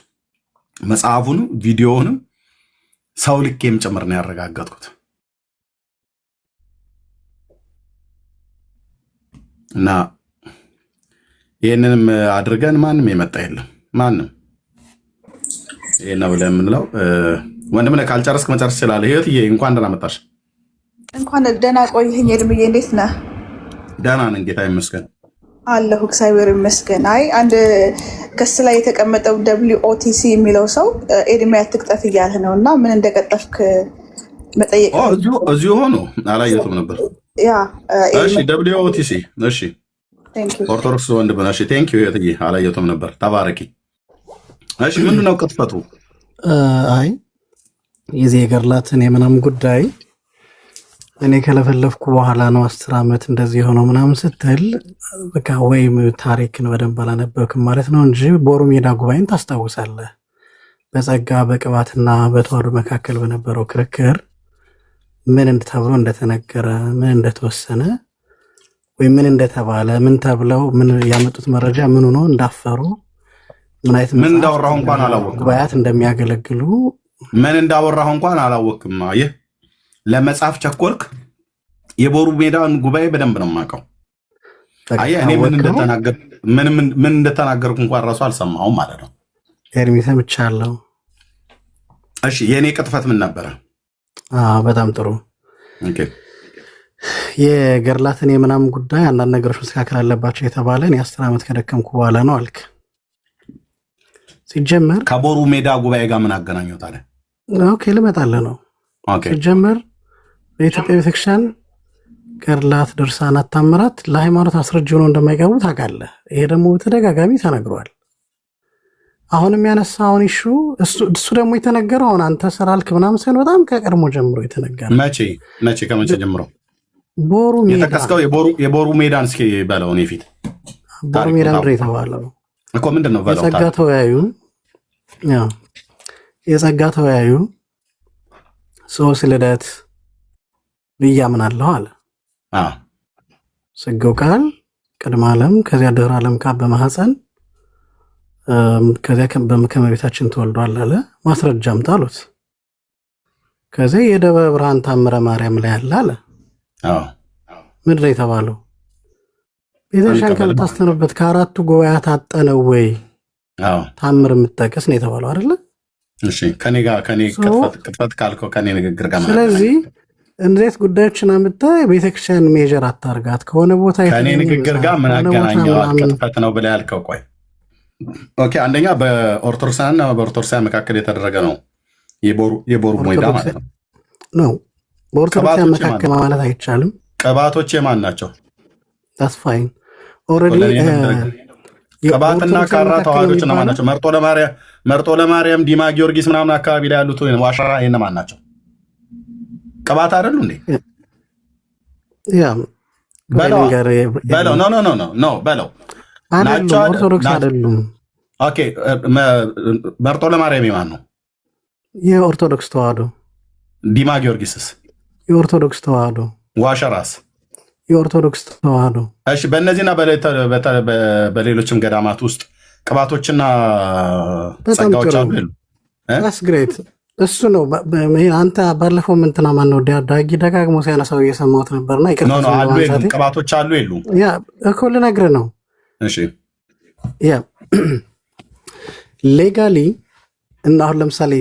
መጽሐፉንም ቪዲዮውንም ሰው ልኬም ጭምር ነው ያረጋገጥኩት እና ይህንንም አድርገን ማንም የመጣ የለም። ማንም ይህ ነው ብለን የምንለው ወንድምነህ ካልጨረስክ መጨረስ ይችላል። ህይወትዬ እንኳን ደህና መጣሽ። እንኳን ደህና ቆይህኝ። እድምዬ እንዴት ነህ? ደህና ነኝ ጌታ ይመስገን አለሁ። እግዚአብሔር ይመስገን። አይ አንድ ክስ ላይ የተቀመጠው WOTC የሚለው ሰው እድሜ አትቅጠፍ እያለ ነው እና ምን እንደቀጠፍክ መጠየቅ እዚሁ ሆኖ አላየሁትም ነበር። እሺ WOTC እሺ ኦርቶዶክስ ወንድም ነሽ። ቴንክ ዩ እህትዬ አላየሁትም ነበር። ተባረኪ። እሺ ምንድነው ቅጥፈቱ? አይ የዚህ የገድላትን የምናምን ጉዳይ እኔ ከለፈለፍኩ በኋላ ነው 10 ዓመት እንደዚህ የሆነው ምናምን ስትል በቃ ወይም ታሪክን በደንብ አላነበብክም ማለት ነው እንጂ ቦሩ ሜዳ ጉባኤን ታስታውሳለህ። በጸጋ በቅባትና በተዋሕዶ መካከል በነበረው ክርክር ምን ተብሎ እንደተነገረ ምን እንደተወሰነ ወይ ምን እንደተባለ ምን ተብለው ምን ያመጡት መረጃ ምን ሆኖ እንዳፈሩ ምን አይነት ምን እንዳወራሁ እንኳን አላወቅም። ጉባኤያት እንደሚያገለግሉ ምን እንዳወራሁ እንኳን አላወቅም። አየህ ለመጻፍ ቸኮልክ። የቦሩ ሜዳን ጉባኤ በደንብ ነው የማውቀው። አየህ እኔ ምን እንደተናገርኩ እንኳን ራሱ አልሰማሁም ማለት ነው። ኤርሚ ሰምቻለሁ። እሺ የእኔ ቅጥፈት ምን ነበረ? በጣም ጥሩ። የገድላትን የምናምን ጉዳይ አንዳንድ ነገሮች መስተካከል አለባቸው የተባለ እኔ 10 ዓመት ከደከምኩ በኋላ ነው አልክ። ሲጀመር ከቦሩ ሜዳ ጉባኤ ጋር ምን አገናኘው ታዲያ? ኦኬ ልመጣልህ ነው። ሲጀመር በኢትዮጵያ ቤተክርስቲያን ገድላት፣ ድርሳናት፣ ታምራት ለሃይማኖት አስረጅ ሆነው እንደማይቀርቡ ታውቃለህ። ይሄ ደግሞ በተደጋጋሚ ተነግሯል። አሁንም ያነሳውን ኢሹ እሱ ደግሞ የተነገረው አሁን አንተ ስላልክ ምናምን ሳይሆን በጣም ከቀድሞ ጀምሮ የተነገረ። ከመቼ ጀምሮ? ቦሩ ሜዳ የተከስከው የቦሩ ሜዳን እስኪ በለው። እኔ ፊት ቦሩ ሜዳ ምድር የተባለው እኮ ምንድን ነው በለው። የጸጋ ተወያዩ ሶስት ልደት ብዬ አምናለሁ አለ። ስጋው ቃል ቅድመ ዓለም ከዚያ ድህረ ዓለም ካብ በማህፀን ከዚያ ከመቤታችን ተወልዷል አለ። ማስረጃ አምጣ አሉት። ከዚያ የደብረ ብርሃን ታምረ ማርያም ላይ አለ አለ። ምንድን ነው የተባለው? ቤተክርስቲያን ከምታስተምርበት ከአራቱ ጉባኤያት አጠነው ወይ ታምር የምትጠቅስ ነው የተባለው አይደለ? እሺ ከኔ ቅጥፈት ካልከው ከኔ ንግግር ጋር ስለዚህ እንዴት ጉዳዮችን አምጥታ ቤተክርስቲያን ሜጀር አታርጋት ከሆነ ቦታ ከኔ ንግግር ጋር ምን አገናኘው? ቅጥፈት ነው ብለህ ያልከው ቆይ ኦኬ፣ አንደኛ በኦርቶዶክሳውያንና በኦርቶዶክሳውያን መካከል የተደረገ ነው የቦሩ ሞይዳ ማለት ነው ነው። በኦርቶዶክሳውያን መካከል ማለት አይቻልም። ቅባቶች የማን ናቸው? that's fine already ቅባትና ካራ ተዋህዶች እነማን ናቸው? መርጦ ለማርያም ዲማ ጊዮርጊስ ምናምን አካባቢ ላይ ያሉት ዋሻ እነማን ናቸው? ቅባት አይደሉ እንዴ? ያ በለው ኖ በለው ናቸው። ኦርቶዶክስ አይደሉም። ኦኬ መርጦ ለማርያም የማን ነው? የኦርቶዶክስ ተዋህዶ። ዲማ ጊዮርጊስስ? የኦርቶዶክስ ተዋህዶ። ዋሸራስ? የኦርቶዶክስ ተዋህዶ። እሺ በእነዚህና በሌሎችም ገዳማት ውስጥ ቅባቶችና ጸጋዎች አሉ? ስ ግሬት እሱ ነው። አንተ ባለፈው ምንትና ማነው ዳጊ ደጋግሞ ሲያነሳው እየሰማሁት ነበርና ቅባቶች አሉ የሉ እኮ ልነግርህ ነው። እሺ ያ ሌጋሊ እና አሁን ለምሳሌ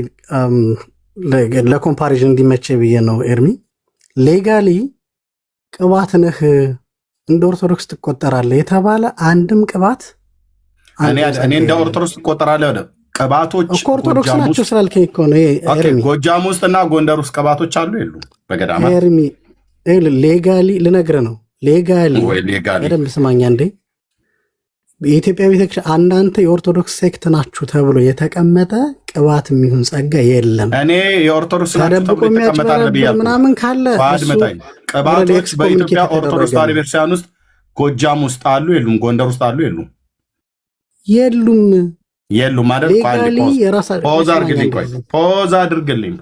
ለኮምፓሪዥን እንዲመቼ ብዬ ነው ኤርሚ፣ ሌጋሊ ቅባት ነህ እንደ ኦርቶዶክስ ትቆጠራለህ የተባለ አንድም ቅባት እኔ እንደ ኦርቶዶክስ ትቆጠራለህ ወደ ቅባቶች ኦርቶዶክስ ናቸው ስላልከኝ እኮ ነው። ጎጃም ውስጥ እና ጎንደር ውስጥ ቅባቶች አሉ የሉ? በገዳማት ኤርሚ ሌጋሊ ልነግርህ ነው። ሌጋሊ በደንብ ስማኛ እንዴ የኢትዮጵያ ቤተክርስቲያን እናንተ የኦርቶዶክስ ሴክት ናችሁ ተብሎ የተቀመጠ ቅባት የሚሆን ጸጋ የለም። እኔ የኦርቶዶክስ ናችሁ ተብሎ የተቀመጣለ ብያለሁ ምናምን ካለ ቅባቶች በኢትዮጵያ ኦርቶዶክስ ተዋሕዶ ቤተክርስቲያን ውስጥ ጎጃም ውስጥ አሉ የሉም? ጎንደር ውስጥ አሉ የሉም? የሉም ማለት ፖዝ አድርግልኝ።